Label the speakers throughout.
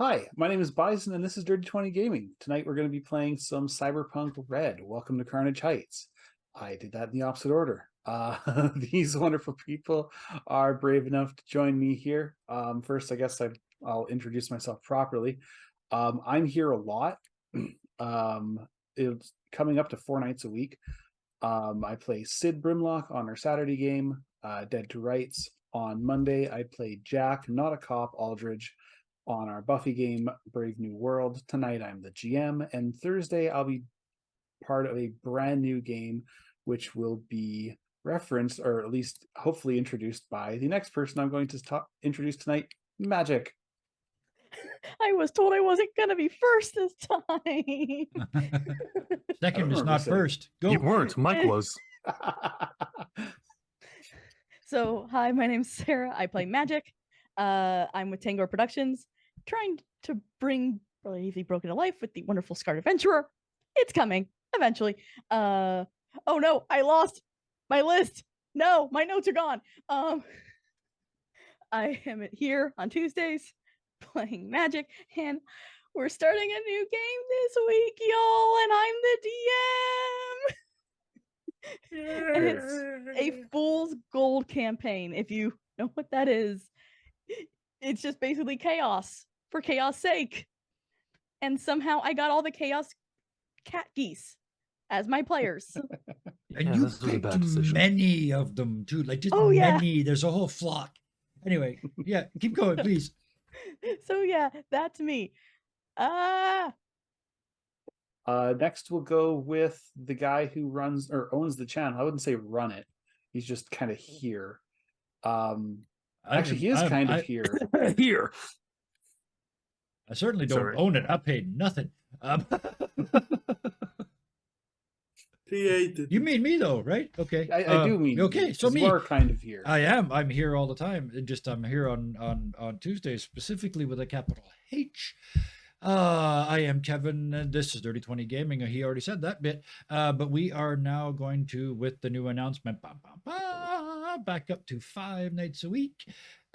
Speaker 1: Hi, my name is Bison, and this is Dirty 20 Gaming. Tonight we're going to be playing some Cyberpunk Red. Welcome to Carnage Heights. I did that in the opposite order. These wonderful people are brave enough to join me here. First, I guess I'll introduce myself properly. I'm here a lot. It's coming up to 4 nights a week. I play Sid Brimlock on our Saturday game, Dead to Rights. On Monday, I play Jack, not a cop, Aldridge on our Buffy game, Brave New World. Tonight, I'm the GM, and Thursday, I'll be part of a brand new game, which will be referenced, or at least hopefully introduced by the next person I'm going to introduce tonight, Magic.
Speaker 2: I was told I wasn't going to be first this time.
Speaker 3: Second is not first. Go.
Speaker 4: You weren't. Mike was.
Speaker 2: So, hi, my name's Sarah. I play Magic. I'm with Tangor Productions, trying to bring Bravely Broken to life with the wonderful Scarred Adventurer. It's coming eventually. Oh no, I lost my list. No, my notes are gone. I am here on Tuesdays playing Magic, and we're starting a new game this week, y'all, and I'm the DM. And it's a fool's gold campaign. If you know what that is, it's just basically chaos for chaos sake. And somehow I got all the chaos cat geese as my players.
Speaker 3: And you picked many of them too, like just many. There's a whole flock. Anyway, yeah, keep going, please.
Speaker 2: So yeah, that's me.
Speaker 1: Next we'll go with the guy who runs or owns the channel. I wouldn't say run it. He's just kind of here. Actually, he is kind of here.
Speaker 4: Here.
Speaker 3: I certainly don't own it. I paid nothing.
Speaker 5: Created.
Speaker 3: You mean me though, right? Okay.
Speaker 1: I do mean
Speaker 3: okay. So me,
Speaker 1: are kind of here.
Speaker 3: I am. I'm here all the time. Just I'm here on Tuesdays, specifically with a capital H. I am Kevin, and this is Dirty 20 Gaming. He already said that bit. But we are now going to, with the new announcement, back up to 5 nights a week,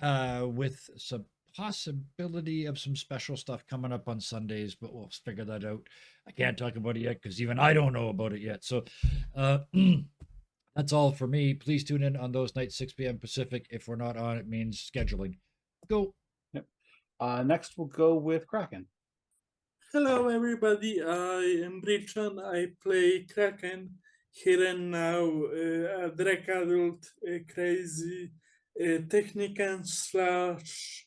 Speaker 3: with some possibility of some special stuff coming up on Sundays, but we'll figure that out. I can't talk about it yet because even I don't know about it yet. So that's all for me. Please tune in on those nights, 6 p.m. Pacific. If we're not on, it means scheduling. Go.
Speaker 1: Yep. Next, we'll go with Kraken.
Speaker 5: Hello, everybody. I am Richard. I play Kraken here and now. A drag adult, crazy technician slash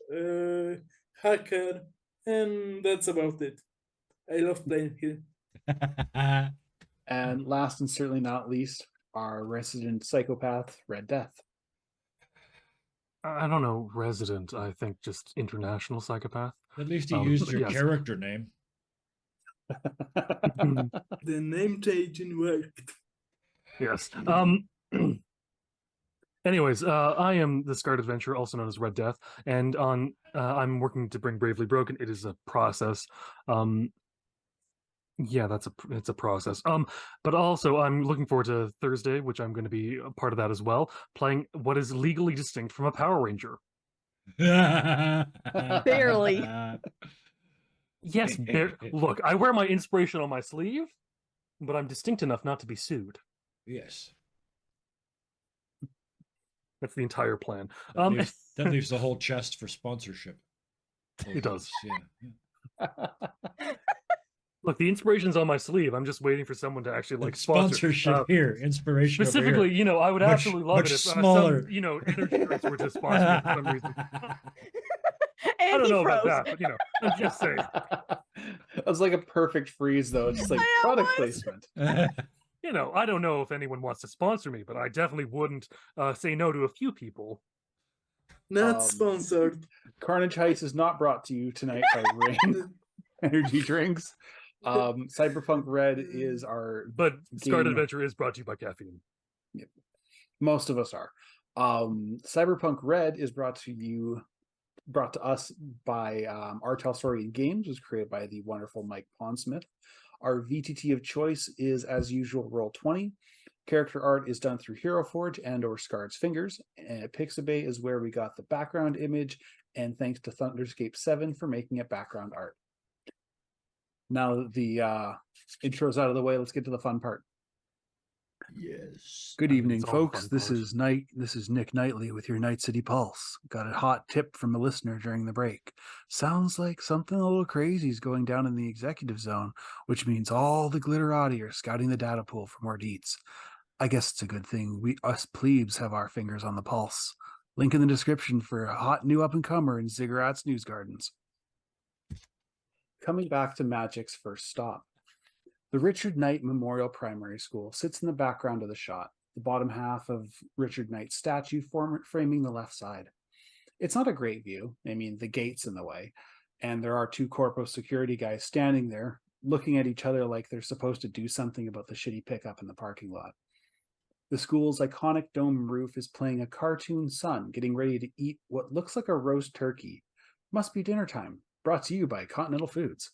Speaker 5: hacker, and that's about it. I love playing here.
Speaker 1: And last and certainly not least, our resident psychopath, Red Death.
Speaker 4: I don't know, resident. I think just international psychopath.
Speaker 3: At least he used your character name.
Speaker 5: The name changing worked.
Speaker 4: Yes. Anyways, I am the Scarred Adventurer, also known as Red Death, and I'm working to bring Bravely Broken. It is a process. Yeah, it's a process. But also I'm looking forward to Thursday, which I'm going to be a part of that as well, playing what is legally distinct from a Power Ranger.
Speaker 2: Barely.
Speaker 4: Yes, look, I wear my inspiration on my sleeve, but I'm distinct enough not to be sued.
Speaker 3: Yes.
Speaker 4: That's the entire plan.
Speaker 3: That leaves the whole chest for sponsorship.
Speaker 4: It does.
Speaker 3: Yeah.
Speaker 4: Look, the inspiration's on my sleeve. I'm just waiting for someone to actually like
Speaker 3: sponsorship here. Inspiration.
Speaker 4: Specifically, you know, I would absolutely love it if
Speaker 3: smaller.
Speaker 4: some, energy drinks were to sponsor me for some reason.
Speaker 2: I
Speaker 4: don't know about that, but I'm just saying.
Speaker 1: That was like a perfect freeze, though. It's like product placement.
Speaker 4: I don't know if anyone wants to sponsor me, but I definitely wouldn't say no to a few people.
Speaker 5: Not sponsored.
Speaker 1: Carnage Heights is not brought to you tonight by Rain Energy Drinks. Cyberpunk Red is our
Speaker 4: Scarred Adventure is brought to you by caffeine.
Speaker 1: Yep. Most of us are. Cyberpunk Red is brought to us by Our Telstorian Games, was created by the wonderful Mike Pondsmith. Our VTT of choice is, as usual, Roll20. Character art is done through Hero Forge and or Scarred's Fingers. And Pixabay is where we got the background image and thanks to Thunderscape 7 for making it background art. Now that the intro's out of the way, let's get to the fun part.
Speaker 3: Yes.
Speaker 1: Good
Speaker 4: I mean,
Speaker 1: evening,
Speaker 4: it's all the
Speaker 1: folks.
Speaker 4: fun
Speaker 1: This
Speaker 4: part.
Speaker 1: is Nick Knightley with your Night City Pulse. Got a hot tip from a listener during the break. Sounds like something a little crazy is going down in the executive zone, which means all the glitterati are scouting the data pool for more deets. I guess it's a good thing we us plebes have our fingers on the pulse. Link in the description for a hot new up-and-comer in Ziggurat's News Gardens. Coming back to Magic's first stop. The Richard Knight Memorial Primary School sits in the background of the shot, the bottom half of Richard Knight's statue framing the left side. It's not a great view. I mean, the gate's in the way, and there are two corpo security guys standing there looking at each other like they're supposed to do something about the shitty pickup in the parking lot. The school's iconic dome roof is playing a cartoon sun getting ready to eat what looks like a roast turkey. Must be dinner time. Brought to you by Continental Foods.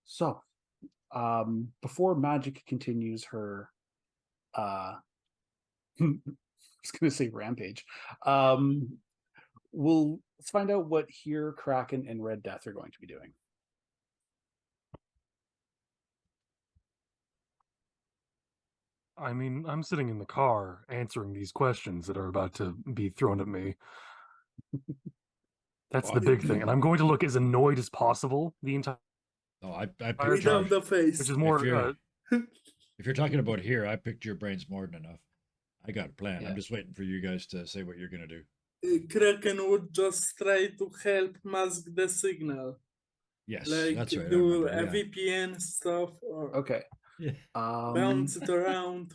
Speaker 1: So, before Magic continues her, I was going to say rampage, let's find out what here Kraken and Red Death are going to be doing.
Speaker 4: I mean, I'm sitting in the car answering these questions that are about to be thrown at me. That's the big thing. And I'm going to look as annoyed as possible the entire
Speaker 3: Oh, I picked
Speaker 4: Fire
Speaker 5: Without
Speaker 4: charge.
Speaker 5: the face.
Speaker 4: which is more
Speaker 3: if you're talking about here, I picked your brains more than enough. I got a plan.
Speaker 1: Yeah.
Speaker 3: I'm just waiting for you guys to say what you're gonna do.
Speaker 5: Kraken would just try to help mask the signal.
Speaker 3: Yes,
Speaker 5: Like
Speaker 3: that's right. I
Speaker 5: do
Speaker 3: remember,
Speaker 5: a
Speaker 3: yeah.
Speaker 5: VPN stuff or
Speaker 1: Okay.
Speaker 3: Yeah.
Speaker 5: bounce it around.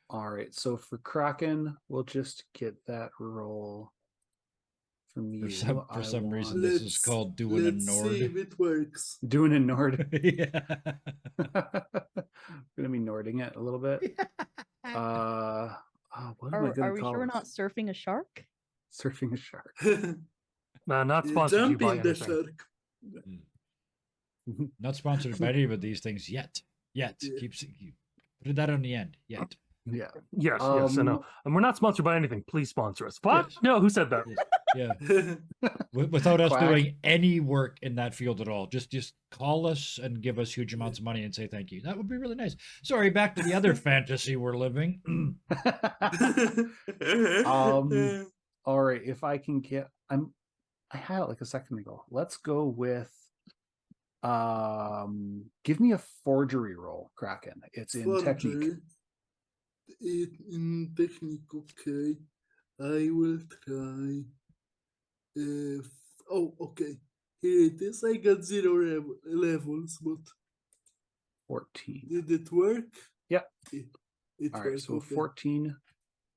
Speaker 1: All right. So for Kraken, we'll just get that roll from you.
Speaker 3: For some
Speaker 1: I
Speaker 3: reason,
Speaker 1: want-
Speaker 3: this is called doing a
Speaker 5: let's see
Speaker 3: Nord.
Speaker 5: if it works.
Speaker 1: doing a Nord.
Speaker 3: Yeah.
Speaker 1: Gonna be Nording it a little bit. What am I
Speaker 2: Are
Speaker 1: gonna
Speaker 2: we
Speaker 1: call
Speaker 2: sure we're
Speaker 1: this?
Speaker 2: not surfing a shark?
Speaker 1: Surfing a shark.
Speaker 4: not sponsored you
Speaker 5: Jump
Speaker 4: by
Speaker 5: in the
Speaker 4: anything.
Speaker 5: shark.
Speaker 3: Not sponsored by any of these things yet. Yet.
Speaker 5: Yeah.
Speaker 3: Keep put that on the end. Yet.
Speaker 1: Yeah.
Speaker 4: Yes, yes, I know. And we're not sponsored by anything. Please sponsor us. What?
Speaker 3: Yes.
Speaker 4: No, who said that?
Speaker 3: Yes. Yeah. Without us
Speaker 1: Quack.
Speaker 3: doing any work in that field at all. Just call us and give us huge amounts of money and say thank you. That would be really nice. Sorry, back to the other fantasy we're living.
Speaker 1: All right. If I can get, I had it like a second ago. Let's go with, give me a forgery roll, Kraken. It's in technique.
Speaker 5: Forgery. In technique, okay. I will try. Okay. Here it is. I got 0 levels, but
Speaker 1: 14.
Speaker 5: did it work?
Speaker 1: Yep.
Speaker 5: It
Speaker 1: All right.
Speaker 5: worked,
Speaker 1: So
Speaker 5: okay.
Speaker 1: 14.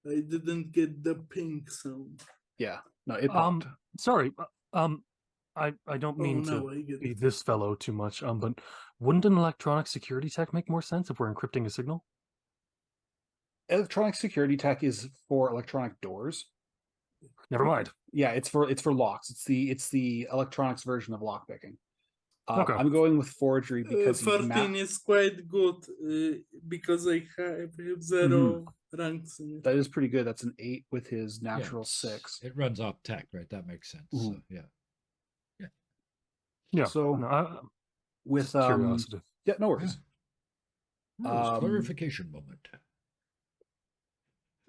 Speaker 5: I didn't get the pink sound.
Speaker 1: Yeah. No, it popped.
Speaker 4: Sorry. I don't mean
Speaker 5: no,
Speaker 4: to
Speaker 5: I get
Speaker 4: be
Speaker 5: it.
Speaker 4: this fellow too much. But wouldn't an electronic security tech make more sense if we're encrypting a signal?
Speaker 1: Electronic security tech is for electronic doors.
Speaker 4: Never mind.
Speaker 1: Yeah, it's for locks. It's the electronics version of lockpicking.
Speaker 4: Okay.
Speaker 1: I'm going with forgery because he's
Speaker 5: 14 is quite good because I have 0 ranks in it.
Speaker 1: that is pretty good. That's an 8 with his natural 6.
Speaker 3: It runs off tech, right? That makes sense. So, yeah.
Speaker 4: Yeah.
Speaker 1: So
Speaker 4: no,
Speaker 1: with
Speaker 4: just curiosity.
Speaker 1: yeah, no worries.
Speaker 3: Clarification moment.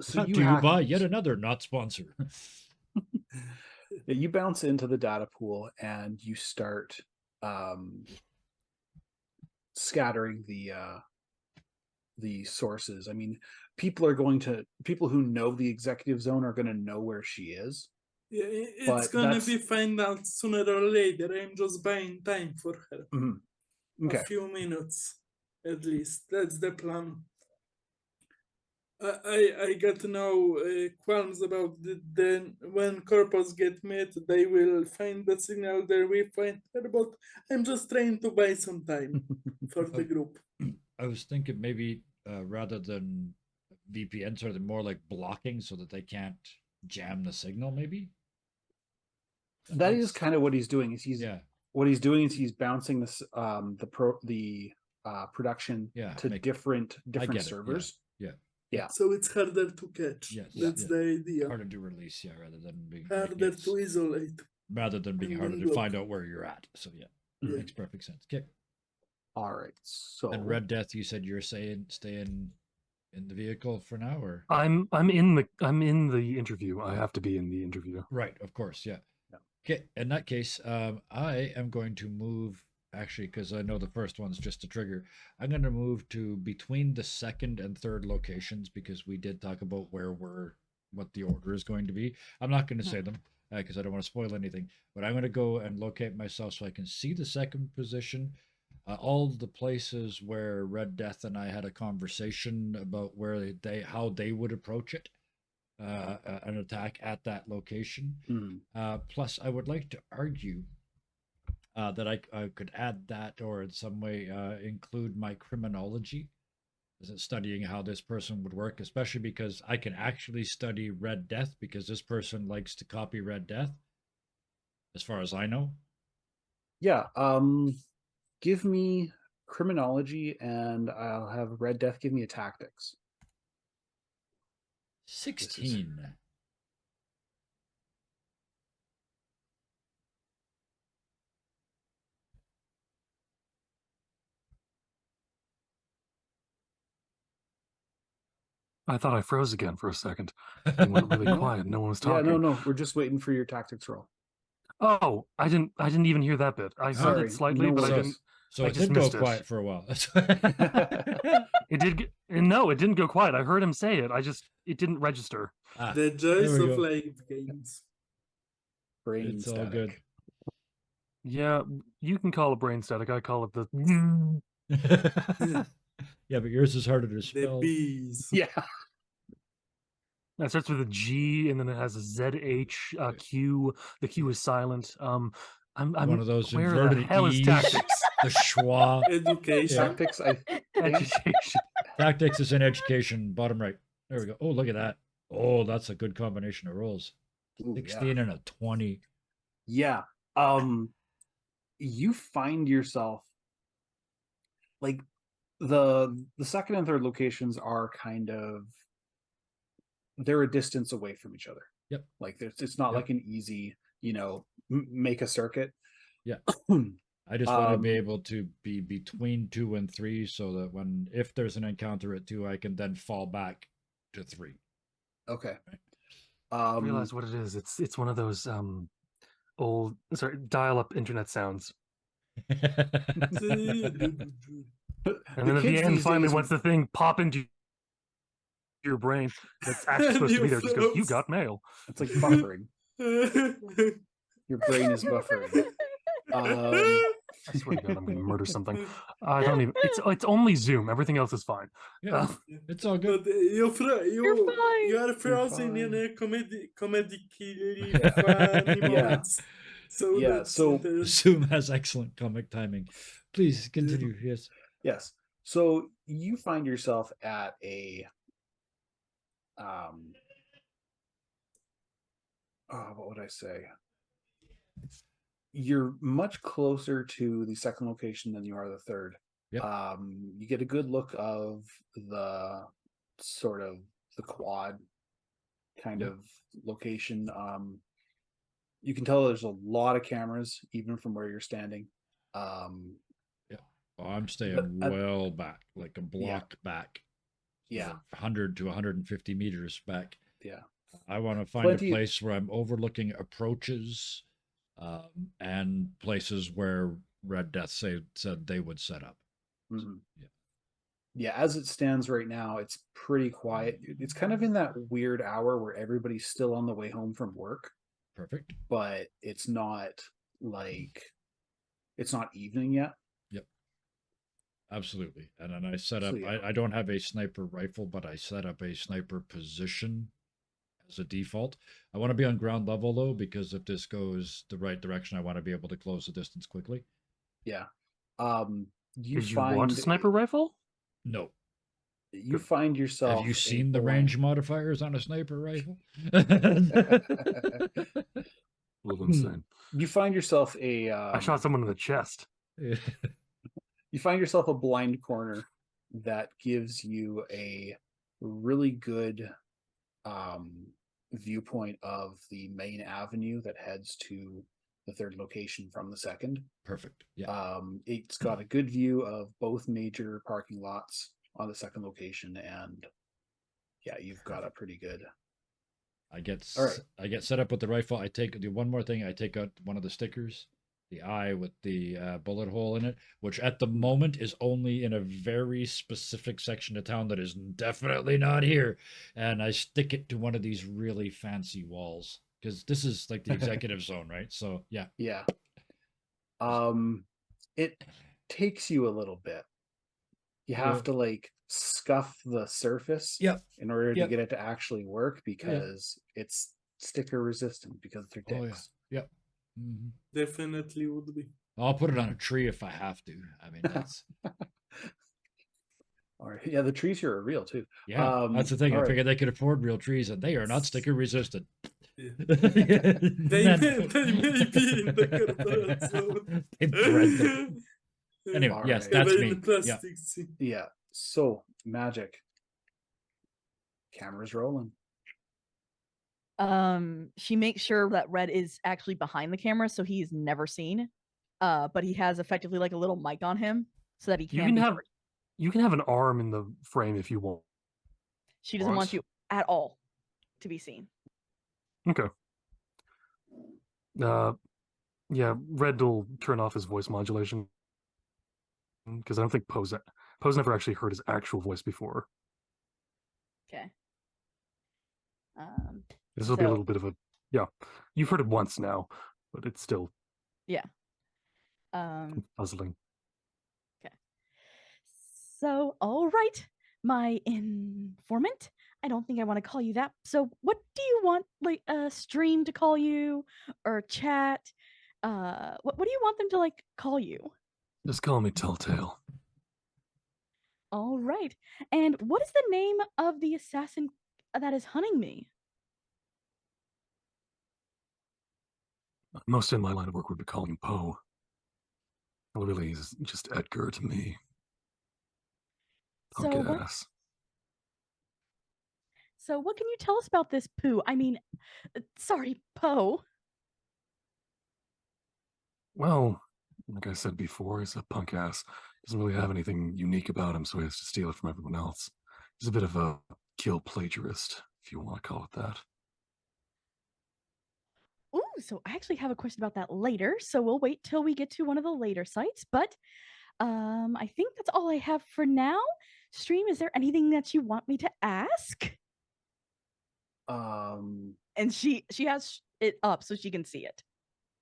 Speaker 1: So
Speaker 3: Brought
Speaker 1: you
Speaker 3: to you
Speaker 1: hack-
Speaker 3: by yet another not sponsor.
Speaker 1: you bounce into the data pool and you start scattering the sources. I mean, people who know the executive zone are going to know where she is.
Speaker 5: Yeah, it's
Speaker 1: But
Speaker 5: gonna
Speaker 1: that's-
Speaker 5: be find out sooner or later. I'm just buying time for her.
Speaker 1: Okay.
Speaker 5: A few minutes, at least. That's the plan. I got no qualms about then when corpos get met, they will find the signal there. We find her, but I'm just trying to buy some time for the group.
Speaker 3: I was thinking maybe rather than VPN, sort of more like blocking so that they can't jam the signal, maybe?
Speaker 1: That is kind of what he's doing. What he's doing is he's bouncing this production
Speaker 3: Yeah,
Speaker 1: to different
Speaker 3: get it,
Speaker 1: servers.
Speaker 3: yeah.
Speaker 1: Yeah.
Speaker 5: So it's harder to catch.
Speaker 3: Yes,
Speaker 5: That's
Speaker 3: yeah.
Speaker 5: the idea.
Speaker 3: Harder to release, yeah, rather than being
Speaker 5: Harder to isolate.
Speaker 3: rather than being
Speaker 5: and
Speaker 3: harder to
Speaker 5: unblock.
Speaker 3: find out where you're at. So yeah,
Speaker 5: Yeah.
Speaker 3: makes perfect sense. Okay.
Speaker 1: All right. So
Speaker 3: And Red Death, you said you're saying staying in the vehicle for now, or
Speaker 4: I'm in the interview. I have to be in the interview.
Speaker 3: right? Of course, yeah.
Speaker 1: Yeah.
Speaker 3: Okay. In that case, I am going to move actually because I know the first one's just a trigger. I'm going to move to between the second and third locations because we did talk about what the order is going to be. I'm not going to say them because I don't want to spoil anything. But I'm going to go and locate myself so I can see the second position. All the places where Red Death and I had a conversation about how they would approach it, an attack at that location. Plus, I would like to argue that I could add that or in some way include my criminology, as in studying how this person would work, especially because I can actually study Red Death because this person likes to copy Red Death, as far as I know.
Speaker 1: yeah, give me criminology, and I'll have Red Death give me a tactics.
Speaker 3: 16.
Speaker 4: I thought I froze again for a second. It went really
Speaker 1: No.
Speaker 4: quiet. No one was
Speaker 1: Yeah,
Speaker 4: talking.
Speaker 1: no, we're just waiting for your tactics roll.
Speaker 4: Oh, I didn't even hear that bit. I heard
Speaker 1: Sorry,
Speaker 4: it slightly,
Speaker 1: no
Speaker 4: but I
Speaker 1: worries.
Speaker 4: didn't.
Speaker 3: So
Speaker 4: I
Speaker 3: it
Speaker 4: just
Speaker 3: did go
Speaker 4: missed it.
Speaker 3: quiet for a while.
Speaker 4: It did. No, it didn't go quiet. I heard him say it. It didn't register.
Speaker 5: The joys
Speaker 3: we
Speaker 5: of
Speaker 3: go.
Speaker 5: live games.
Speaker 1: Brain
Speaker 3: It's all
Speaker 1: static.
Speaker 3: good.
Speaker 4: Yeah, you can call it brain static. I call it the.
Speaker 3: Yeah, but yours is harder to
Speaker 5: The
Speaker 3: spell.
Speaker 5: bees.
Speaker 1: Yeah.
Speaker 4: It starts with a G and then it has a ZH Q. The Q is silent. I'm
Speaker 3: One of those
Speaker 4: where the
Speaker 3: inverted
Speaker 4: hell is
Speaker 3: E's.
Speaker 4: tactics?
Speaker 3: The schwa.
Speaker 5: Education.
Speaker 1: Tactics, I think.
Speaker 4: Education.
Speaker 3: Tactics is in education, bottom right. There we go. Oh, look at that. Oh, that's a good combination of rolls.
Speaker 1: Ooh,
Speaker 3: 16 and a 20.
Speaker 1: Yeah. You find yourself like the second and third locations are kind of, they're a distance away from each other.
Speaker 3: Yep.
Speaker 1: Like it's not
Speaker 3: Yep.
Speaker 1: like an easy, make a circuit.
Speaker 3: Yeah. I just want to be
Speaker 1: Um,
Speaker 3: able to be between 2 and 3 so that if there's an encounter at 2, I can then fall back to 3.
Speaker 1: Okay.
Speaker 4: I realize what it is. It's one of those old dial-up internet sounds.
Speaker 1: the
Speaker 4: And then at the
Speaker 1: kids
Speaker 4: end,
Speaker 1: these
Speaker 4: finally,
Speaker 1: days,
Speaker 4: once the thing pop into your brain that's actually supposed to be there, just goes, "You got mail."
Speaker 1: it's like buffering. Your brain is buffering.
Speaker 4: I swear to God, I'm going to murder something. I don't even. It's only Zoom. Everything else is fine.
Speaker 3: Yeah, it's all good.
Speaker 5: But you are frozen in
Speaker 1: fine.
Speaker 5: a comedic funny
Speaker 1: Yeah.
Speaker 5: moments. So
Speaker 1: Yeah,
Speaker 5: that's
Speaker 1: so-
Speaker 5: interesting.
Speaker 3: Zoom has excellent comic timing. Please continue. Yes.
Speaker 1: Yes. So you find yourself at a what would I say? You're much closer to the second location than you are the third.
Speaker 3: Yep.
Speaker 1: You get a good look of the sort of the quad kind
Speaker 3: Yep.
Speaker 1: of location. You can tell there's a lot of cameras even from where you're standing.
Speaker 3: Oh, I'm staying
Speaker 1: But-
Speaker 3: well back, like a block back.
Speaker 1: Yeah.
Speaker 3: 100 to 150 meters back.
Speaker 1: Yeah.
Speaker 3: I want to find
Speaker 1: Plenty-
Speaker 3: a place where I'm overlooking approaches and places where Red Death said they would set up.
Speaker 1: Mhm.
Speaker 3: Yeah.
Speaker 1: Yeah, as it stands right now, it's pretty quiet. It's kind of in that weird hour where everybody's still on the way home from work,
Speaker 3: Perfect.
Speaker 1: but it's not evening yet.
Speaker 3: Absolutely. And then I set up,
Speaker 1: So, yeah.
Speaker 3: I don't have a sniper rifle, but I set up a sniper position as a default. I want to be on ground level though, because if this goes the right direction, I want to be able to close the distance quickly.
Speaker 1: Yeah.
Speaker 4: Did you want a sniper rifle?
Speaker 3: No.
Speaker 1: You find yourself.
Speaker 3: Have you
Speaker 1: a
Speaker 3: seen the
Speaker 1: blank-
Speaker 3: range modifiers on a sniper rifle?
Speaker 4: A little insane.
Speaker 1: You find yourself a.
Speaker 4: I shot someone in the chest.
Speaker 1: You find yourself a blind corner that gives you a really good viewpoint of the main avenue that heads to the third location from the second.
Speaker 3: Perfect. Yeah.
Speaker 1: It's got a good view of both major parking lots on the second location, and yeah, you've got a pretty good.
Speaker 3: I get
Speaker 1: All right.
Speaker 3: I get set up with the rifle. I do one more thing. I take out one of the stickers, the eye with the bullet hole in it, which at the moment is only in a very specific section of town that is definitely not here, and I stick it to one of these really fancy walls because this is like the executive zone, right? So yeah.
Speaker 1: Yeah. It takes you a little bit. You have to like scuff the surface
Speaker 3: Yep.
Speaker 1: in order to
Speaker 3: Yep.
Speaker 1: get it to actually work because it's sticker resistant because they're
Speaker 3: Oh yeah.
Speaker 1: dicks.
Speaker 3: Yep. Mm-hmm.
Speaker 5: Definitely would be.
Speaker 3: I'll put it on a tree if I have to. I mean, that's
Speaker 1: All right. Yeah, the trees here are real too.
Speaker 3: yeah. That's the thing. I
Speaker 1: all right.
Speaker 3: figured they could afford real trees, and they are not sticker resistant.
Speaker 5: Yeah.
Speaker 3: They
Speaker 5: They may be in the corporate zone.
Speaker 3: They bred them. Anyway,
Speaker 1: All
Speaker 3: yes,
Speaker 1: right.
Speaker 3: that's
Speaker 5: They're
Speaker 3: me.
Speaker 5: in plastic sea.
Speaker 1: Yeah. So magic. Camera's rolling.
Speaker 2: She makes sure that Red is actually behind the camera, so he's never seen. But he has effectively like a little mic on him so that he
Speaker 4: You
Speaker 2: can
Speaker 4: can
Speaker 2: be
Speaker 4: have
Speaker 2: heard.
Speaker 4: you can have an arm in the frame if you want.
Speaker 2: She doesn't want
Speaker 1: What?
Speaker 2: you at all to be seen.
Speaker 4: Okay. Yeah, Red will turn off his voice modulation because I don't think Poe's never actually heard his actual voice before.
Speaker 2: Okay.
Speaker 4: This will be a
Speaker 2: So-
Speaker 4: little bit of a You've heard it once now, but it's still puzzling.
Speaker 2: So, all right, my informant. I don't think I want to call you that. So, what do you want, like a stream to call you, or chat? What do you want them to like call you?
Speaker 4: Just call me Telltale.
Speaker 2: All right, and what is the name of the assassin that is hunting me?
Speaker 4: Most in my line of work would be calling him Poe. Well, really, he's just Edgar to me. Punk
Speaker 2: So what?
Speaker 4: ass.
Speaker 2: So what can you tell us about this poo? I mean, sorry, Poe.
Speaker 4: Well, like I said before, he's a punk ass. Doesn't really have anything unique about him, so he has to steal it from everyone else. He's a bit of a kill plagiarist, if you want to call it that.
Speaker 2: Ooh, so I actually have a question about that later. So we'll wait till we get to one of the later sites. But I think that's all I have for now. Stream, is there anything that you want me to ask? And she has it up so she can see it.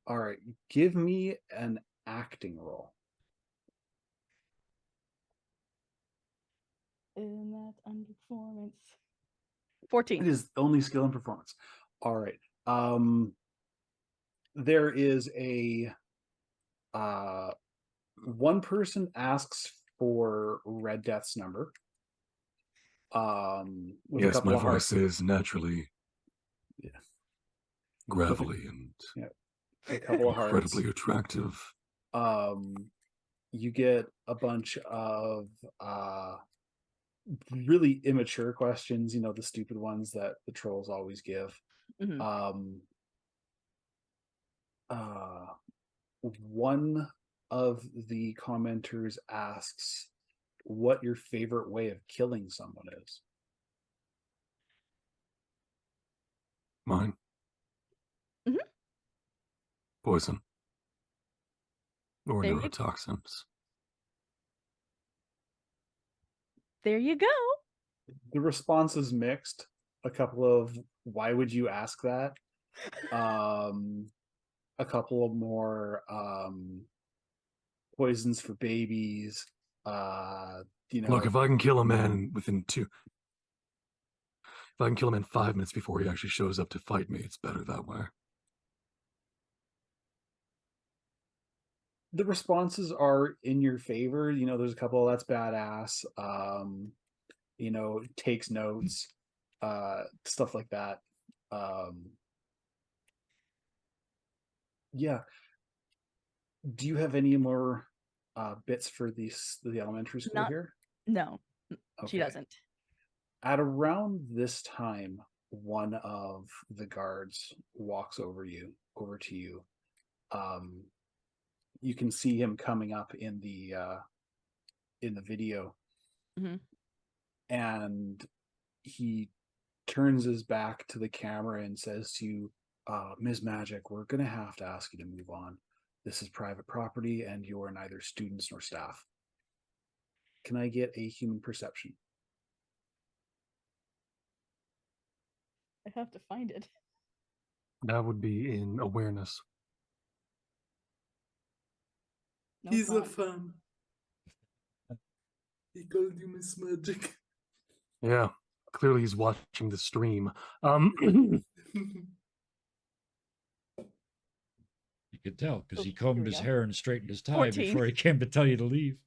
Speaker 1: All right. Give me an acting roll.
Speaker 2: And that's under performance. 14.
Speaker 1: It is only skill and performance. All right. There is a one person asks for Red Death's number. With a
Speaker 4: Yes,
Speaker 1: couple
Speaker 4: my
Speaker 1: of hearts.
Speaker 4: voice is naturally
Speaker 1: Yeah.
Speaker 4: gravelly and
Speaker 1: A couple of hearts.
Speaker 4: incredibly attractive.
Speaker 1: You get a bunch of really immature questions, the stupid ones that the trolls always give.
Speaker 2: Mhm.
Speaker 1: One of the commenters asks what your favorite way of killing someone is.
Speaker 4: Mine.
Speaker 2: Mhm.
Speaker 4: Poison. Or
Speaker 2: There you-
Speaker 4: neurotoxins.
Speaker 2: There you go.
Speaker 1: The response is mixed. A couple of why would you ask that? A couple of more poisons for babies.
Speaker 4: Look, if I can kill a man if I can kill him in 5 minutes before he actually shows up to fight me, it's better that way.
Speaker 1: The responses are in your favor. There's a couple that's badass. Takes notes, stuff like that. Yeah. Do you have any more bits for the elementary school
Speaker 2: Not-
Speaker 1: here?
Speaker 2: No, she
Speaker 1: Okay.
Speaker 2: doesn't.
Speaker 1: At around this time, one of the guards walks over to you. You can see him coming up in the video,
Speaker 2: Mhm.
Speaker 1: and he turns his back to the camera and says to you, Ms. Magic, we're gonna have to ask you to move on. This is private property, and you are neither students nor staff. Can I get a human perception?
Speaker 2: I have to find it.
Speaker 4: That would be in awareness.
Speaker 2: No,
Speaker 5: He's a
Speaker 2: it's not.
Speaker 5: fan. He called you Miss Magic.
Speaker 4: Yeah, clearly he's watching the stream.
Speaker 3: You could tell because
Speaker 2: Oh,
Speaker 3: he
Speaker 2: here
Speaker 3: combed
Speaker 2: we
Speaker 3: his
Speaker 2: go.
Speaker 3: hair and straightened his tie
Speaker 2: 14.
Speaker 3: before he came to tell you to leave.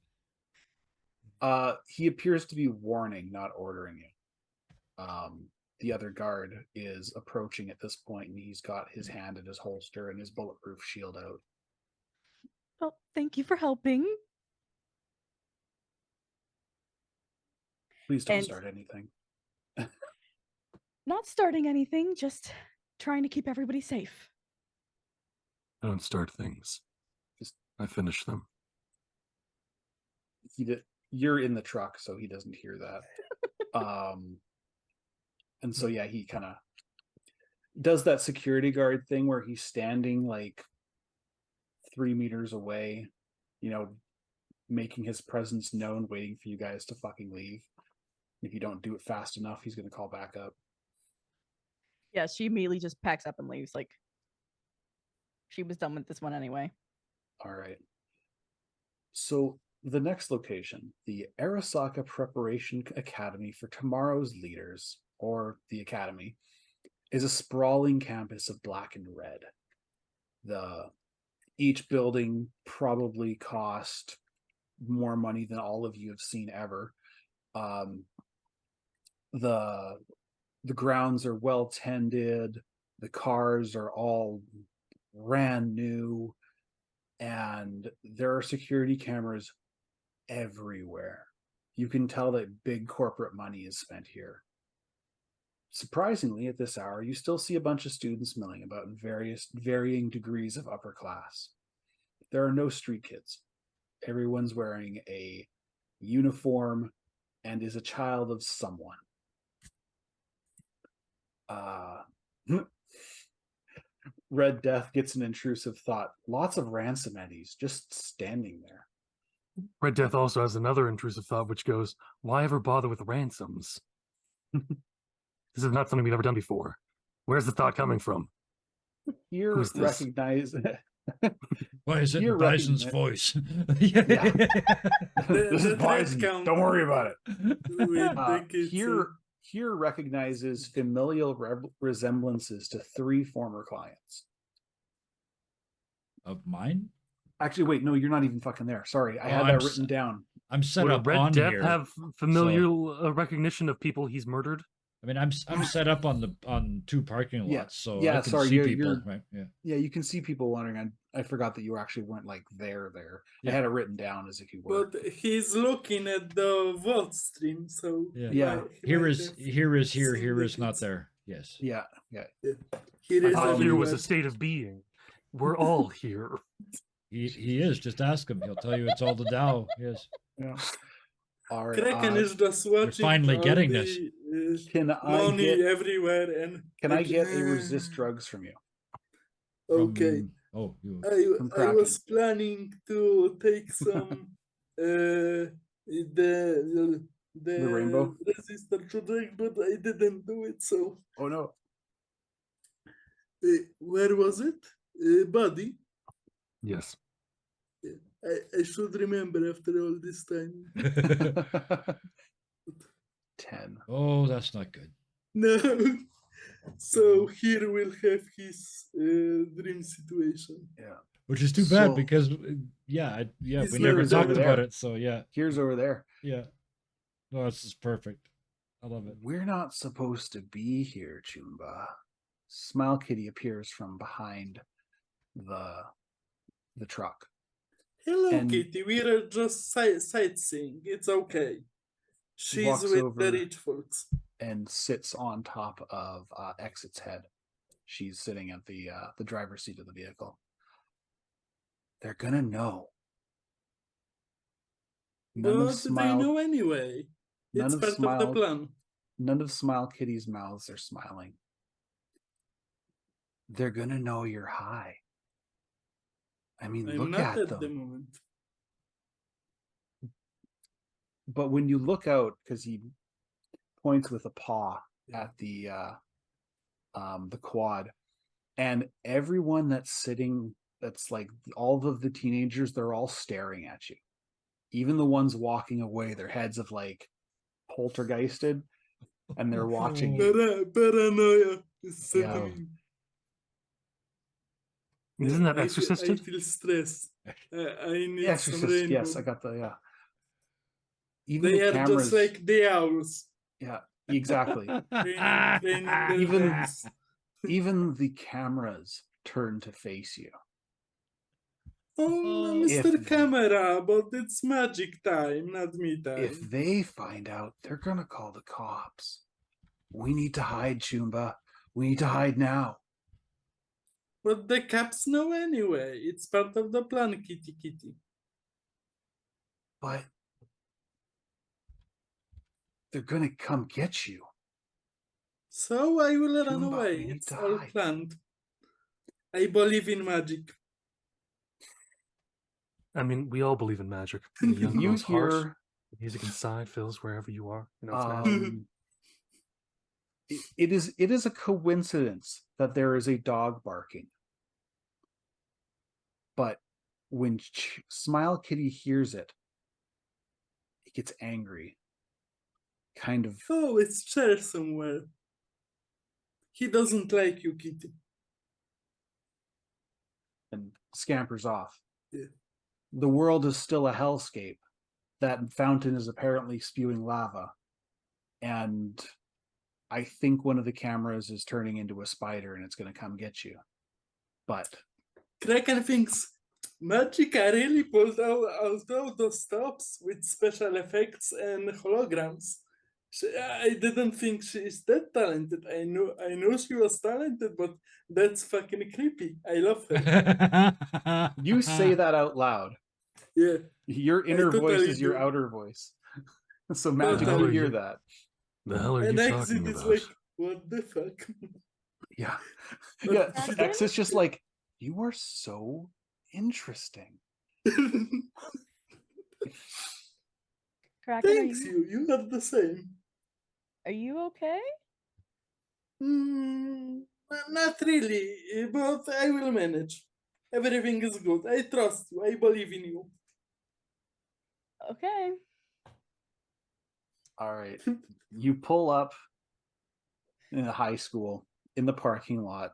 Speaker 1: He appears to be warning, not ordering you. The other guard is approaching at this point, and he's got his hand in his holster and his bulletproof shield out.
Speaker 2: Well, thank you for helping.
Speaker 1: Please don't
Speaker 2: And-
Speaker 1: start anything.
Speaker 2: Not starting anything, just trying to keep everybody safe.
Speaker 4: I don't start things. I finish them.
Speaker 1: You're in the truck, so he doesn't hear that. And so yeah, he kind of does that security guard thing where he's standing like 3 meters away, making his presence known, waiting for you guys to fucking leave. If you don't do it fast enough, he's going to call back up.
Speaker 2: Yeah, she immediately just packs up and leaves. Like, she was done with this one anyway.
Speaker 1: All right. So the next location, the Arasaka Preparation Academy for Tomorrow's Leaders, or the Academy, is a sprawling campus of black and red. Each building probably cost more money than all of you have seen ever. The grounds are well tended. The cars are all brand new, and there are security cameras everywhere. You can tell that big corporate money is spent here. Surprisingly, at this hour, you still see a bunch of students milling about in varying degrees of upper class. There are no street kids. Everyone's wearing a uniform and is a child of someone. Red Death gets an intrusive thought. Lots of ransom eddies just standing there.
Speaker 4: Red Death also has another intrusive thought, which goes, why ever bother with ransoms? This is not something we've ever done before. Where's the thought coming from?
Speaker 1: Here
Speaker 4: Who's this?
Speaker 1: recognize
Speaker 3: Why is it
Speaker 1: You're
Speaker 3: in Bison's
Speaker 1: recognizing
Speaker 3: voice?
Speaker 1: Yeah. This is
Speaker 5: The
Speaker 1: Bison.
Speaker 5: thread count
Speaker 1: Don't worry about it.
Speaker 5: with the kids,
Speaker 1: Here recognizes familial resemblances to 3 former clients.
Speaker 3: Of mine?
Speaker 1: Actually, wait, no, you're not even fucking there. Sorry, I
Speaker 3: Oh,
Speaker 1: had
Speaker 3: I'm
Speaker 1: that
Speaker 3: s-
Speaker 1: written down.
Speaker 3: I'm set
Speaker 4: Would a
Speaker 3: up
Speaker 4: Red
Speaker 3: on
Speaker 4: Death
Speaker 3: here.
Speaker 4: have familial recognition of people he's murdered?
Speaker 3: I mean, I'm set up on 2 parking lots,
Speaker 1: Yeah.
Speaker 3: so
Speaker 1: Yeah,
Speaker 3: I can
Speaker 1: sorry,
Speaker 3: see
Speaker 1: you're-
Speaker 3: people.
Speaker 1: you're-
Speaker 3: Right? Yeah.
Speaker 1: Yeah, you can see people wandering. I forgot that you actually weren't like there.
Speaker 3: Yeah.
Speaker 1: I had it written down as if you were.
Speaker 5: but he's looking at the VOD stream, so
Speaker 3: Yeah.
Speaker 5: he
Speaker 1: Yeah.
Speaker 5: might- he
Speaker 3: Here
Speaker 5: might
Speaker 3: is
Speaker 5: have
Speaker 3: here
Speaker 5: seen the
Speaker 3: is not
Speaker 5: kids.
Speaker 3: there. Yes.
Speaker 1: Yeah.
Speaker 5: Here
Speaker 4: I
Speaker 5: is
Speaker 4: thought here was
Speaker 5: everywhere.
Speaker 4: a state of being. We're all here.
Speaker 3: He is. Just ask him. He'll tell you it's all the Tao. Yes.
Speaker 1: Yeah. All right.
Speaker 5: Kraken is just watching.
Speaker 3: finally
Speaker 5: all
Speaker 3: getting
Speaker 5: the,
Speaker 3: this.
Speaker 1: Can I
Speaker 5: money
Speaker 1: get
Speaker 5: everywhere, and
Speaker 1: Can I get a
Speaker 5: again.
Speaker 1: resist drugs from you?
Speaker 5: Okay.
Speaker 3: From- oh, you.
Speaker 1: From
Speaker 5: I was planning to take some the
Speaker 1: rainbow?
Speaker 5: resistor to drink, but I didn't do it. So
Speaker 1: Oh no.
Speaker 5: where was it? Buddy.
Speaker 4: Yes.
Speaker 5: I should remember after all this time.
Speaker 1: 10.
Speaker 3: Oh, that's not good.
Speaker 5: No. So here we'll have his dream situation.
Speaker 1: Yeah.
Speaker 3: Which is too bad
Speaker 1: So-
Speaker 3: because we
Speaker 5: He's
Speaker 3: never
Speaker 5: literally
Speaker 3: talked
Speaker 1: over
Speaker 3: about
Speaker 1: there.
Speaker 3: it. So yeah,
Speaker 1: Here's over there.
Speaker 3: yeah. No, this is perfect. I love it.
Speaker 1: We're not supposed to be here, Chumba. Smile Kitty appears from behind the truck.
Speaker 5: Hello,
Speaker 1: And-
Speaker 5: Kitty. We are just sightseeing. It's okay. She's
Speaker 1: Walks
Speaker 5: with
Speaker 1: over.
Speaker 5: the rich folks.
Speaker 1: and sits on top of Exit's head. She's sitting at the driver's seat of the vehicle. They're gonna know. None of
Speaker 5: But they
Speaker 1: Smile.
Speaker 5: know anyway.
Speaker 1: None
Speaker 5: It's
Speaker 1: of
Speaker 5: part of the
Speaker 1: Smile.
Speaker 5: plan.
Speaker 1: None of Smile Kitty's mouths are smiling. They're gonna know you're high. I mean,
Speaker 5: I'm
Speaker 1: look
Speaker 5: not
Speaker 1: at
Speaker 5: at the
Speaker 1: them.
Speaker 5: moment.
Speaker 1: But when you look out, because he points with a paw
Speaker 5: Yeah.
Speaker 1: at the quad, and everyone that's sitting, that's like all of the teenagers, they're all staring at you. Even the ones walking away, their heads have like poltergeisted, and they're watching you.
Speaker 5: Paranoia is
Speaker 1: Yeah.
Speaker 5: setting in.
Speaker 4: Isn't that
Speaker 5: I
Speaker 4: Exorcisted?
Speaker 5: feel stressed. I need
Speaker 1: The
Speaker 5: some
Speaker 1: Exorcist,
Speaker 5: rainbow.
Speaker 1: yes, I got the Even
Speaker 5: They
Speaker 1: the
Speaker 5: are
Speaker 1: cameras,
Speaker 5: just like the owls.
Speaker 1: yeah, exactly.
Speaker 5: Training their
Speaker 1: Even-
Speaker 5: heads.
Speaker 1: Even the cameras turn to face you.
Speaker 5: Oh,
Speaker 1: If-
Speaker 5: Mr. Camera, but it's magic time, not me time.
Speaker 1: If they find out, they're gonna call the cops. We need to hide, Chumba. We need to hide now.
Speaker 5: But the cops know anyway. It's part of the plan, kitty kitty.
Speaker 1: But they're gonna come get you.
Speaker 5: So I will run
Speaker 1: Chumba,
Speaker 5: away.
Speaker 1: we need
Speaker 5: It's
Speaker 1: to
Speaker 5: all
Speaker 1: hide.
Speaker 5: planned. I believe in magic.
Speaker 4: I mean, we all believe in magic. In the young
Speaker 1: You
Speaker 4: girl's heart,
Speaker 1: hear
Speaker 4: the music inside fills wherever you are. You know, it's magic.
Speaker 1: it is a coincidence that there is a dog barking. But when Smile Kitty hears it, it gets angry. Kind of.
Speaker 5: Oh, it's Cher somewhere. He doesn't like you, kitty.
Speaker 1: And scampers off.
Speaker 5: Yeah.
Speaker 1: The world is still a hellscape. That fountain is apparently spewing lava. And I think one of the cameras is turning into a spider and it's going to come get you. But
Speaker 5: Kraken thinks Magica really pulled out those stops with special effects and holograms. I didn't think she is that talented. I know she was talented, but that's fucking creepy. I love her.
Speaker 1: you say that out loud.
Speaker 5: Yeah.
Speaker 1: Your inner voice
Speaker 5: totally
Speaker 1: is your
Speaker 5: do.
Speaker 1: outer voice. So Magic
Speaker 5: Totally.
Speaker 1: will hear that.
Speaker 4: The hell are you
Speaker 5: And
Speaker 4: talking
Speaker 5: Exit is
Speaker 4: about?
Speaker 5: like, what the fuck?
Speaker 1: Yeah.
Speaker 5: But
Speaker 1: Yeah.
Speaker 2: Kraken?
Speaker 1: X is just like, you are so interesting.
Speaker 2: Kraken,
Speaker 5: Thanks you are the same.
Speaker 2: are you okay?
Speaker 5: Not really, but I will manage. Everything is good. I trust you. I believe in you.
Speaker 2: Okay.
Speaker 1: All right. You pull up in a high school in the parking lot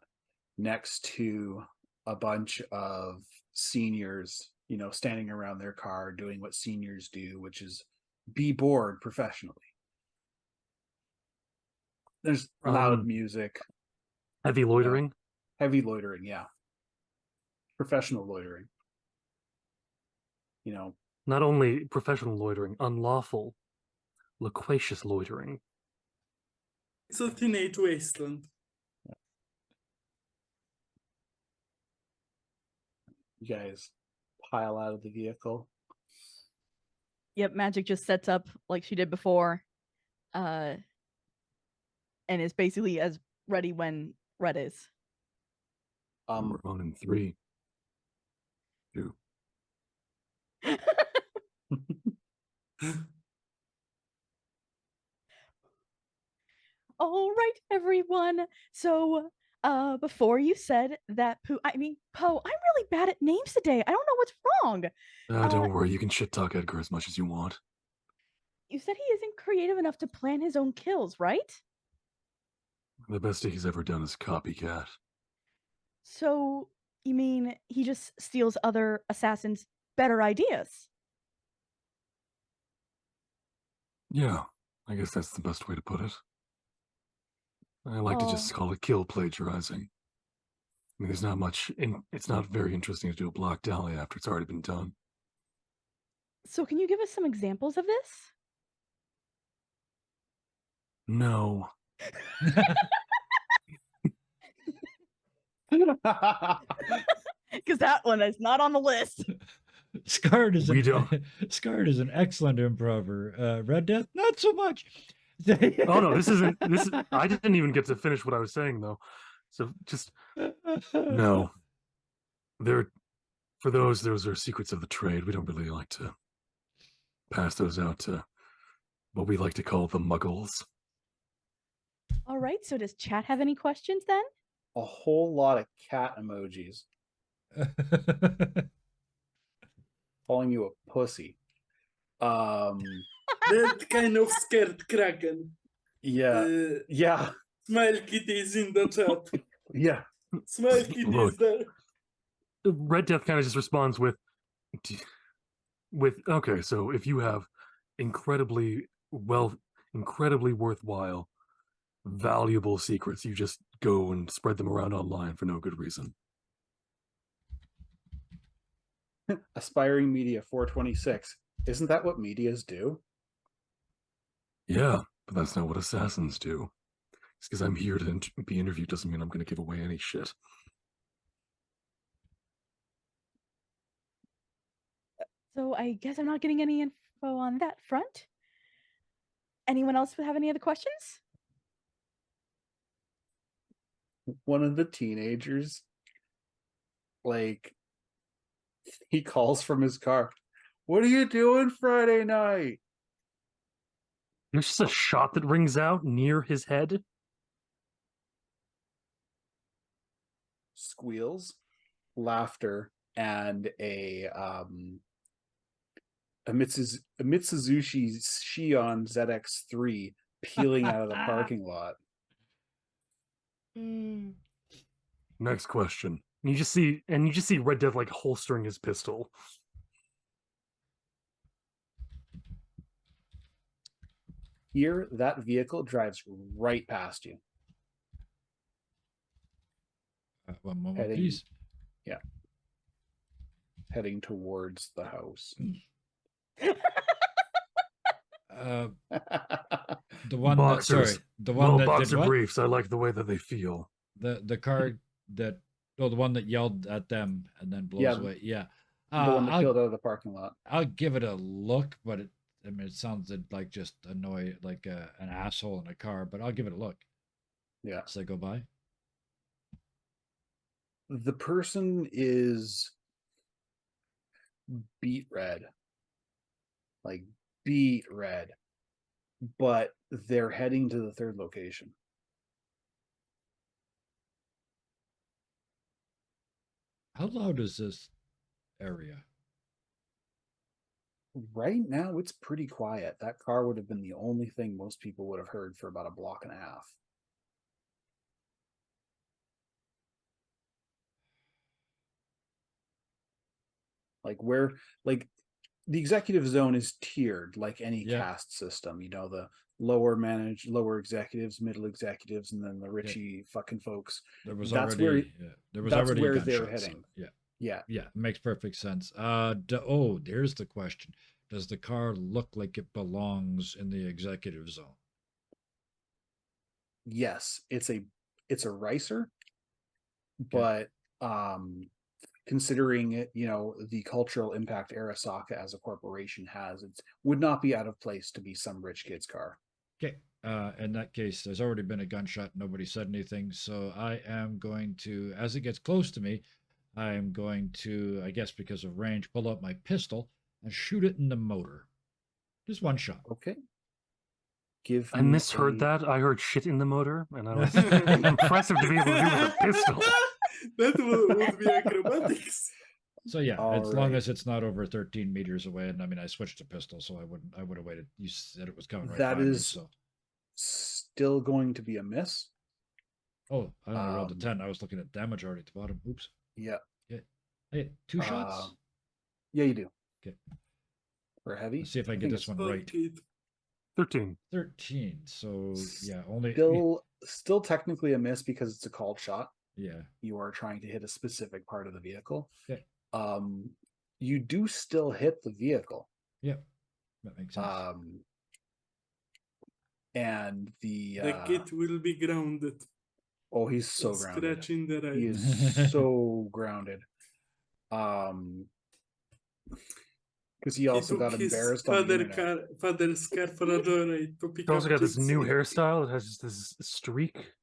Speaker 1: next to a bunch of seniors, standing around their car doing what seniors do, which is be bored professionally. There's loud music,
Speaker 4: Heavy loitering.
Speaker 1: heavy loitering, yeah. Professional loitering.
Speaker 4: Not only professional loitering, unlawful, loquacious loitering.
Speaker 5: It's a teenage wasteland.
Speaker 1: You guys pile out of the vehicle.
Speaker 2: Yep, Magic just sets up like she did before. And is basically as ready when Red is.
Speaker 4: We're on in 3, 2.
Speaker 2: All right, everyone. So, before you said that Poe, I'm really bad at names today. I don't know what's wrong.
Speaker 4: Don't worry, you can shit talk Edgar as much as you want.
Speaker 2: You said he isn't creative enough to plan his own kills, right?
Speaker 4: The best he's ever done is copycat.
Speaker 2: So, you mean he just steals other assassins' better ideas?
Speaker 4: Yeah, I guess that's the best way to put it. I like to just call it kill plagiarizing. I mean, there's not much, it's not very interesting to do a block dally after it's already been done.
Speaker 2: So, can you give us some examples of this?
Speaker 4: No.
Speaker 2: Because that one is not on the list.
Speaker 3: Scarred is
Speaker 4: We don't.
Speaker 3: Scarred is an excellent improver. Red Death, not so much.
Speaker 4: Oh no, this isn't. This. I didn't even get to finish what I was saying though. So just no. There, for those are secrets of the trade. We don't really like to pass those out to what we like to call the muggles.
Speaker 2: All right. So does chat have any questions then?
Speaker 1: A whole lot of cat emojis calling you a pussy.
Speaker 5: That kind of scared Kraken.
Speaker 1: Yeah, yeah,
Speaker 5: Smile Kitty is in the chat.
Speaker 1: yeah.
Speaker 5: Smile Kitty is
Speaker 4: Look.
Speaker 5: there.
Speaker 4: Red Death kind of just responds with, okay, so if you have incredibly worthwhile, valuable secrets, you just go and spread them around online for no good reason.
Speaker 1: Aspiring Media 426. Isn't that what medias do?
Speaker 4: Yeah, but that's not what assassins do. Just because I'm here to be interviewed doesn't mean I'm going to give away any shit.
Speaker 2: So I guess I'm not getting any info on that front. Anyone else have any other questions?
Speaker 1: One of the teenagers, like, he calls from his car. What are you doing Friday night?
Speaker 4: There's just a shot that rings out near his head.
Speaker 1: Squeals, laughter, and a Mitsuzushi Shion ZX3 peeling out of the parking lot.
Speaker 4: Next question. And you just see Red Death like holstering his pistol.
Speaker 1: Here, that vehicle drives right past you.
Speaker 3: One moment,
Speaker 1: Heading-
Speaker 3: please.
Speaker 1: Heading towards the house.
Speaker 3: The one
Speaker 4: Boxers.
Speaker 3: the one that
Speaker 4: boxer
Speaker 3: did what?
Speaker 4: briefs. I like the way that they feel.
Speaker 3: The car that the one that yelled at them and then blows
Speaker 1: Yeah,
Speaker 3: away. Yeah.
Speaker 1: The one that
Speaker 3: I'll,
Speaker 1: peeled out of the parking lot.
Speaker 3: I'll give it a look, but it sounded like just like an asshole in a car, but I'll give it a look.
Speaker 1: Yeah.
Speaker 3: As I go by.
Speaker 1: The person is beet red. Like beet red. But they're heading to the third location.
Speaker 3: How loud is this area?
Speaker 1: Right now, it's pretty quiet. That car would have been the only thing most people would have heard for about a block and a half. Like the executive zone is tiered like any
Speaker 3: Yeah.
Speaker 1: caste system. You know, the lower executives, middle executives, and then the richy fucking folks.
Speaker 3: There was
Speaker 1: That's
Speaker 3: already
Speaker 1: where-
Speaker 3: there was
Speaker 1: that's
Speaker 3: already
Speaker 1: where
Speaker 3: a
Speaker 1: they're
Speaker 3: gunshot, so,
Speaker 1: heading.
Speaker 3: yeah.
Speaker 1: Yeah.
Speaker 3: Yeah, makes perfect sense. There's the question. Does the car look like it belongs in the executive zone?
Speaker 1: Yes, it's a ricer, but considering it, the cultural impact Arasaka as a corporation has, it would not be out of place to be some rich kid's car.
Speaker 3: Okay. In that case, there's already been a gunshot. Nobody said anything. So I am going to, as it gets close to me, I am going to, I guess because of range, pull out my pistol and shoot it in the motor. Just one shot.
Speaker 1: Okay. Give
Speaker 4: I
Speaker 1: me
Speaker 4: misheard
Speaker 1: a-
Speaker 4: that. I heard shit in the motor, and I was impressive to be able to do with a pistol.
Speaker 5: That would be acrobatics.
Speaker 3: So yeah,
Speaker 1: All
Speaker 3: as long
Speaker 1: right.
Speaker 3: as it's not over 13 meters away, and I mean I switched to pistol, so I would have waited. You said it was coming right
Speaker 1: That
Speaker 3: by me,
Speaker 1: is-
Speaker 3: so
Speaker 1: Still going to be a miss.
Speaker 3: oh, I only rolled a
Speaker 1: Um,
Speaker 3: 10. I was looking at damage already at the bottom. Oops.
Speaker 1: Yeah.
Speaker 3: Hey, 2 shots.
Speaker 1: Yeah, you do.
Speaker 3: Okay.
Speaker 1: For heavy.
Speaker 3: Let's see if I
Speaker 1: I
Speaker 3: get
Speaker 1: think
Speaker 3: this
Speaker 1: it's
Speaker 3: one right.
Speaker 5: Okay.
Speaker 4: 13.
Speaker 3: 13. So yeah, only
Speaker 1: Still technically a miss because it's a called shot.
Speaker 3: yeah.
Speaker 1: You are trying to hit a specific part of the vehicle.
Speaker 3: Okay.
Speaker 1: You do still hit the vehicle.
Speaker 3: Yep. That makes sense.
Speaker 1: and the
Speaker 5: The kid will be grounded.
Speaker 1: oh, he's so
Speaker 5: for
Speaker 1: grounded.
Speaker 5: Scratching the
Speaker 1: He
Speaker 5: right.
Speaker 1: is so grounded. Because he also got embarrassed on the internet.
Speaker 5: Father's car for a joyride to pick
Speaker 4: He's also
Speaker 5: up
Speaker 4: got this new
Speaker 5: Gypsy.
Speaker 4: hairstyle that has just this streak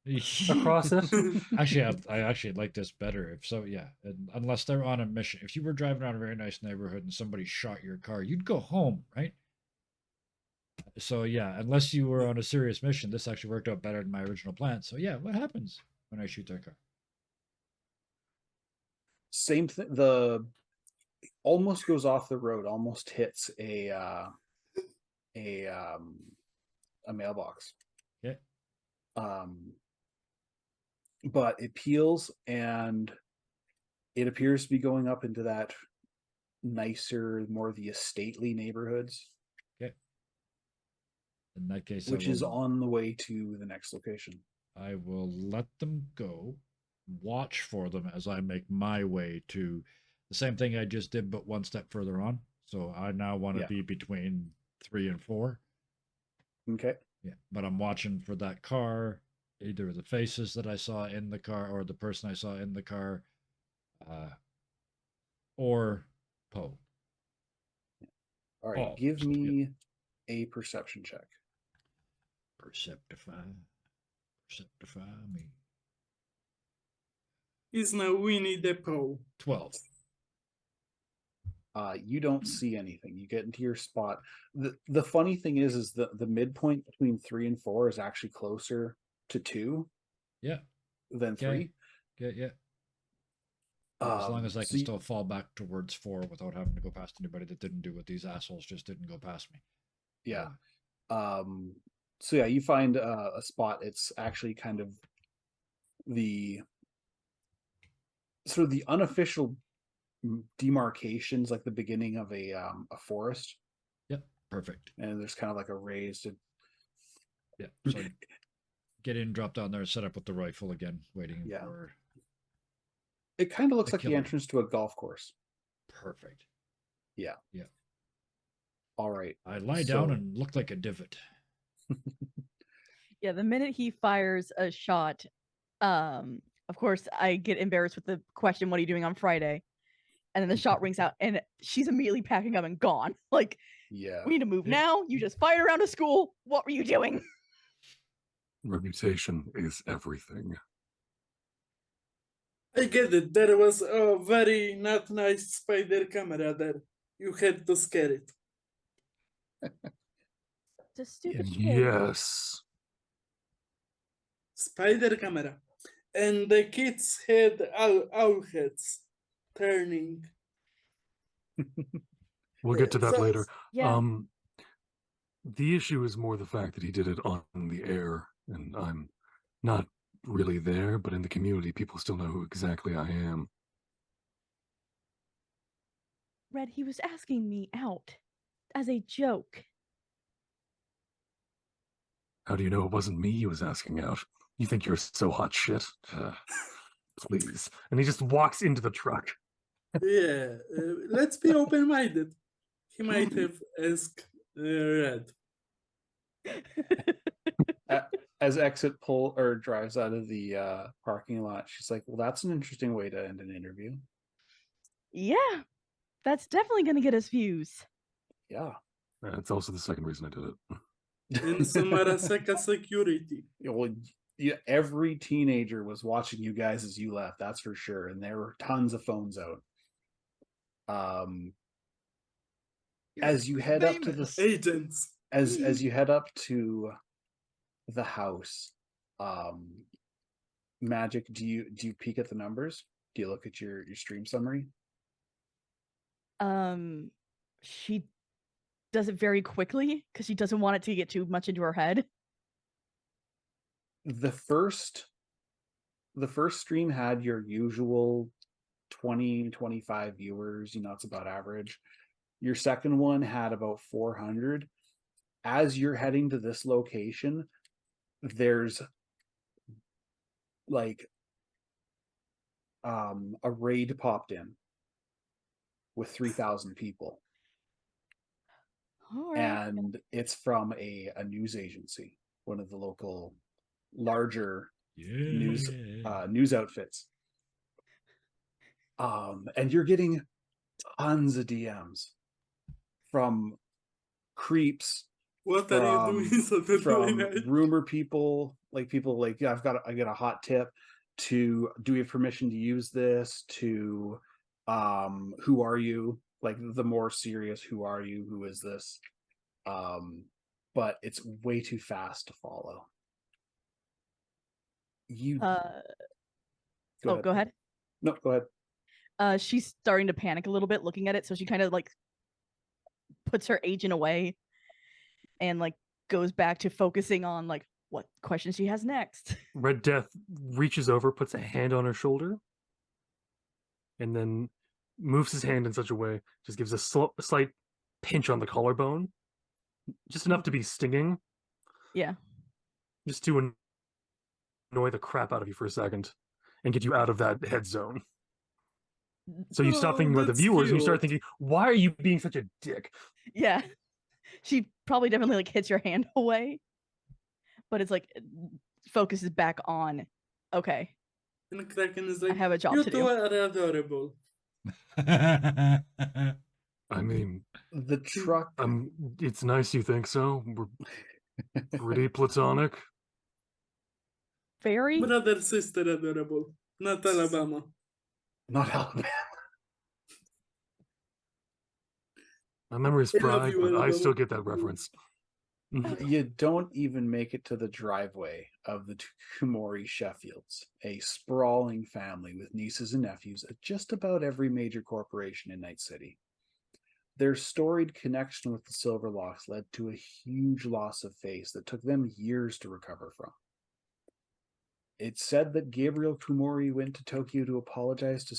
Speaker 4: across it.
Speaker 3: Actually, I actually like this better. If so, yeah. And unless they're on a mission. If you were driving around a very nice neighborhood and somebody shot your car, you'd go home, right? So yeah, unless you were on a serious mission, this actually worked out better than my original plan. So yeah, what happens when I shoot their car?
Speaker 1: Same thing. The almost goes off the road, almost hits a mailbox.
Speaker 3: Yeah.
Speaker 1: But it peels and it appears to be going up into that nicer, more the estately neighborhoods,
Speaker 3: Okay. In that case,
Speaker 1: which is on the way to the next location.
Speaker 3: I will let them go, watch for them as I make my way to the same thing I just did, but one step further on. So I now want to be between 3 and 4.
Speaker 1: Okay.
Speaker 3: Yeah, but I'm watching for that car, either the faces that I saw in the car or the person I saw in the car, or Poe.
Speaker 1: All right, give me a perception check.
Speaker 3: Perceptify me.
Speaker 5: He's now Winnie the Pooh.
Speaker 3: 12.
Speaker 1: You don't see anything. You get into your spot. The funny thing is the midpoint between 3 and 4 is actually closer to 2 than 3.
Speaker 3: Yeah. As long as I can still fall back towards 4 without having to go past anybody that didn't do what these assholes just didn't go past me.
Speaker 1: Yeah. So yeah, you find a spot. It's actually kind of the sort of the unofficial demarcations, like the beginning of a forest.
Speaker 3: Yep, perfect.
Speaker 1: And there's kind of like a raised.
Speaker 3: Yeah. So get in, drop down there, set up with the rifle again, waiting for.
Speaker 1: It kind of looks like the entrance to a golf course.
Speaker 3: Perfect.
Speaker 1: Yeah.
Speaker 3: Yeah.
Speaker 1: All right.
Speaker 3: I lie down and look like a divot.
Speaker 2: Yeah, the minute he fires a shot, of course, I get embarrassed with the question, "What are you doing on Friday?" And then the shot rings out, and she's immediately packing up and gone. Like,
Speaker 1: yeah,
Speaker 2: we need to move now. You just fired around a school. What were you doing?
Speaker 4: Reputation is everything.
Speaker 5: I get it. There was a very not nice spider camera there. You had to scare it.
Speaker 2: It's a stupid kid.
Speaker 4: Yes.
Speaker 5: Spider camera. And the kids had owl heads turning.
Speaker 4: We'll get to that later.
Speaker 2: Yeah.
Speaker 4: The issue is more the fact that he did it on the air, and I'm not really there, but in the community, people still know who exactly I am.
Speaker 2: Red, he was asking me out as a joke.
Speaker 4: How do you know it wasn't me he was asking out? You think you're so hot shit? Please. And he just walks into the truck.
Speaker 5: Yeah, let's be open-minded. He might have asked Red.
Speaker 1: As Exit drives out of the parking lot, she's like, "Well, that's an interesting way to end an interview."
Speaker 2: Yeah, that's definitely going to get us views.
Speaker 1: Yeah.
Speaker 4: That's also the second reason I did it.
Speaker 5: And Samarasaka security.
Speaker 1: Well, yeah, every teenager was watching you guys as you left. That's for sure, and there were tons of phones out. As you head up to the
Speaker 5: agents,
Speaker 1: as you head up to the house, Magic, do you peek at the numbers? Do you look at your stream summary?
Speaker 2: She does it very quickly because she doesn't want it to get too much into her head.
Speaker 1: The first stream had your usual 20-25 viewers. It's about average. Your second one had about 400. As you're heading to this location, there's like a raid popped in with 3,000 people.
Speaker 2: All right.
Speaker 1: And it's from a news agency one of the local larger
Speaker 3: Yeah.
Speaker 1: news outfits. And you're getting tons of DMs from creeps,
Speaker 5: What are you doing Saturday
Speaker 1: from
Speaker 5: night?
Speaker 1: rumor people, like yeah, I got a hot tip, to do we have permission to use this, to who are you, like the more serious who are you, who is this, but it's way too fast to follow. You
Speaker 2: Go ahead.
Speaker 1: No, go ahead.
Speaker 2: She's starting to panic a little bit looking at it, so she kind of like puts her agent away and like goes back to focusing on like what question she has next.
Speaker 4: Red Death reaches over, puts a hand on her shoulder, and then moves his hand in such a way, just gives a slight pinch on the collarbone, just enough to be stinging,
Speaker 2: Yeah.
Speaker 4: just to annoy the crap out of you for a second and get you out of that head zone. So you stop thinking about the
Speaker 5: that's
Speaker 4: viewers and you start
Speaker 5: cute.
Speaker 4: thinking, why are you being such a dick?
Speaker 2: Yeah. She probably definitely like hits your hand away, but it's like focuses back on, okay,
Speaker 5: And Kraken is
Speaker 2: I
Speaker 5: like,
Speaker 2: have a job
Speaker 5: you
Speaker 2: to
Speaker 5: two
Speaker 2: do.
Speaker 5: are adorable.
Speaker 4: I mean,
Speaker 1: The truck.
Speaker 4: it's nice you think so. We're pretty platonic.
Speaker 2: Very.
Speaker 5: Brother, sister, adorable. Not Alabama.
Speaker 1: Not Alabama.
Speaker 4: My memory's
Speaker 5: I love
Speaker 4: fried,
Speaker 5: you,
Speaker 4: but I
Speaker 5: Alabama.
Speaker 4: still get that reference.
Speaker 1: You don't even make it to the driveway of the Kumori Sheffields, a sprawling family with nieces and nephews at just about every major corporation in Night City. Their storied connection with the Silverlocks led to a huge loss of face that took them years to recover from. It's said that Gabriel Kumori went to Tokyo to apologize to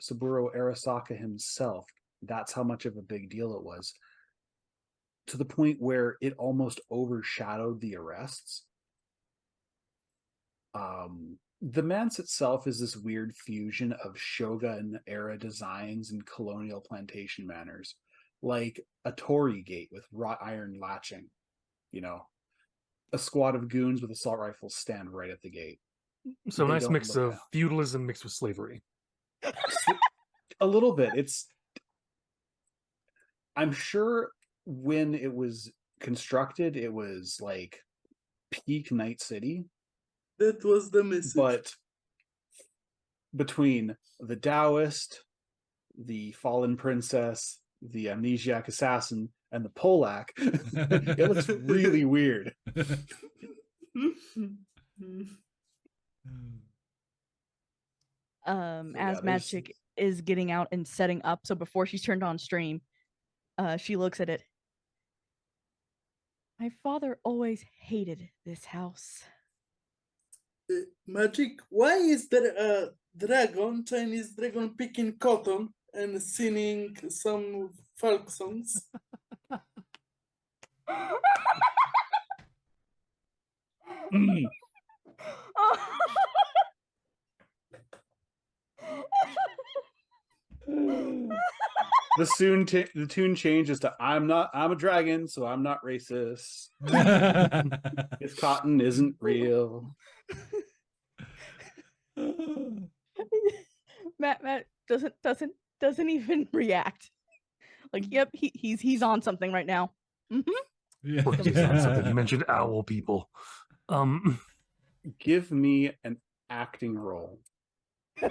Speaker 1: Saburo Arasaka himself. That's how much of a big deal it was, to the point where it almost overshadowed the arrests. The manse itself is this weird fusion of Shogun-era designs and colonial plantation manners, like a torii gate with wrought iron latching. You know, a squad of goons with assault rifles stand right at the gate.
Speaker 4: So a
Speaker 1: They
Speaker 4: nice
Speaker 1: don't
Speaker 4: mix
Speaker 1: look
Speaker 4: of
Speaker 1: out.
Speaker 4: feudalism mixed with slavery.
Speaker 1: A little bit. I'm sure when it was constructed, it was like peak Night City.
Speaker 5: That was the message.
Speaker 1: But between the Taoist, the Fallen Princess, the Amnesiac Assassin, and the Polak, it looks really weird.
Speaker 2: As Magic is getting out and setting up, so before she's turned on stream, she looks at it. My father always hated this house.
Speaker 5: Magic, why is there a dragon, Chinese dragon, picking cotton and singing some folk songs?
Speaker 1: The tune changes to I'm a dragon, so I'm not racist. This cotton isn't real.
Speaker 2: Matt doesn't even react. Like, yep, he's on something right now.
Speaker 3: Yeah.
Speaker 4: Look, he's on something. He mentioned owl people.
Speaker 1: Give me an acting role. I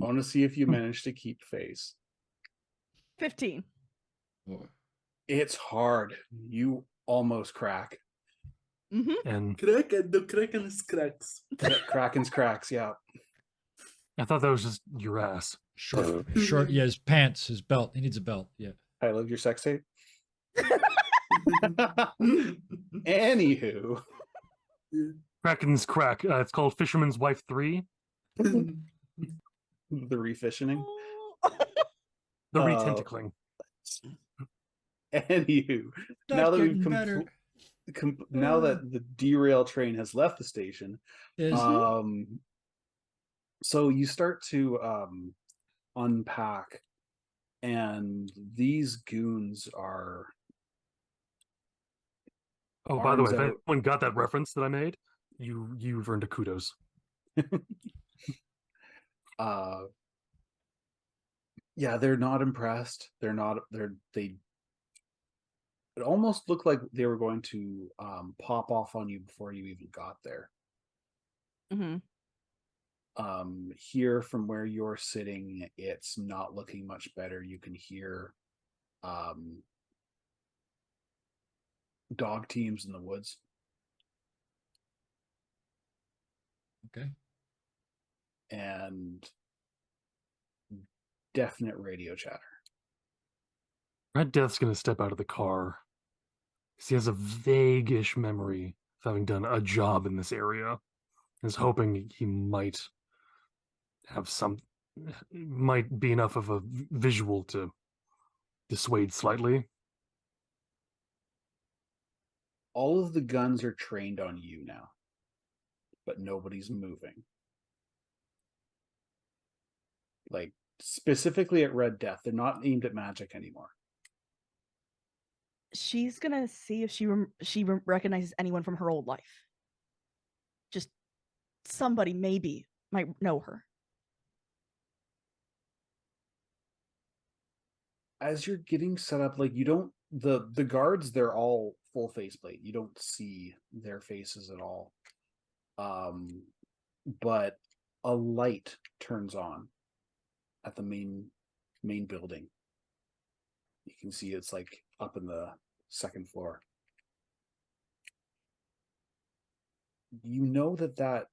Speaker 1: want to see if you manage to keep face.
Speaker 2: 15.
Speaker 1: It's hard. You almost crack.
Speaker 4: And
Speaker 5: Kraken, the Kraken is cracks.
Speaker 1: Kraken's cracks, yeah.
Speaker 4: I thought that was just your ass.
Speaker 3: Short. Yeah, his pants, his belt. He needs a belt. Yeah.
Speaker 1: I love your sex tape. Anywho.
Speaker 4: Kraken's crack. It's called Fisherman's Wife 3.
Speaker 1: The refishing.
Speaker 4: The retentacling.
Speaker 1: Anywho, now that we've now that the derail train has left the station, so you start to unpack, and these goons are
Speaker 4: Oh, by the way,
Speaker 1: arms
Speaker 4: if
Speaker 1: out.
Speaker 4: anyone got that reference that I made, you've earned a kudos.
Speaker 1: Yeah, they're not impressed. They it almost looked like they were going to pop off on you before you even got there.
Speaker 2: Hmm.
Speaker 1: Here from where you're sitting, it's not looking much better. You can hear dog teams in the woods.
Speaker 3: Okay.
Speaker 1: And definite radio chatter.
Speaker 4: Red Death's going to step out of the car. He has a vague-ish memory of having done a job in this area. Is hoping he might have might be enough of a visual to dissuade slightly.
Speaker 1: All of the guns are trained on you now, but nobody's moving. Like, specifically at Red Death, they're not aimed at magic anymore.
Speaker 2: She's gonna see if she recognizes anyone from her old life. Just somebody maybe might know her.
Speaker 1: As you're getting set up, like, you don't the guards, they're all full faceplate. You don't see their faces at all. But a light turns on at the main building. You can see it's like up in the second floor. You know that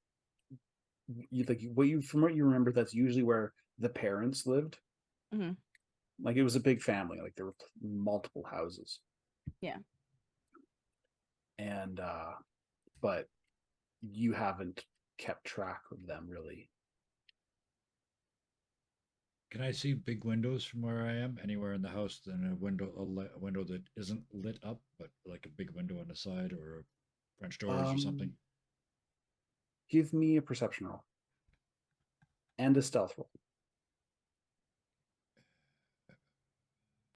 Speaker 1: from what you remember, that's usually where the parents lived.
Speaker 2: Mhm.
Speaker 1: Like, it was a big family. Like, there were multiple houses.
Speaker 2: Yeah.
Speaker 1: And but you haven't kept track of them really.
Speaker 3: Can I see big windows from where I am? Anywhere in the house, then a window that isn't lit up, but like a big window on the side or French doors or something.
Speaker 1: Give me a perception roll and a stealth roll.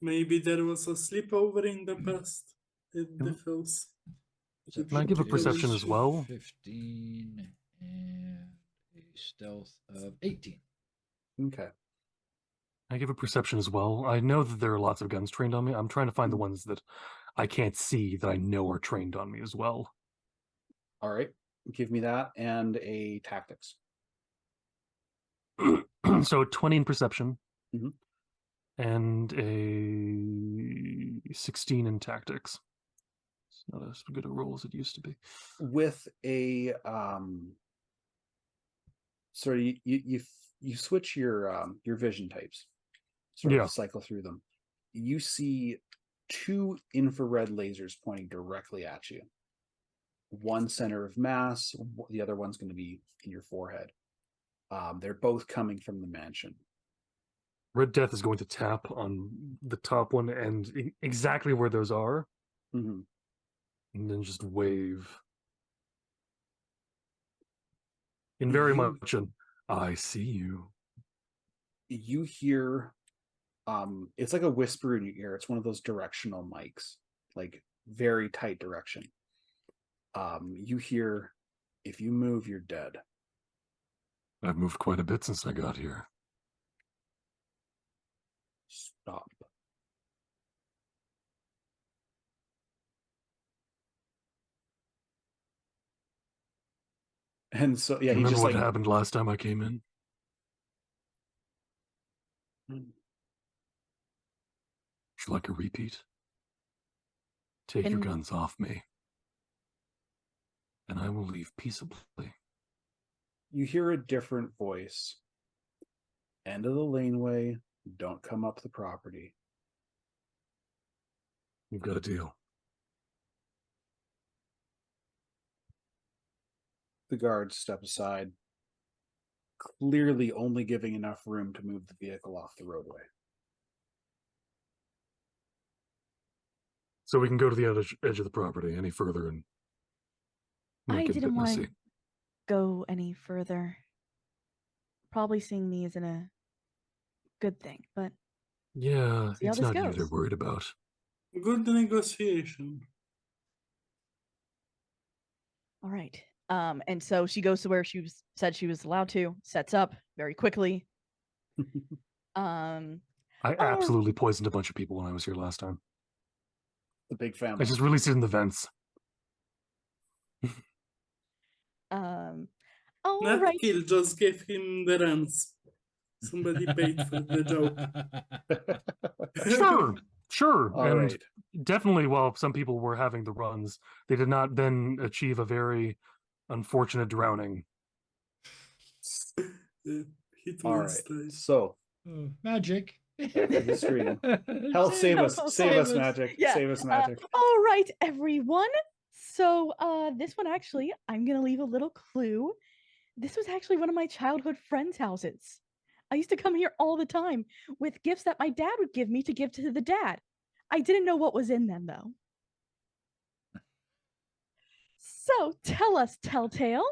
Speaker 5: Maybe there was a sleepover in the past in the house.
Speaker 4: Can I give a perception as well?
Speaker 3: 15 and a stealth of 18.
Speaker 1: Okay.
Speaker 4: I give a perception as well. I know that there are lots of guns trained on me. I'm trying to find the ones that I can't see that I know are trained on me as well.
Speaker 1: All right. Give me that and a tactics.
Speaker 4: So 20 in perception.
Speaker 1: Mhm.
Speaker 4: And a 16 in tactics. It's not as good a roll as it used to be.
Speaker 1: With a sorry, you switch your vision types. Sort
Speaker 4: Yeah.
Speaker 1: of cycle through them. You see two infrared lasers pointing directly at you. One center of mass, the other one's going to be in your forehead. They're both coming from the mansion.
Speaker 4: Red Death is going to tap on the top one and exactly where those are,
Speaker 1: Mm-hmm.
Speaker 4: and then just wave. In very much an I see you.
Speaker 1: You hear it's like a whisper in your ear. It's one of those directional mics, like very tight direction. You hear, if you move, you're dead.
Speaker 4: I've moved quite a bit since I got here.
Speaker 1: Stop. And so, yeah, he's
Speaker 4: Remember
Speaker 1: just
Speaker 4: what
Speaker 1: like,
Speaker 4: happened last time I came in? Would you like a repeat? Take your guns off me, and I will leave peaceably.
Speaker 1: you hear a different voice. End of the laneway. Don't come up the property.
Speaker 4: You've got a deal.
Speaker 1: The guards step aside, clearly only giving enough room to move the vehicle off the roadway.
Speaker 4: So we can go to the edge of the property any further and
Speaker 2: I
Speaker 4: make it a
Speaker 2: didn't
Speaker 4: bit
Speaker 2: want
Speaker 4: messy.
Speaker 2: to go any further. Probably seeing me isn't a good thing, but
Speaker 4: Yeah,
Speaker 2: see how
Speaker 4: it's
Speaker 2: this
Speaker 4: not you they're
Speaker 2: goes.
Speaker 4: worried about.
Speaker 5: Good negotiation.
Speaker 2: All right. And so she goes to where said she was allowed to, sets up very quickly.
Speaker 4: I
Speaker 2: Oh.
Speaker 4: absolutely poisoned a bunch of people when I was here last time.
Speaker 1: The big
Speaker 4: I
Speaker 1: family.
Speaker 4: just released it in the vents.
Speaker 2: All
Speaker 5: Not
Speaker 2: right.
Speaker 5: kill, just give him the runs. Somebody paid for the joke.
Speaker 4: Sure.
Speaker 1: All
Speaker 4: and
Speaker 1: right.
Speaker 4: definitely while some people were having the runs, they did not then achieve a very unfortunate drowning.
Speaker 5: Hit
Speaker 1: All
Speaker 5: me
Speaker 1: right.
Speaker 5: straight.
Speaker 1: So
Speaker 3: Oh, magic.
Speaker 1: the stream. Help save us. Save us, magic.
Speaker 2: Yeah.
Speaker 1: Save us, magic.
Speaker 2: All right, everyone. So this one actually, I'm gonna leave a little clue. This was actually one of my childhood friends' houses. I used to come here all the time with gifts that my dad would give me to give to the dad. I didn't know what was in them though. So tell us, Telltale.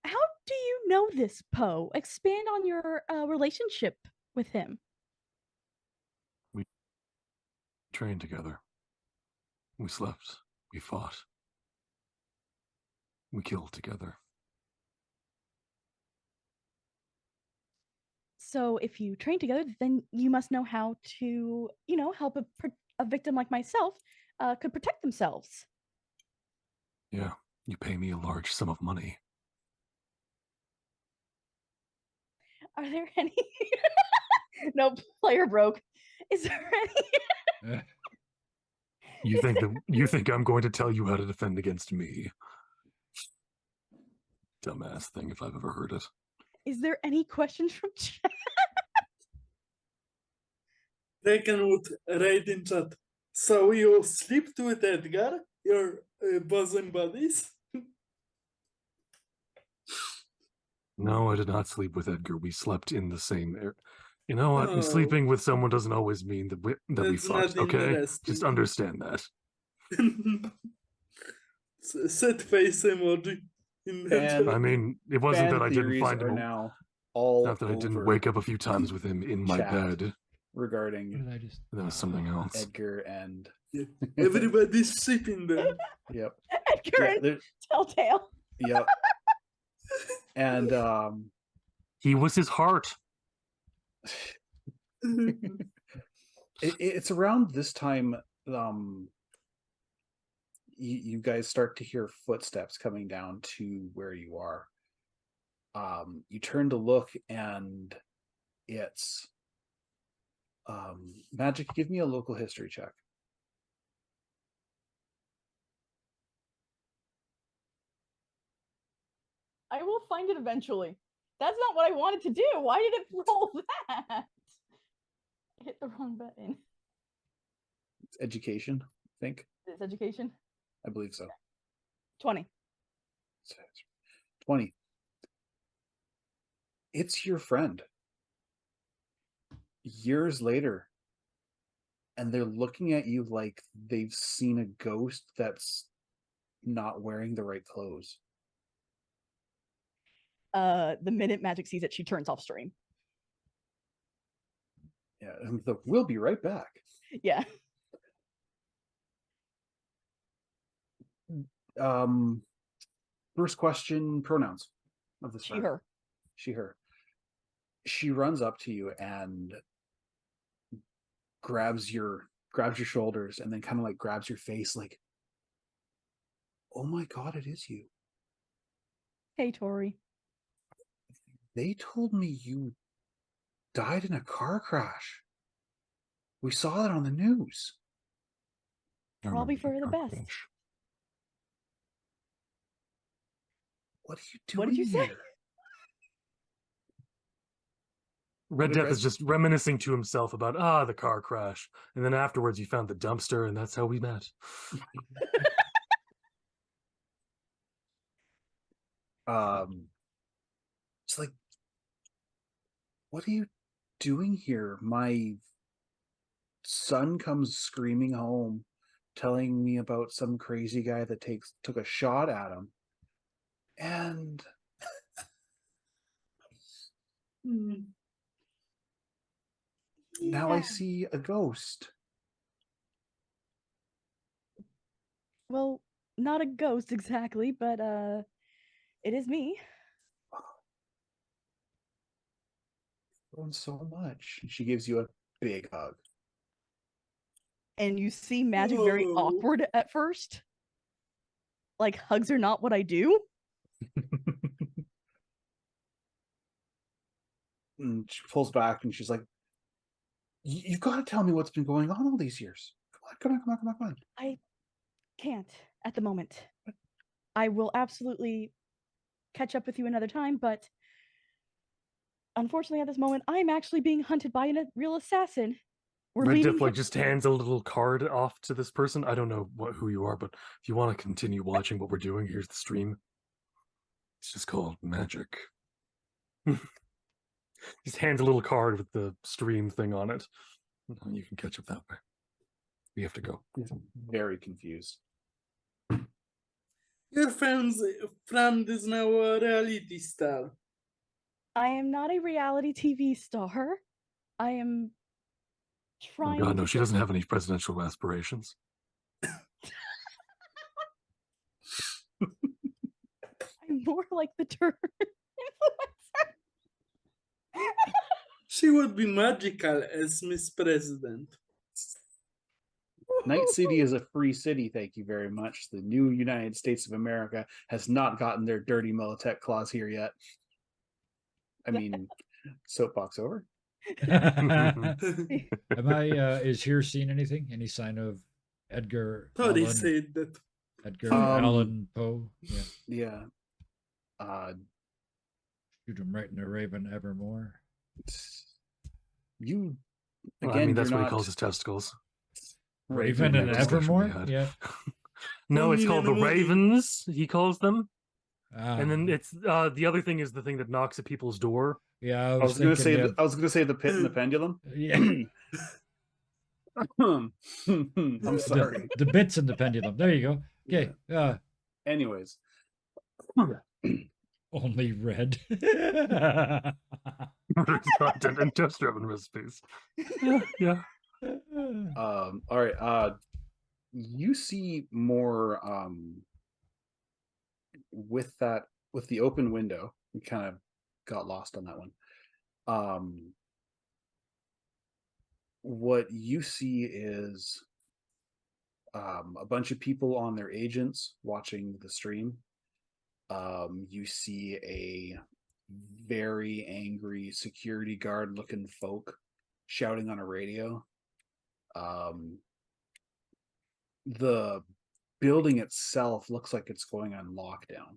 Speaker 2: How do you know this Poe? Expand on your relationship with him.
Speaker 4: We trained together. We slept. We fought. We killed together.
Speaker 2: So if you train together, then you must know how to, help a victim like myself could protect themselves.
Speaker 4: Yeah, you pay me a large sum of money.
Speaker 2: Are there any? No, player broke. Is there any?
Speaker 4: You think I'm going to tell you how to defend against me? Dumbass thing if I've ever heard it.
Speaker 2: Is there any questions from chat?
Speaker 5: Drakenwood, right in chat. So you slept with Edgar, your bosom buddies?
Speaker 4: No, I did not sleep with Edgar. We slept in the same air. You know what?
Speaker 5: Oh.
Speaker 4: Sleeping with someone doesn't always mean that we
Speaker 5: That's
Speaker 4: fucked.
Speaker 5: not
Speaker 4: Okay,
Speaker 5: interesting.
Speaker 4: just understand that.
Speaker 5: Set face emoji. In the
Speaker 1: And-
Speaker 5: chat.
Speaker 4: I mean, it wasn't
Speaker 1: Fan
Speaker 4: that I didn't
Speaker 1: theories
Speaker 4: find
Speaker 1: are
Speaker 4: him.
Speaker 1: now all
Speaker 4: Not that I didn't
Speaker 1: over
Speaker 4: wake up a few times with him in my
Speaker 1: chat.
Speaker 4: bed.
Speaker 3: What
Speaker 1: regarding
Speaker 3: did I just?
Speaker 4: That was something else.
Speaker 1: Edgar and
Speaker 5: Yeah. Everybody's sleeping there.
Speaker 1: yep.
Speaker 2: Edgar
Speaker 1: Yeah,
Speaker 2: and
Speaker 1: there,
Speaker 2: Telltale.
Speaker 1: yep. And
Speaker 4: He was his heart.
Speaker 1: it's around this time you guys start to hear footsteps coming down to where you are. You turn to look and it's Magic. Give me a local history check.
Speaker 2: I will find it eventually. That's not what I wanted to do. Why did it roll that? I hit the wrong button.
Speaker 1: It's education, I think.
Speaker 2: It's education.
Speaker 1: I believe so.
Speaker 2: 20.
Speaker 1: 20. It's your friend. Years later, and they're looking at you like they've seen a ghost that's not wearing the right clothes.
Speaker 2: The minute Magic sees it, she turns off stream.
Speaker 1: Yeah, we'll be right back.
Speaker 2: Yeah.
Speaker 1: First question, pronouns of this
Speaker 2: She,
Speaker 1: friend.
Speaker 2: her.
Speaker 1: She, her. She runs up to you and grabs your shoulders and then kind of like grabs your face like, oh my god, it is you.
Speaker 2: Hey, Tori.
Speaker 1: They told me you died in a car crash. We saw that on the news.
Speaker 4: I
Speaker 2: Probably
Speaker 4: remember
Speaker 2: for the
Speaker 4: car
Speaker 2: best.
Speaker 4: crash.
Speaker 1: What are you doing
Speaker 2: What did you say?
Speaker 1: here?
Speaker 4: Red
Speaker 1: What did
Speaker 4: Death is just reminiscing to himself about the car crash, and then afterwards you found the dumpster, and that's how we met.
Speaker 1: It's like, what are you doing here? My son comes screaming home, telling me about some crazy guy that took a shot at him, and now I see a ghost.
Speaker 2: Well, not a ghost exactly, but it is me.
Speaker 1: Grown so much. She gives you a big hug.
Speaker 2: And you see Magic very
Speaker 5: Oh.
Speaker 2: awkward at first. Like hugs are not what I do.
Speaker 1: And she pulls back and she's like, You've got to tell me what's been going on all these years. Come on.
Speaker 2: I can't at the moment. I will absolutely catch up with you another time, but unfortunately at this moment I'm actually being hunted by a real assassin. We're
Speaker 4: Red
Speaker 2: leaving
Speaker 4: Diff like
Speaker 2: here-
Speaker 4: just hands a little card off to this person. I don't know who you are, but if you want to continue watching what we're doing, here's the stream. It's just called Magic. Just hands a little card with the stream thing on it. You can catch up that way. We have to go.
Speaker 1: He's very confused.
Speaker 5: Your friend is now a reality star.
Speaker 2: I am not a reality TV star. I am
Speaker 4: Oh
Speaker 2: trying
Speaker 4: God, no,
Speaker 2: to
Speaker 4: she
Speaker 2: get-
Speaker 4: doesn't have any presidential aspirations.
Speaker 2: I'm more like the term influencer.
Speaker 5: She would be magical as Miss President.
Speaker 1: Night City is a free city, thank you very much. The new United States of America has not gotten their dirty Militech clause here yet. I mean, soapbox over.
Speaker 3: Am I? Is here seen anything? Any sign of Edgar
Speaker 5: Thought he
Speaker 3: Allan?
Speaker 5: said that.
Speaker 3: Edgar
Speaker 1: Um,
Speaker 3: Allan Poe? Yeah,
Speaker 1: Yeah.
Speaker 3: shoot him right in the Raven evermore.
Speaker 1: You
Speaker 4: Well,
Speaker 1: again,
Speaker 4: I mean, that's
Speaker 1: you're
Speaker 4: what
Speaker 1: not
Speaker 4: he calls his testicles.
Speaker 3: Raven and
Speaker 4: Next discussion we
Speaker 3: Evermore.
Speaker 4: had.
Speaker 3: Yeah.
Speaker 4: No, it's called the
Speaker 5: Million a week.
Speaker 4: Ravens, he calls them.
Speaker 3: Ah,
Speaker 4: And then it's the other thing is the thing that knocks at people's door.
Speaker 3: yeah,
Speaker 1: I was gonna say
Speaker 3: thinking,
Speaker 1: I was gonna say the pit and the pendulum.
Speaker 3: yeah,
Speaker 1: I'm sorry.
Speaker 3: the bits in the pendulum. There you go. Okay.
Speaker 1: Anyways.
Speaker 3: Only red.
Speaker 4: Content and test driven recipes. Yeah.
Speaker 1: All right. You see more with the open window. We kind of got lost on that one. What you see is a bunch of people on their agents watching the stream. You see a very angry security guard looking folk shouting on a radio. The building itself looks like it's going on lockdown,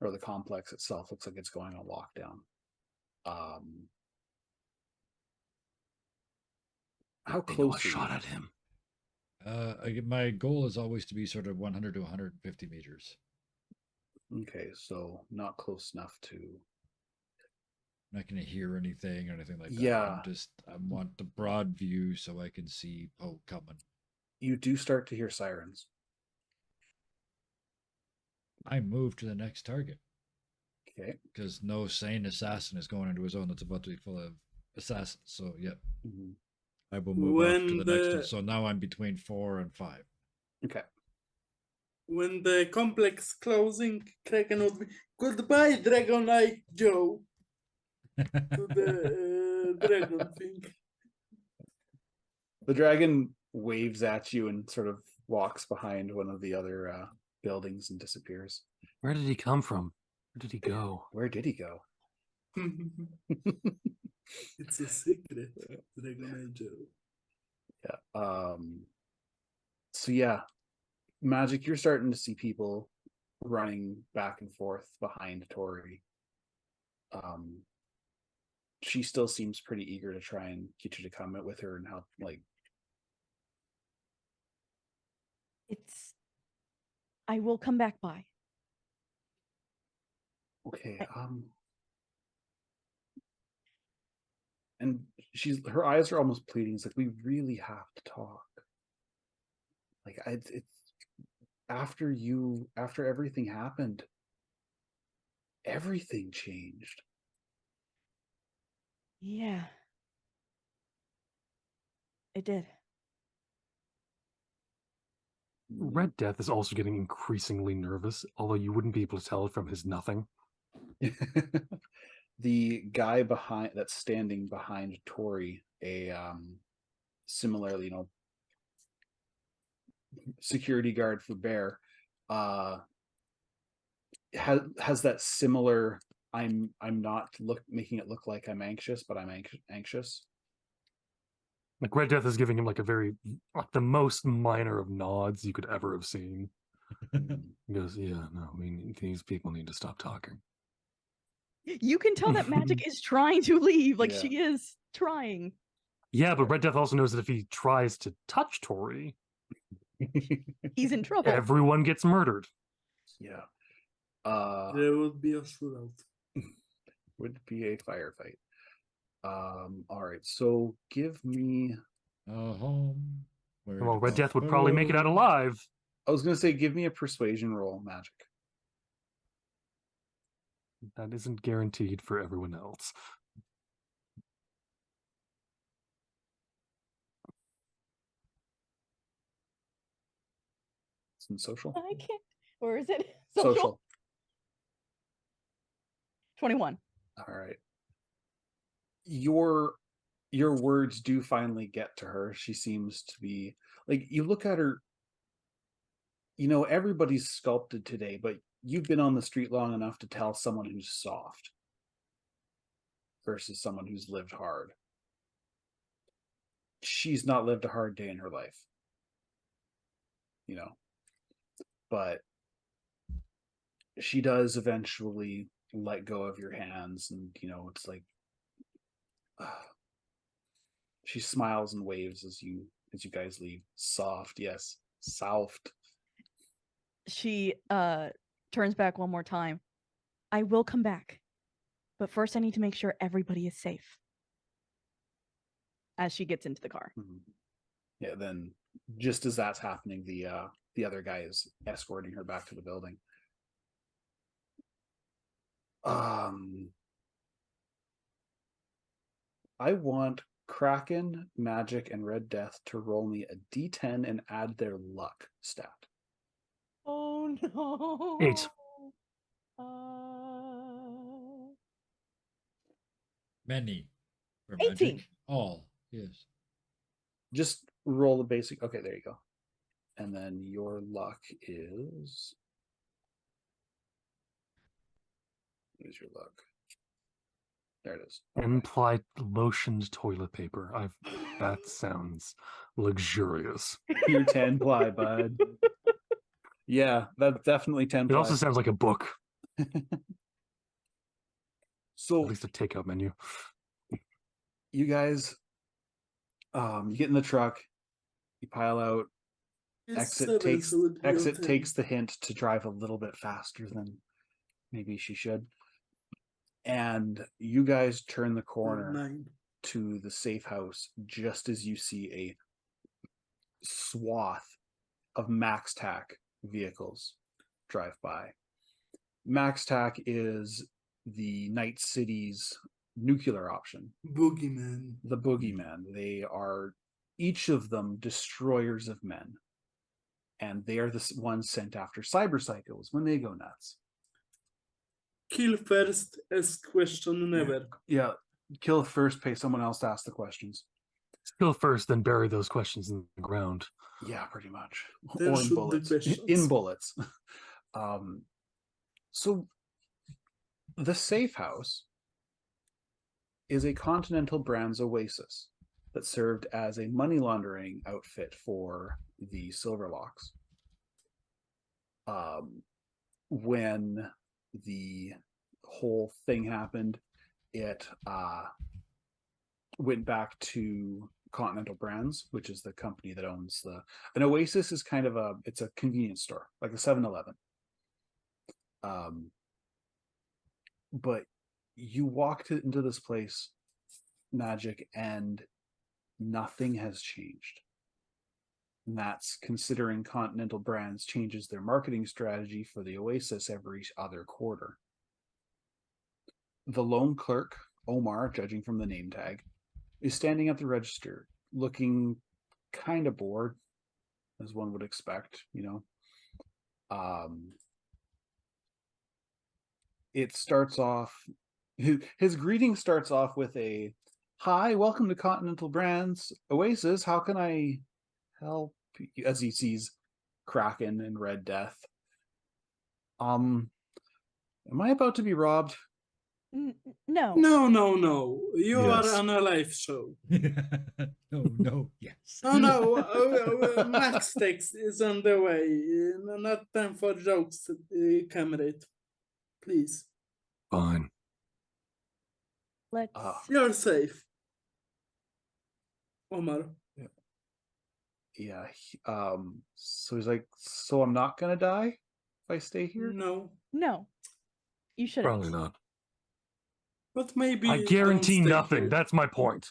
Speaker 1: or the complex itself looks like it's going on lockdown. How
Speaker 4: They know I
Speaker 1: close are
Speaker 4: shot
Speaker 1: you?
Speaker 4: at him.
Speaker 3: My goal is always to be sort of 100 to 150 meters.
Speaker 1: Okay, so not close enough to.
Speaker 3: I'm not going to hear anything or anything like that.
Speaker 1: Yeah.
Speaker 3: I want the broad view so I can see Poe coming.
Speaker 1: You do start to hear sirens.
Speaker 3: I move to the next target
Speaker 1: Okay.
Speaker 3: because no sane assassin is going into a zone that's about to be full of assassins. So, yeah,
Speaker 1: Mhm.
Speaker 3: I will move off to
Speaker 5: When
Speaker 3: the next one.
Speaker 5: the-
Speaker 3: So now I'm between 4 and 5.
Speaker 1: Okay.
Speaker 5: When the complex closing, Kraken would be goodbye, Dragon Knight Joe, to the dragon thing.
Speaker 1: The dragon waves at you and sort of walks behind one of the other buildings and disappears.
Speaker 4: Where did he come from? Where did he go?
Speaker 1: Where did he go?
Speaker 5: It's a secret, Dragon Knight Joe.
Speaker 1: Yeah. So yeah, Magic, you're starting to see people running back and forth behind Tori. She still seems pretty eager to try and get you to come with her and help. Like,
Speaker 2: I will come back by.
Speaker 1: okay, and her eyes are almost pleading. It's like, we really have to talk. Like, it's after everything happened, everything changed.
Speaker 2: Yeah. It did.
Speaker 4: Red Death is also getting increasingly nervous, although you wouldn't be able to tell from his nothing.
Speaker 1: The guy that's standing behind Tori, a similarly, security guard for Bear, has that similar. I'm not making it look like I'm anxious, but I'm anxious.
Speaker 4: Like Red Death is giving him like the most minor of nods you could ever have seen. He goes, "Yeah, no, these people need to stop talking."
Speaker 2: You can tell that Magic is trying to leave. Like
Speaker 1: Yeah.
Speaker 2: she is trying.
Speaker 4: Yeah, but Red Death also knows that if he tries to touch Tori,
Speaker 2: He's in trouble.
Speaker 4: everyone gets murdered.
Speaker 1: Yeah.
Speaker 5: There would be a shootout.
Speaker 1: Would be a firefight. All right, so give me.
Speaker 3: Home.
Speaker 4: Well, Red Death would probably make it out alive.
Speaker 1: I was gonna say, give me a persuasion roll, Magic.
Speaker 4: That isn't guaranteed for everyone else.
Speaker 1: It's in social.
Speaker 2: I can't. Or is it
Speaker 1: Social.
Speaker 2: 21.
Speaker 1: All right. Your words do finally get to her. She seems to be like, you look at her. Everybody's sculpted today, but you've been on the street long enough to tell someone who's soft versus someone who's lived hard. She's not lived a hard day in her life. But she does eventually let go of your hands, and it's like she smiles and waves as you guys leave. Soft, yes, soft.
Speaker 2: She turns back one more time. I will come back, but first I need to make sure everybody is safe. As she gets into the car.
Speaker 1: Yeah, then just as that's happening, the other guy is escorting her back to the building. I want Kraken, Magic, and Red Death to roll me a D10 and add their luck stat.
Speaker 2: Oh no.
Speaker 4: 8.
Speaker 3: Many. For
Speaker 2: 18.
Speaker 3: Magic. All. Yes.
Speaker 1: Just roll the basic. Okay, there you go. And then your luck is. Where's your luck? There it is. Okay.
Speaker 4: Implied lotioned toilet paper. That sounds luxurious.
Speaker 1: You're 10 ply, bud. Yeah, that's definitely 10
Speaker 4: It
Speaker 1: ply.
Speaker 4: also sounds like a book,
Speaker 1: So
Speaker 4: at least a takeout menu.
Speaker 1: you guys, you get in the truck, you pile out. Exit takes the hint to drive a little bit faster than maybe she should, and you guys turn the corner to the safe house just as you see a swath of Max Tac vehicles drive by. Max Tac is the Night City's nuclear option.
Speaker 5: Boogeyman.
Speaker 1: The Boogeyman. They are, each of them, destroyers of men. And they are the ones sent after cyber psychos when they go nuts.
Speaker 5: Kill first, ask question never.
Speaker 1: Yeah, kill first, pay someone else to ask the questions.
Speaker 4: Kill first, then bury those questions in the ground.
Speaker 1: Yeah, pretty much.
Speaker 5: Then
Speaker 1: Or in
Speaker 5: shoot the
Speaker 1: bullets.
Speaker 5: questions.
Speaker 1: In bullets. So the safe house is a Continental Brands Oasis that served as a money laundering outfit for the Silverlocks. When the whole thing happened, it went back to Continental Brands, which is the company that owns an Oasis is kind of it's a convenience store, like a 7-Eleven. But you walked into this place, Magic, and nothing has changed. And that's considering Continental Brands changes their marketing strategy for the Oasis every other quarter. The lone clerk, Omar, judging from the name tag, is standing at the register, looking kind of bored. as one would expect, you know. It starts off, his greeting starts off with a, "Hi, welcome to Continental Brands Oasis. How can I help you?" As he sees Kraken and Red Death. Am I about to be robbed?
Speaker 2: No.
Speaker 5: No. You
Speaker 4: Yes.
Speaker 5: are on a live show.
Speaker 3: no, yes.
Speaker 5: Oh no, Max text is on the way. Not time for jokes, comrade. Please,
Speaker 4: Fine.
Speaker 2: Let's.
Speaker 5: you're safe. Omar.
Speaker 1: Yeah. So he's like, "So I'm not gonna die if I stay here?"
Speaker 5: No,
Speaker 2: No. You shouldn't.
Speaker 4: Probably not.
Speaker 5: but maybe
Speaker 4: I
Speaker 5: don't
Speaker 4: guarantee
Speaker 5: stay
Speaker 4: nothing.
Speaker 5: here.
Speaker 4: That's my point.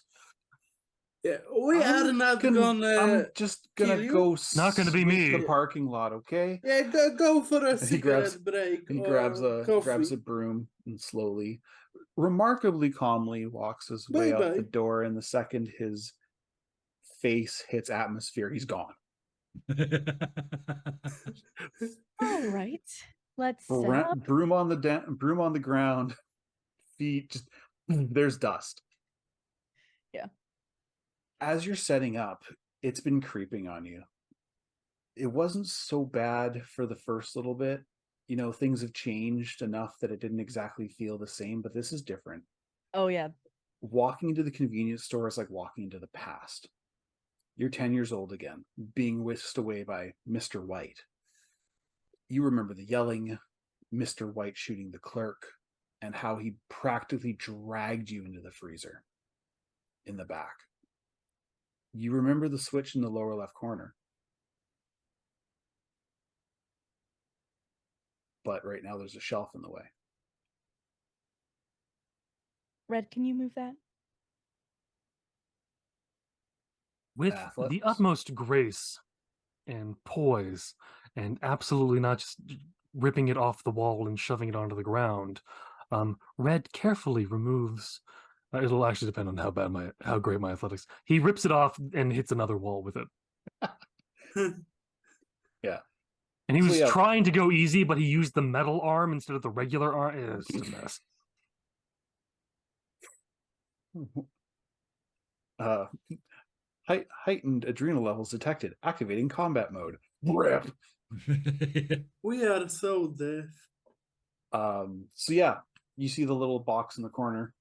Speaker 5: Yeah, we are not gonna
Speaker 1: I'm just gonna
Speaker 5: kill you.
Speaker 1: go.
Speaker 4: Not gonna be
Speaker 1: sweep
Speaker 4: me.
Speaker 1: the parking lot, okay?
Speaker 5: Yeah, go for a
Speaker 1: He grabs-
Speaker 5: cigarette break
Speaker 1: He
Speaker 5: or
Speaker 1: grabs
Speaker 5: coffee.
Speaker 1: a broom and slowly, remarkably calmly, walks his way out the
Speaker 5: Bye-bye.
Speaker 1: door. And the second his face hits atmosphere, he's gone.
Speaker 2: All right. Let's set up.
Speaker 1: Broom on the ground, feet just there's dust.
Speaker 2: Yeah.
Speaker 1: As you're setting up, it's been creeping on you. It wasn't so bad for the first little bit. You know, things have changed enough that it didn't exactly feel the same, but this is different.
Speaker 2: Oh yeah.
Speaker 1: Walking into the convenience store is like walking into the past. You're 10 years old again, being whisked away by Mr. White. You remember the yelling, Mr. White shooting the clerk, and how he practically dragged you into the freezer in the back. You remember the switch in the lower left corner. But right now there's a shelf in the way.
Speaker 2: Red, can you move that?
Speaker 4: With the
Speaker 1: Athletics.
Speaker 4: utmost grace and poise, and absolutely not just ripping it off the wall and shoving it onto the ground, Red carefully removes. It'll actually depend on how great my athletics. He rips it off and hits another wall with it.
Speaker 1: Yeah.
Speaker 4: And he
Speaker 1: So,
Speaker 4: was
Speaker 1: yeah.
Speaker 4: trying to go easy, but he used the metal arm instead of the regular arm. It's just a mess.
Speaker 1: Heightened adrenal levels detected. Activating combat mode. Rip.
Speaker 5: We are so deaf.
Speaker 1: So yeah, you see the little box in the corner.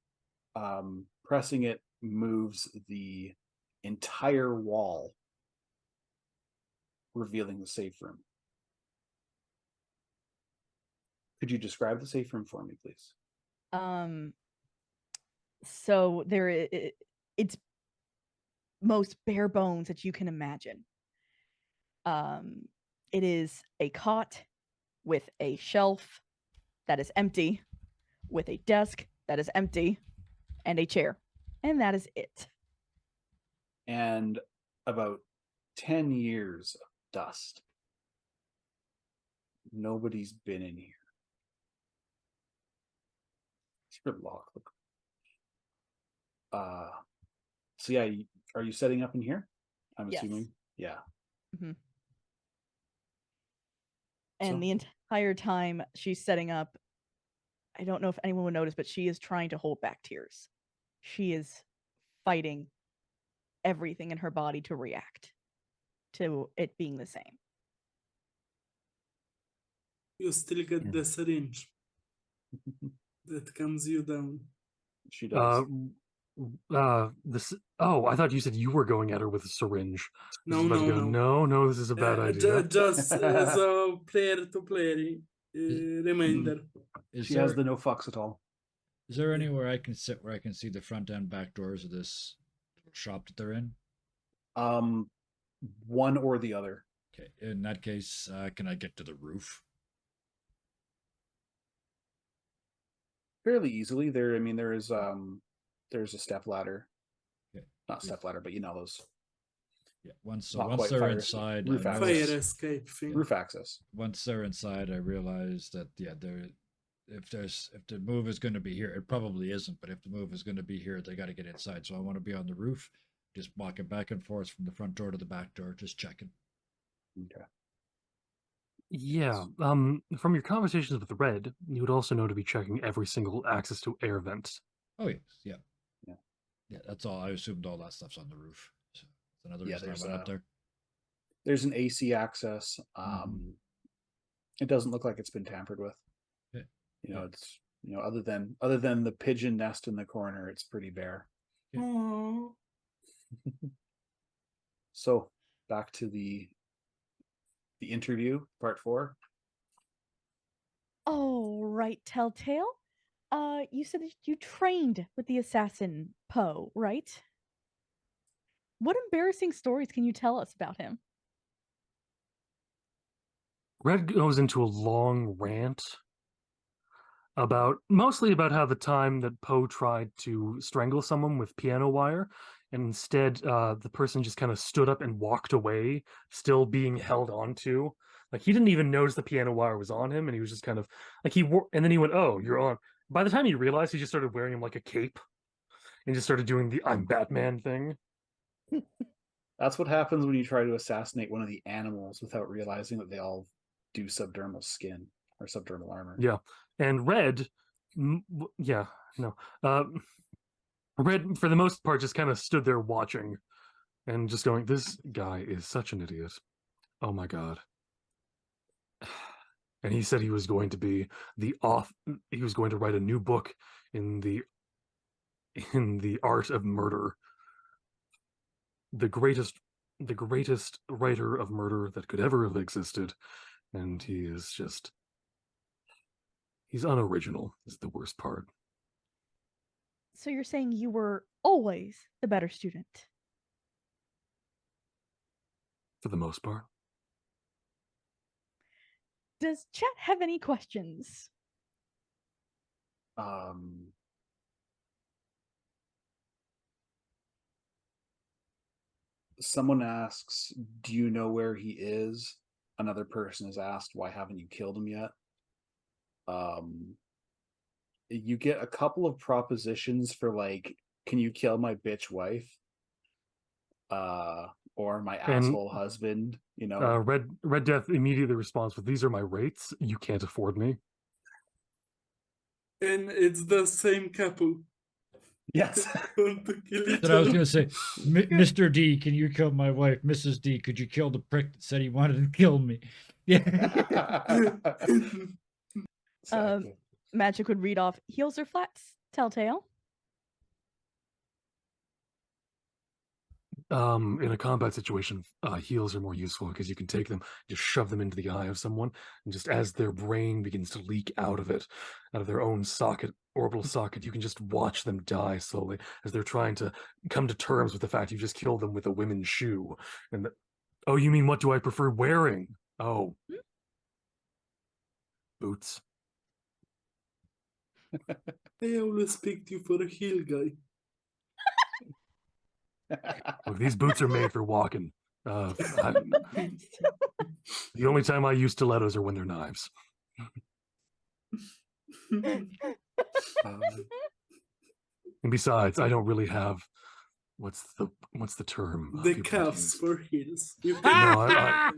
Speaker 1: Pressing it moves the entire wall, revealing the safe room. Could you describe the safe room for me, please?
Speaker 2: So it's most bare bones that you can imagine. It is a cot with a shelf that is empty, with a desk that is empty, and a chair. And that is it.
Speaker 1: And about 10 years of dust. Nobody's been in here. It's your lock. So yeah, are you setting up in here? I'm
Speaker 2: Yes.
Speaker 1: assuming. Yeah.
Speaker 2: Mhm. And
Speaker 1: So-
Speaker 2: the entire time she's setting up, I don't know if anyone would notice, but she is trying to hold back tears. She is fighting everything in her body to react to it being the same.
Speaker 5: You still get
Speaker 4: Yeah.
Speaker 5: the syringe that calms you down.
Speaker 1: She does.
Speaker 4: This. Oh, I thought you said you were going at her with a syringe. I was
Speaker 5: No,
Speaker 4: about to
Speaker 5: no,
Speaker 4: go,
Speaker 5: no.
Speaker 4: no, this is a bad idea.
Speaker 5: Just as a player-to-player reminder.
Speaker 3: Is
Speaker 1: She
Speaker 3: there,
Speaker 1: has the no fucks at all.
Speaker 3: is there anywhere I can sit where I can see the front and back doors of this shop that they're in?
Speaker 1: One or the other.
Speaker 3: Okay, in that case, can I get to the roof?
Speaker 1: Fairly easily. There's a step ladder.
Speaker 3: Okay.
Speaker 1: Not step ladder, but you know those
Speaker 3: Yeah. Once
Speaker 1: Not
Speaker 3: once
Speaker 1: quite
Speaker 3: they're
Speaker 1: fire-
Speaker 3: inside,
Speaker 1: roof
Speaker 3: I
Speaker 1: access.
Speaker 3: notice-
Speaker 5: Fire escape thing.
Speaker 1: roof access.
Speaker 3: once they're inside, I realize that if the move is going to be here, it probably isn't. But if the move is going to be here, they got to get inside. So I want to be on the roof, just walking back and forth from the front door to the back door, just checking.
Speaker 1: Okay.
Speaker 4: Yeah. From your conversations with Red, you would also know to be checking every single access to air vent.
Speaker 3: Oh yes, yeah,
Speaker 1: Yeah.
Speaker 3: yeah. That's all. I assumed all that stuff's on the roof. So that's another
Speaker 1: Yeah,
Speaker 3: reason I
Speaker 1: there's
Speaker 3: went up there.
Speaker 1: There's an AC access.
Speaker 3: Mhm.
Speaker 1: It doesn't look like it's been tampered with.
Speaker 3: Yeah.
Speaker 1: You know, it's other than the pigeon nest in the corner, it's pretty bare.
Speaker 5: Aw.
Speaker 1: So back to the interview, part 4.
Speaker 2: Oh, right, Telltale. You said that you trained with the assassin Poe, right? What embarrassing stories can you tell us about him?
Speaker 4: Red goes into a long rant mostly about how the time that Poe tried to strangle someone with piano wire, and instead the person just kind of stood up and walked away, still being held onto. Like he didn't even notice the piano wire was on him, and he was just kind of like and then he went, "Oh, you're on." By the time he realized, he just started wearing him like a cape, and just started doing the "I'm Batman" thing.
Speaker 1: That's what happens when you try to assassinate one of the animals without realizing that they all do subdermal skin or subdermal armor.
Speaker 4: Yeah, and Red, yeah, no, Red for the most part just kind of stood there watching and just going, "This guy is such an idiot. Oh my god." And he said he was going to be he was going to write a new book in the art of murder. The greatest writer of murder that could ever have existed. And he's unoriginal is the worst part.
Speaker 2: So you're saying you were always the better student?
Speaker 4: For the most part.
Speaker 2: Does chat have any questions?
Speaker 1: Someone asks, "Do you know where he is?" Another person is asked, "Why haven't you killed him yet?" You get a couple of propositions for like, "Can you kill my bitch wife?" Or my
Speaker 4: And
Speaker 1: asshole husband, you know.
Speaker 4: Red Death immediately responds with, "These are my rates. You can't afford me."
Speaker 5: And it's the same couple.
Speaker 1: Yes.
Speaker 5: Want to kill each
Speaker 3: That I was
Speaker 5: other.
Speaker 3: gonna say, Mr. D, can you kill my wife? Mrs. D, could you kill the prick that said he wanted to kill me? Yeah.
Speaker 1: Exactly.
Speaker 2: Magic would read off heels or flats, Telltale.
Speaker 4: In a combat situation, heals are more useful because you can take them, just shove them into the eye of someone, and just as their brain begins to leak out of their own orbital socket, you can just watch them die slowly as they're trying to come to terms with the fact you just killed them with a women's shoe. And oh, you mean what do I prefer wearing? Oh, boots.
Speaker 5: I always picked you for a heel guy.
Speaker 4: Look, these boots are made for walking. The only time I use stilettos are when they're knives. And besides, I don't really have what's the term?
Speaker 5: The
Speaker 4: people
Speaker 5: cuffs
Speaker 4: use?
Speaker 5: for heels. You
Speaker 4: No,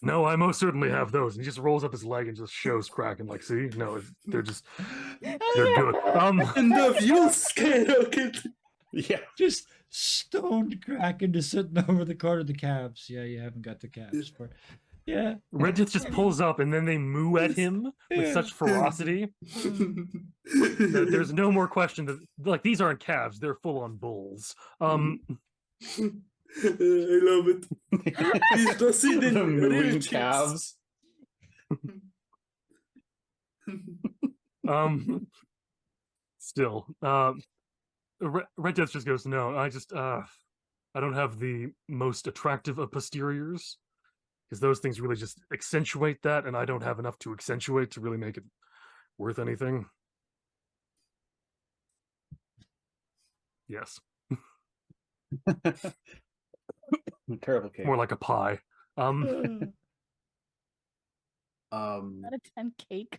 Speaker 4: no, I most certainly have those. And he just rolls up his leg and just shows cracking. Like, see, no, they're good.
Speaker 5: And the view skyrocket.
Speaker 1: Yeah.
Speaker 3: Just stoned Kraken just sitting over the corner of the calves. Yeah, you haven't got the calves for. Yeah.
Speaker 4: Red Death just pulls up and then they moo at him with such ferocity. There's no more question that like these aren't calves; they're full on bulls.
Speaker 5: I love it. He's just
Speaker 1: The
Speaker 5: eating real
Speaker 1: mooing
Speaker 5: chips.
Speaker 1: calves.
Speaker 4: Still, Red Death just goes, "No, I don't have the most attractive of posteriors because those things really just accentuate that, and I don't have enough to accentuate to really make it worth anything." Yes,
Speaker 1: Terrible cake.
Speaker 4: more like a pie.
Speaker 2: Out of 10 cake.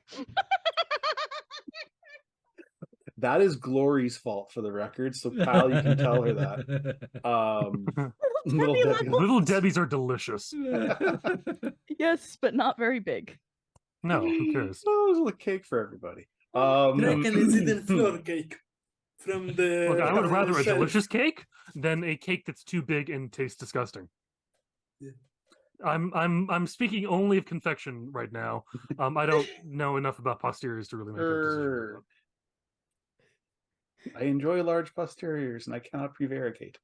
Speaker 1: That is Glory's fault for the record. So Kyle, you can tell her that. Little
Speaker 2: Debbie
Speaker 1: Debbie
Speaker 2: level.
Speaker 4: Little Debbie's are delicious.
Speaker 2: Yes, but not very big.
Speaker 4: No, who cares?
Speaker 1: No, it was a little cake for everybody.
Speaker 5: Kraken is eating floor cake from the.
Speaker 4: Look, I would rather a
Speaker 5: shelf.
Speaker 4: delicious cake than a cake that's too big and tastes disgusting.
Speaker 5: Yeah.
Speaker 4: I'm speaking only of confection right now. I don't know enough about posteriors to really make a decision.
Speaker 1: Err. I enjoy large posteriors, and I cannot prevaricate.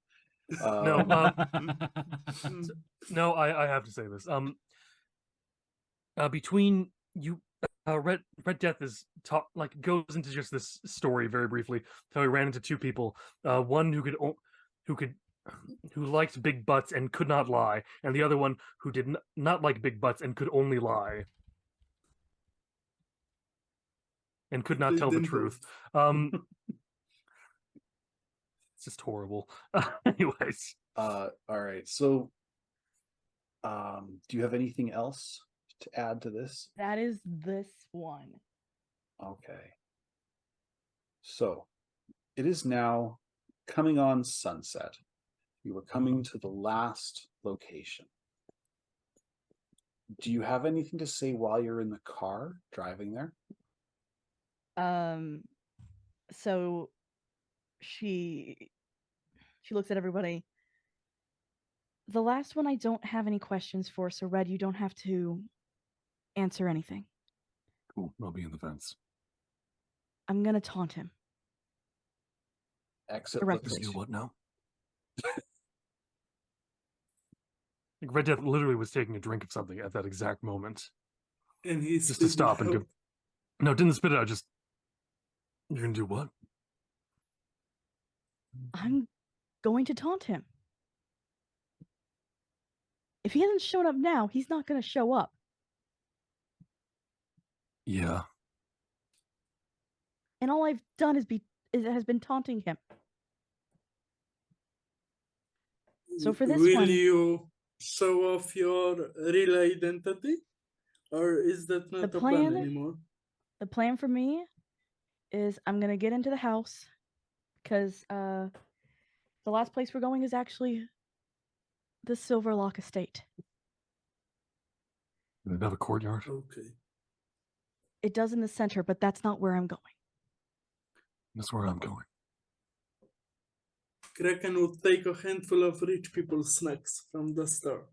Speaker 4: No,
Speaker 5: Mm.
Speaker 4: no, I have to say this. Between you, Red Death is goes into just this story very briefly. How he ran into two people, one who liked big butts and could not lie, and the other one who did not like big butts and could only lie and could not
Speaker 5: They
Speaker 4: tell the
Speaker 5: didn't
Speaker 4: truth. It's just horrible. Anyways,
Speaker 1: all right. So, do you have anything else to add to this?
Speaker 2: That is this one.
Speaker 1: Okay. So, it is now coming on sunset. You are coming to the last location. Do you have anything to say while you're in the car driving there?
Speaker 2: So she looks at everybody. The last one I don't have any questions for, so Red, you don't have to answer anything.
Speaker 4: cool. I'll be in the fence.
Speaker 2: I'm gonna taunt him.
Speaker 1: Exit
Speaker 2: Directly.
Speaker 1: looks
Speaker 4: You what now? Like Red Death literally was taking a drink of something at that exact moment,
Speaker 5: And he's
Speaker 4: just to stop and give. No, didn't spit it out. Just you're gonna do what?
Speaker 2: I'm going to taunt him. If he hasn't shown up now, he's not gonna show up.
Speaker 4: Yeah.
Speaker 2: And all I've done has been taunting him. So for this
Speaker 5: will
Speaker 2: one,
Speaker 5: you show off your real identity, or is that not
Speaker 2: The
Speaker 5: a plan
Speaker 2: plan-
Speaker 5: anymore?
Speaker 2: the plan for me is I'm gonna get into the house because the last place we're going is actually the Silverlock Estate.
Speaker 4: They have a courtyard.
Speaker 5: Okay.
Speaker 2: It does in the center, but that's not where I'm going.
Speaker 4: That's where I'm going.
Speaker 5: Kraken would take a handful of rich people's snacks from the store.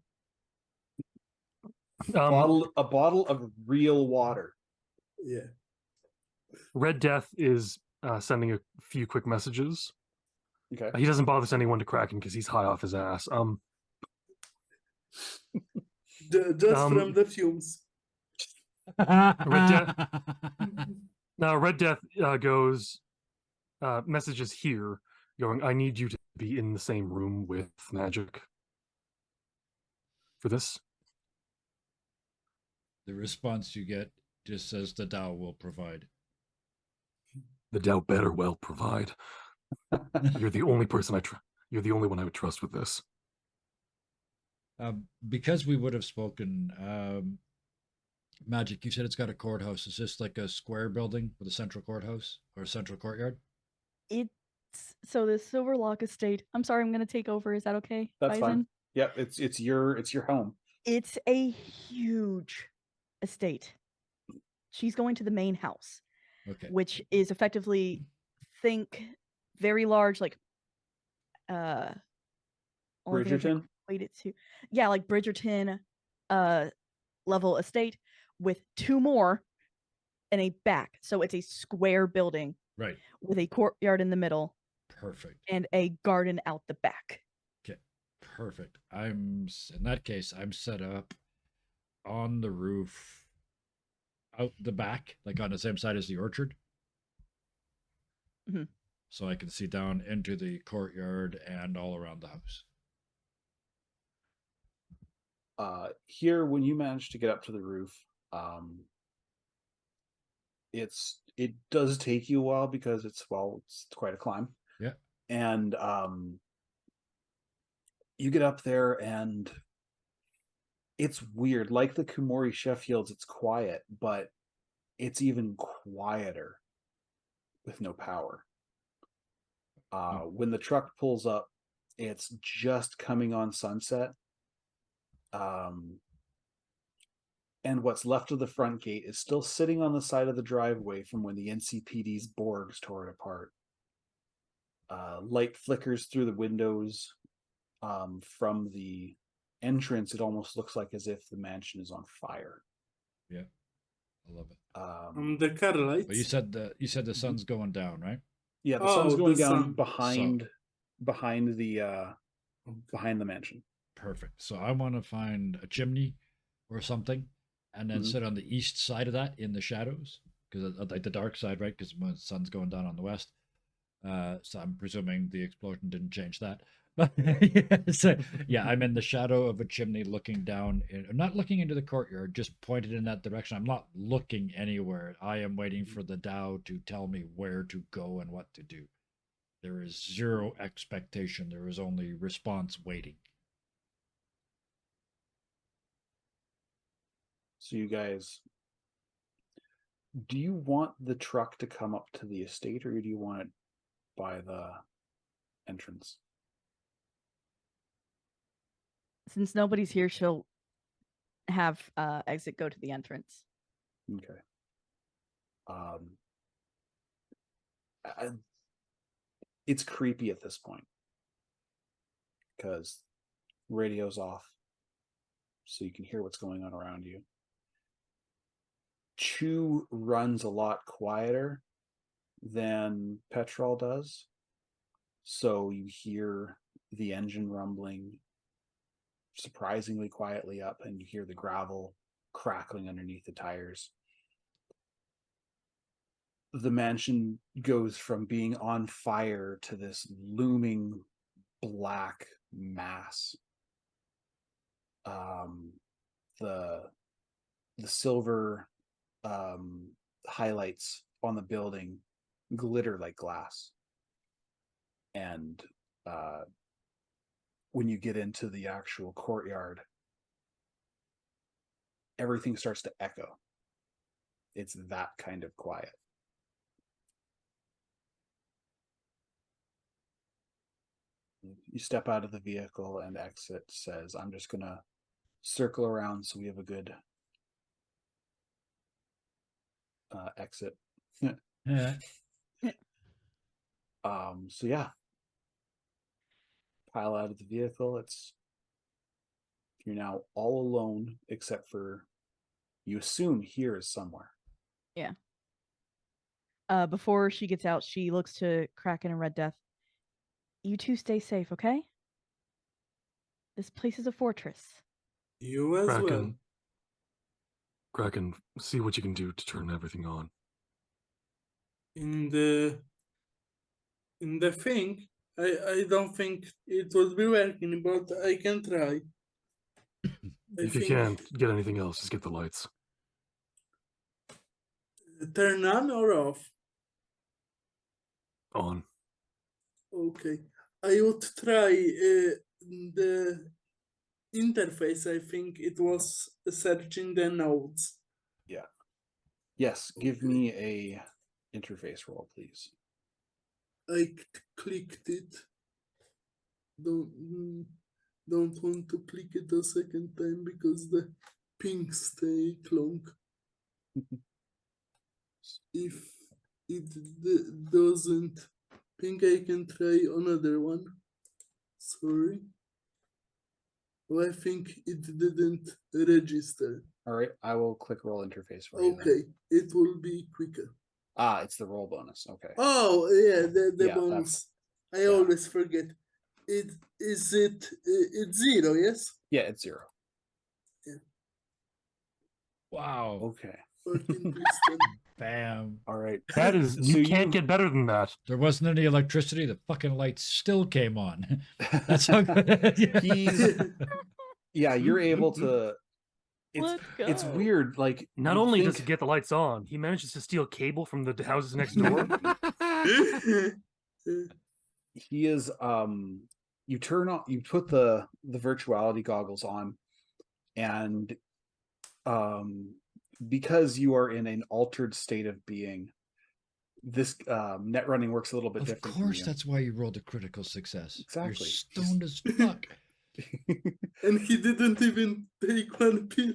Speaker 1: a bottle of real water.
Speaker 5: Yeah.
Speaker 4: Red Death is sending a few quick messages.
Speaker 1: Okay.
Speaker 4: He doesn't bother sending one to Kraken because he's high off his ass.
Speaker 5: Just from the fumes.
Speaker 4: Red Death goes messages here going, I need you to be in the same room with Magic for this.
Speaker 3: The response you get just says the Tao will provide.
Speaker 4: The Tao better well provide. You're the only person you're the only one I would trust with this.
Speaker 3: Because we would have spoken, Magic, you said it's got a courthouse. Is this like a square building with a central courthouse or a central courtyard?
Speaker 2: So the Silverlock Estate. I'm sorry, I'm gonna take over. Is that okay?
Speaker 1: That's fine.
Speaker 2: Bison?
Speaker 1: Yep, it's your home.
Speaker 2: It's a huge estate. She's going to the main house,
Speaker 3: Okay.
Speaker 2: which is effectively think very large, like only thing I can
Speaker 1: Bridgerton.
Speaker 2: equate it to, yeah, like Bridgerton level estate with two more and a back. So it's a square building
Speaker 3: Right.
Speaker 2: with a courtyard in the middle
Speaker 3: Perfect.
Speaker 2: and a garden out the back.
Speaker 3: Okay. Perfect. In that case, I'm set up on the roof out the back, like on the same side as the orchard.
Speaker 2: Mhm.
Speaker 3: So I can see down into the courtyard and all around the house.
Speaker 1: Here, when you manage to get up to the roof, it does take you a while because it's quite a climb.
Speaker 3: Yeah.
Speaker 1: And you get up there and it's weird. Like the Kumori Sheffields, it's quiet, but it's even quieter with no power. When the truck pulls up, It's just coming on sunset. And what's left of the front gate is still sitting on the side of the driveway from when the NCPD's Borgs tore it apart. Light flickers through the windows. From the entrance, it almost looks like as if the mansion is on fire.
Speaker 3: Yeah, I love it.
Speaker 5: The car lights.
Speaker 3: But you said the sun's going down, right?
Speaker 1: Yeah, the sun's going
Speaker 5: the
Speaker 1: down
Speaker 5: sun.
Speaker 1: behind the mansion.
Speaker 3: Perfect. So I want to find a chimney or something, and then
Speaker 1: Mhm.
Speaker 3: sit on the east side of that in the shadows, because like the dark side, right? Because the sun's going down on the west. So I'm presuming the explosion didn't change that. But yeah, I'm in the shadow of a chimney, looking down. Not looking into the courtyard, just pointed in that direction. I'm not looking anywhere. I am waiting for the Tao to tell me where to go and what to do. There is zero expectation. There is only response waiting.
Speaker 1: So you guys, do you want the truck to come up to the estate, or do you want it by the entrance?
Speaker 2: Since nobody's here, she'll have exit go to the entrance.
Speaker 1: Okay. It's creepy at this point because radio's off, so you can hear what's going on around you. Chew runs a lot quieter than Petrol does, so you hear the engine rumbling surprisingly quietly up, and you hear the gravel crackling underneath the tires. The mansion goes from being on fire to this looming black mass. The silver highlights on the building glitter like glass, and when you get into the actual courtyard, everything starts to echo. It's that kind of quiet. You step out of the vehicle, and Exit says, I'm just going to circle around so we have a good exit.
Speaker 3: Yeah.
Speaker 1: So yeah, pile out of the vehicle. You're now all alone, except for, you assume, here is somewhere.
Speaker 2: Yeah. Before she gets out, she looks to Kraken and Red Death. You two stay safe, okay? This place is a fortress.
Speaker 5: You as well.
Speaker 4: Kraken, see what you can do to turn everything on.
Speaker 5: In the thing, I don't think it will be working, but I can try.
Speaker 4: If you can't get anything else, just get the lights.
Speaker 5: Turn on or off?
Speaker 4: On.
Speaker 5: Okay. I would try the interface. I think it was searching the nodes.
Speaker 1: Yeah. Yes, give
Speaker 5: Okay.
Speaker 1: me a interface roll, please.
Speaker 5: I clicked it. Don't want to click it a second time because the pings take long. If it doesn't ping, I can try another one. Sorry. Oh, I think it didn't register.
Speaker 1: All right, I will click roll interface for you.
Speaker 5: Okay, it will be quicker.
Speaker 1: Ah, it's the roll bonus. Okay.
Speaker 5: Oh yeah, the
Speaker 1: Yeah,
Speaker 5: bonus. I
Speaker 1: yeah.
Speaker 5: always forget. It's 0, yes?
Speaker 1: Yeah, it's 0.
Speaker 3: Wow.
Speaker 1: Okay.
Speaker 5: 14 piston.
Speaker 3: Bam.
Speaker 1: All right.
Speaker 4: That is,
Speaker 1: So
Speaker 4: you can't get better than that.
Speaker 3: There wasn't any electricity. The fucking lights still came on. That's how good.
Speaker 1: Yeah, you're able to.
Speaker 2: Let's go.
Speaker 1: It's weird. Like,
Speaker 6: Not
Speaker 1: you'd
Speaker 6: only does
Speaker 1: think-
Speaker 6: he get the lights on, he manages to steal cable from the houses next door.
Speaker 1: he is you turn on, you put the virtuality goggles on, and because you are in an altered state of being, this net running works a little bit
Speaker 3: Of
Speaker 1: different.
Speaker 3: course, that's why you rolled a critical success.
Speaker 1: Exactly.
Speaker 3: You're stoned as fuck.
Speaker 5: And he didn't even take one pill.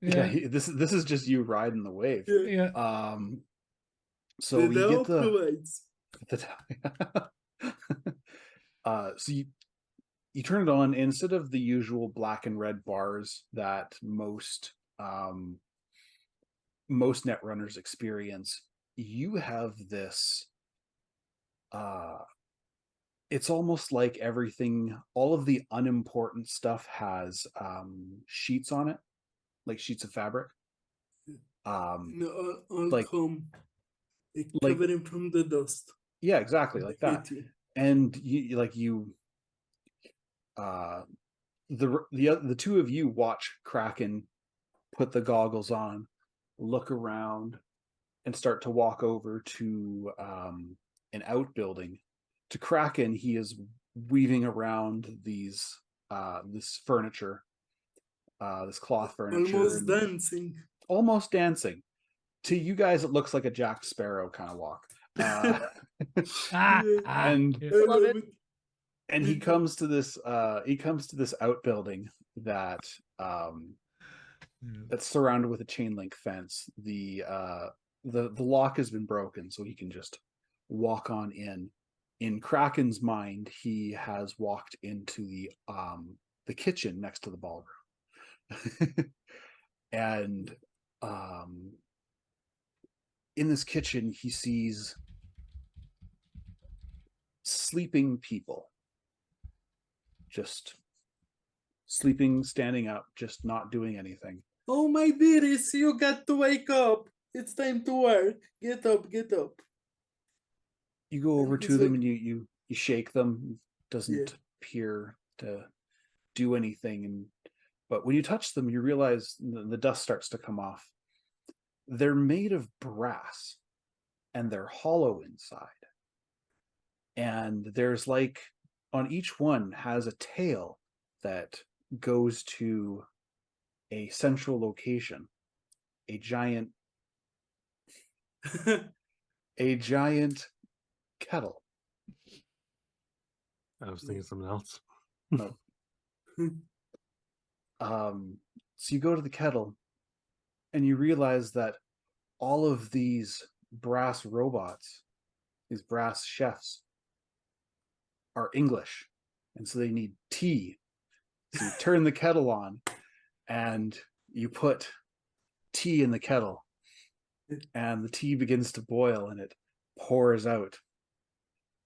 Speaker 1: Yeah, this is just you riding the wave.
Speaker 5: Yeah.
Speaker 3: Yeah.
Speaker 1: So
Speaker 5: The
Speaker 1: you get
Speaker 5: dog provides.
Speaker 1: so you turn it on, and instead of the usual black and red bars that most net runners experience, you have this it's almost like everything, all of the unimportant stuff has sheets on it, like sheets of fabric.
Speaker 5: No, all
Speaker 1: like-
Speaker 5: come.
Speaker 1: like-
Speaker 5: Cover him from the dust.
Speaker 1: Yeah, exactly, like that.
Speaker 5: Hate you.
Speaker 1: And the two of you watch Kraken put the goggles on, look around, and start to walk over to an outbuilding. To Kraken, he is weaving around this furniture, this cloth furniture,
Speaker 5: Almost dancing.
Speaker 1: almost dancing. To you guys, it looks like a Jack Sparrow kind of walk. And
Speaker 3: Yeah.
Speaker 2: Love it.
Speaker 1: and he comes to this outbuilding that that's surrounded with a chain link fence. The lock has been broken, so he can just walk on in. In Kraken's mind, he has walked into the kitchen next to the ballroom. And in this kitchen, he sees sleeping people, just sleeping, standing up, just not doing anything.
Speaker 5: Oh my dearest, you got to wake up. It's time to work. Get up, get up.
Speaker 1: You go over
Speaker 5: And
Speaker 1: to
Speaker 5: he's
Speaker 1: them
Speaker 5: like-
Speaker 1: and you shake them. Doesn't appear to do anything, but when you touch them, you realize the dust starts to come off. They're made of brass, and they're hollow inside. And there's like, on each one has a tail that goes to a central location, a giant kettle.
Speaker 4: I was thinking something else.
Speaker 1: So you go to the kettle, and you realize that all of these brass robots, these brass chefs, are English, and so they need tea. So you turn the kettle on, and you put tea in the kettle, and the tea begins to boil, and it pours out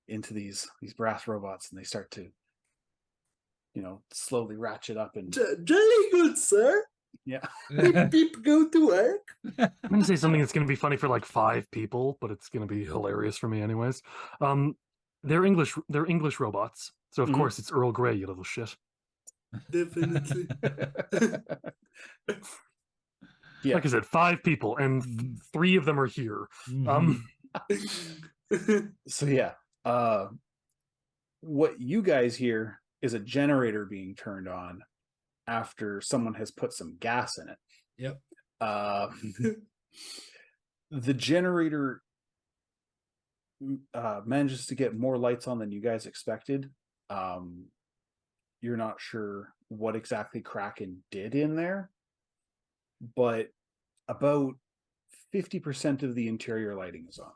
Speaker 1: into these brass robots, and they start to, slowly ratchet up and
Speaker 5: Jolly good, sir.
Speaker 1: yeah.
Speaker 5: Beep, beep, go to work.
Speaker 4: I'm gonna say something that's gonna be funny for like 5 people, but it's gonna be hilarious for me anyways. They're English robots, so of
Speaker 1: Mhm.
Speaker 4: course it's Earl Grey, you little shit.
Speaker 5: Definitely.
Speaker 1: Yeah.
Speaker 4: Like I said, 5 people, and
Speaker 3: Mhm.
Speaker 4: 3 of them are here.
Speaker 3: Mhm.
Speaker 1: So yeah, what you guys hear is a generator being turned on after someone has put some gas in it.
Speaker 3: Yep.
Speaker 1: The generator manages to get more lights on than you guys expected. You're not sure what exactly Kraken did in there, but about 50% of the interior lighting is on.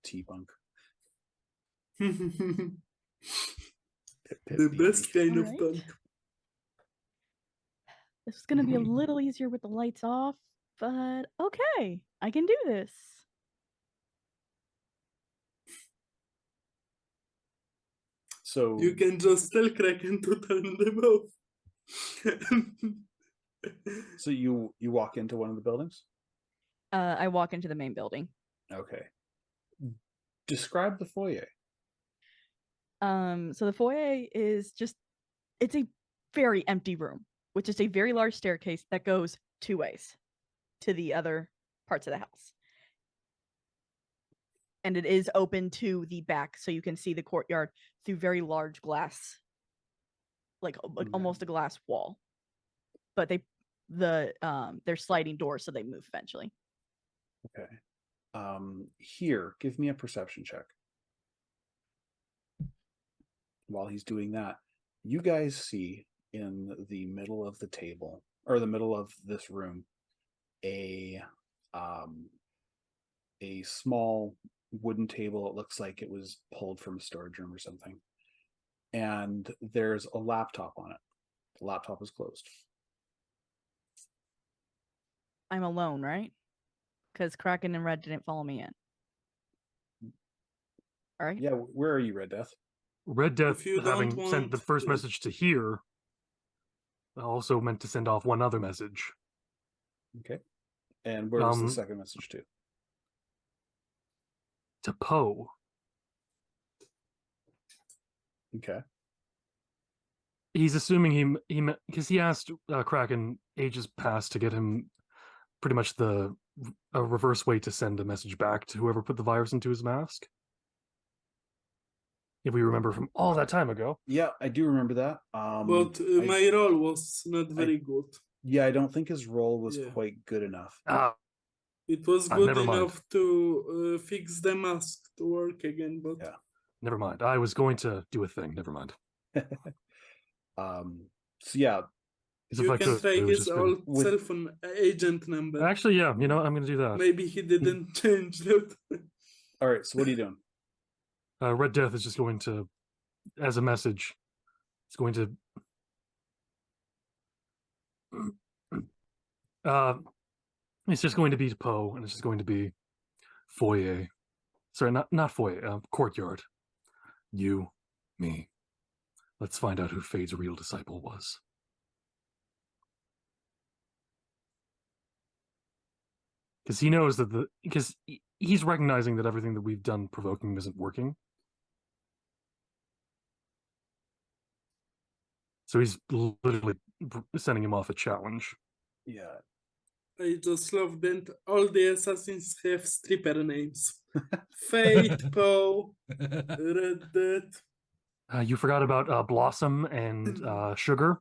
Speaker 1: T-Bunk.
Speaker 5: The best kind of
Speaker 2: Alright.
Speaker 5: punk.
Speaker 2: This is going to be a little easier with the lights off, but okay, I can do this.
Speaker 1: So
Speaker 5: You can just tell Kraken to turn them off.
Speaker 1: so you walk into one of the buildings.
Speaker 2: I walk into the main building.
Speaker 1: Okay. Describe the foyer.
Speaker 2: So the foyer is it's a very empty room, which is a very large staircase that goes 2 ways to the other parts of the house. And it is open to the back, so you can see the courtyard through very large glass, like
Speaker 1: Okay.
Speaker 2: almost a glass wall. But they're sliding doors, so they move eventually.
Speaker 1: Okay. Here, give me a perception check. While he's doing that, you guys see in the middle of the table, or the middle of this room, a small wooden table. It looks like it was pulled from a storage room or something. And there's a laptop on it. The laptop is closed.
Speaker 2: I'm alone, right? Because Kraken and Red didn't follow me in. All right.
Speaker 1: Yeah, where are you, Red Death?
Speaker 6: Red Death,
Speaker 5: If you
Speaker 6: having
Speaker 5: don't
Speaker 6: sent the
Speaker 5: want
Speaker 6: first
Speaker 5: to-
Speaker 6: message to here, also meant to send off one other message.
Speaker 1: Okay. And where was the
Speaker 6: Um,
Speaker 1: second message to?
Speaker 6: To Poe.
Speaker 1: Okay.
Speaker 6: He's assuming he because he asked Kraken ages past to get him pretty much a reverse way to send a message back to whoever put the virus into his mask. If we remember from all that time ago.
Speaker 1: Yeah, I do remember that.
Speaker 5: But
Speaker 1: I-
Speaker 5: my role was not very good.
Speaker 1: yeah, I don't think his role was
Speaker 5: Yeah.
Speaker 1: quite good enough.
Speaker 5: It was good
Speaker 6: never mind.
Speaker 5: enough to fix the mask to work again, but
Speaker 1: Yeah.
Speaker 6: Never mind. I was going to do a thing. Never mind.
Speaker 1: So yeah,
Speaker 6: Because if
Speaker 5: you
Speaker 6: I
Speaker 5: can
Speaker 6: could,
Speaker 5: try
Speaker 6: it would
Speaker 5: his
Speaker 6: just been...
Speaker 5: old
Speaker 1: with-
Speaker 5: cell phone agent number.
Speaker 6: Actually, yeah. You know, what? I'm going to do that.
Speaker 5: Maybe he didn't change that.
Speaker 1: all right. So what are you doing?
Speaker 6: Red Death is just going to, as a message, it's going to. It's just going to be Poe, and it's just going to be foyer. Sorry, not foyer. Courtyard. You, me. Let's find out who Fade's real disciple was. Because he knows that because he's recognizing that everything that we've done provoking isn't working. So he's literally sending him off a challenge.
Speaker 1: Yeah.
Speaker 5: I just love that all the assassins have stripper names. Fate, Poe, Red Death.
Speaker 6: You forgot about Blossom and Sugar,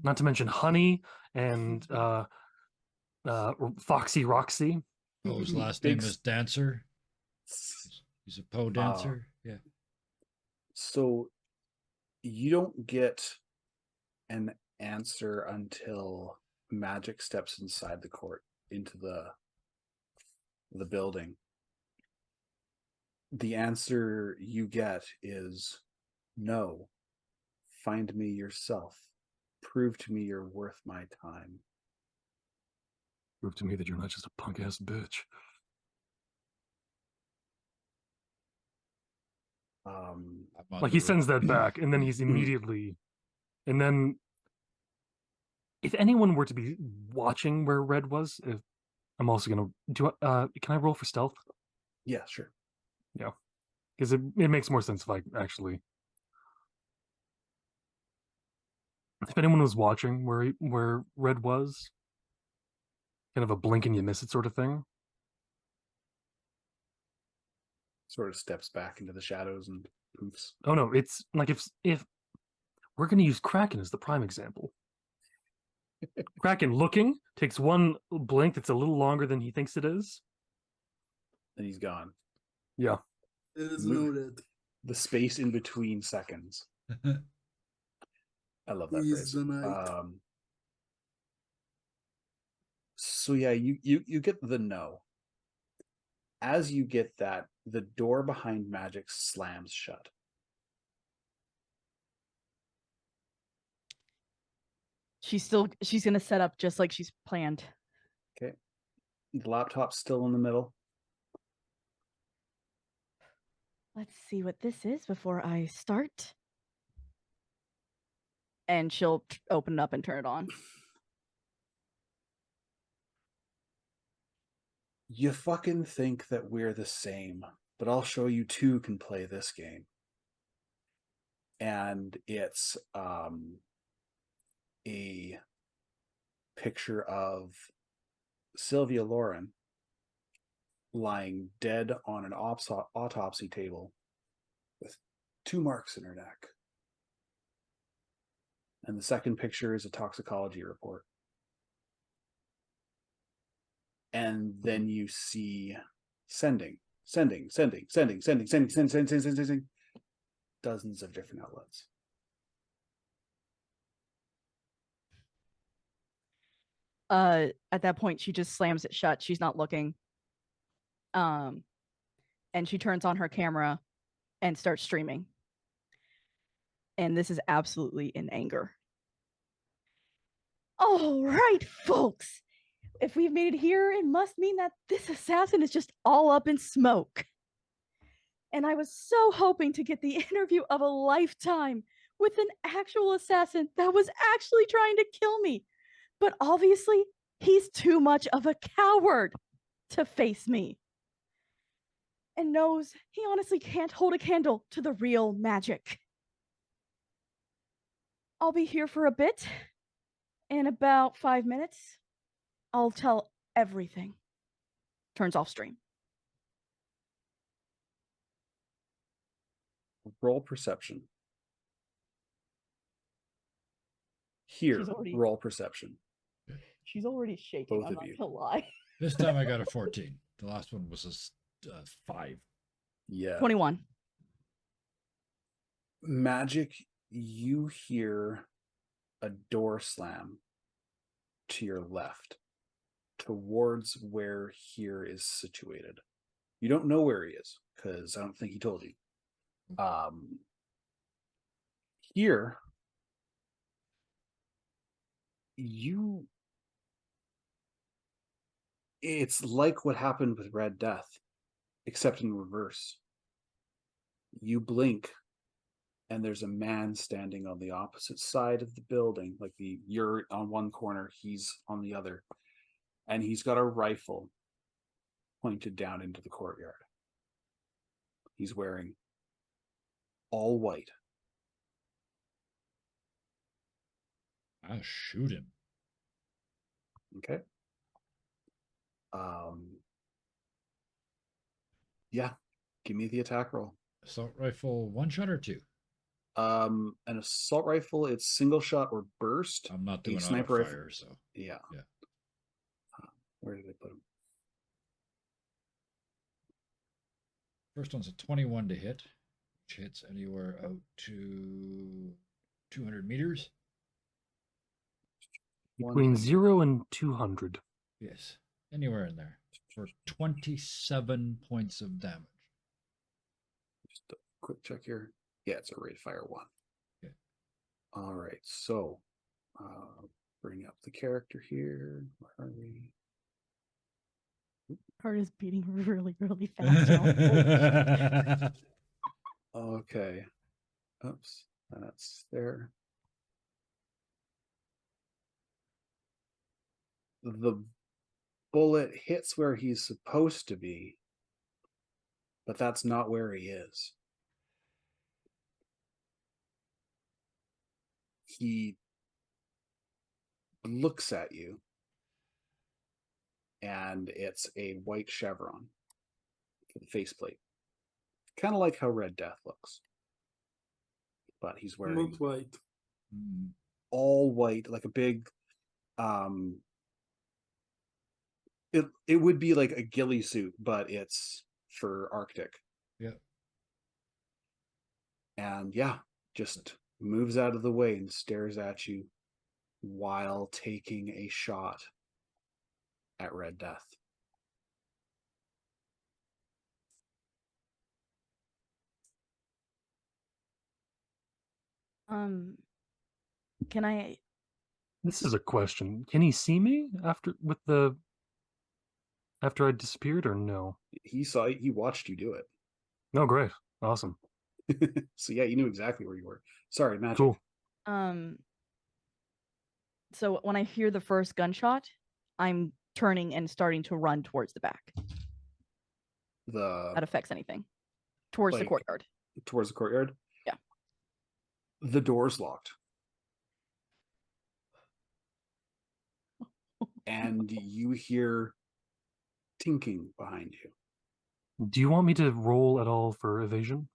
Speaker 6: not to mention Honey and Foxy Roxy.
Speaker 3: Poe's last
Speaker 1: Big
Speaker 3: name is Dancer. He's a Poe dancer. Yeah.
Speaker 1: So you don't get an answer until Magic steps inside the court into the building. The answer you get is no. Find me yourself. Prove to me you're worth my time.
Speaker 6: Prove to me that you're not just a punk ass bitch.
Speaker 3: I'm on
Speaker 6: Like
Speaker 3: the
Speaker 6: he sends that back, and then
Speaker 1: Mm-hmm.
Speaker 6: he's immediately, and then if anyone were to be watching where Red was, I'm also gonna do. Can I roll for stealth?
Speaker 1: Yeah, sure.
Speaker 6: Because it makes more sense if I actually. If anyone was watching where Red was, kind of a blink and you miss it sort of thing.
Speaker 1: Sort of steps back into the shadows and poofs.
Speaker 6: Oh no, it's like if we're gonna use Kraken as the prime example. Kraken looking takes one blink that's a little longer than he thinks it is.
Speaker 1: And he's gone.
Speaker 6: Yeah.
Speaker 5: There is
Speaker 1: Move.
Speaker 5: no red.
Speaker 1: The space in between seconds. I love that
Speaker 5: He's
Speaker 1: phrase.
Speaker 5: the night.
Speaker 1: So yeah, you get the no. As you get that, the door behind Magic slams shut.
Speaker 2: She's gonna set up just like she's planned.
Speaker 1: Okay. The laptop's still in the middle.
Speaker 2: Let's see what this is before I start. And she'll open it up and turn it on.
Speaker 1: You fucking think that we're the same, but I'll show you two can play this game. And it's a picture of Sylvia Lauren lying dead on an autopsy table with 2 marks in her neck. And the second picture is a toxicology report. and then you see sending dozens of different outlets.
Speaker 2: At that point, she just slams it shut. She's not looking. And she turns on her camera and starts streaming. And this is absolutely in anger. All right, folks. If we've made it here, it must mean that this assassin is just all up in smoke. And I was so hoping to get the interview of a lifetime with an actual assassin that was actually trying to kill me. But obviously, he's too much of a coward to face me. And knows he honestly can't hold a candle to the real magic. I'll be here for a bit. In about 5 minutes, I'll tell everything. Turns off stream.
Speaker 1: Roll perception. Here,
Speaker 2: already-
Speaker 1: roll perception.
Speaker 2: She's already shaking.
Speaker 1: Both
Speaker 2: I'm
Speaker 1: of
Speaker 2: not
Speaker 1: you.
Speaker 2: gonna lie.
Speaker 3: This time I got a 14. The last one was a 5.
Speaker 1: Yeah.
Speaker 2: 21.
Speaker 1: Magic, you hear a door slam to your left towards where here is situated. You don't know where he is because I don't think he told you. Here, it's like what happened with Red Death, except in reverse. You blink and there's a man standing on the opposite side of the building. Like you're on one corner, he's on the other. And he's got a rifle pointed down into the courtyard. He's wearing all white.
Speaker 3: I'll shoot him.
Speaker 1: Okay. Yeah. Give me the attack roll.
Speaker 3: Assault rifle, 1 shot or 2?
Speaker 1: An assault rifle, it's single shot or burst.
Speaker 3: I'm not doing auto
Speaker 1: sniper rifle-
Speaker 3: fire, so
Speaker 1: Yeah.
Speaker 3: Yeah.
Speaker 1: Where did I put him?
Speaker 3: first one's a 21 to hit, which hits anywhere out to 200 meters.
Speaker 6: Between 0 and 200.
Speaker 3: Yes, anywhere in there for 27 points of damage.
Speaker 1: Just a quick check here. Yeah, it's a rate of fire 1.
Speaker 3: Okay.
Speaker 1: All right, so bring up the character here. Where are we?
Speaker 2: Heart is beating really, really fast. Y'all.
Speaker 1: Okay. Oops, that's there. The bullet hits where he's supposed to be, but that's not where he is. He looks at you, and it's a white chevron for the faceplate. Kind of like how Red Death looks. But he's wearing
Speaker 5: Not white.
Speaker 3: Mm,
Speaker 1: all white, like a big it would be like a ghillie suit, but it's for Arctic.
Speaker 3: yeah.
Speaker 1: And yeah, just moves out of the way and stares at you while taking a shot at Red Death.
Speaker 2: Can I?
Speaker 6: This is a question. Can he see me after I disappeared or no?
Speaker 1: He watched you do it.
Speaker 6: No, great. Awesome.
Speaker 1: So yeah, you knew exactly where you were. Sorry, Magic.
Speaker 6: Cool.
Speaker 2: So when I hear the first gunshot, I'm turning and starting to run towards the back. That affects anything. Towards the
Speaker 1: like-
Speaker 2: courtyard.
Speaker 1: Towards the courtyard?
Speaker 2: Yeah.
Speaker 1: The door's locked. And you hear tinking behind you.
Speaker 6: Do you want me to roll at all for evasion?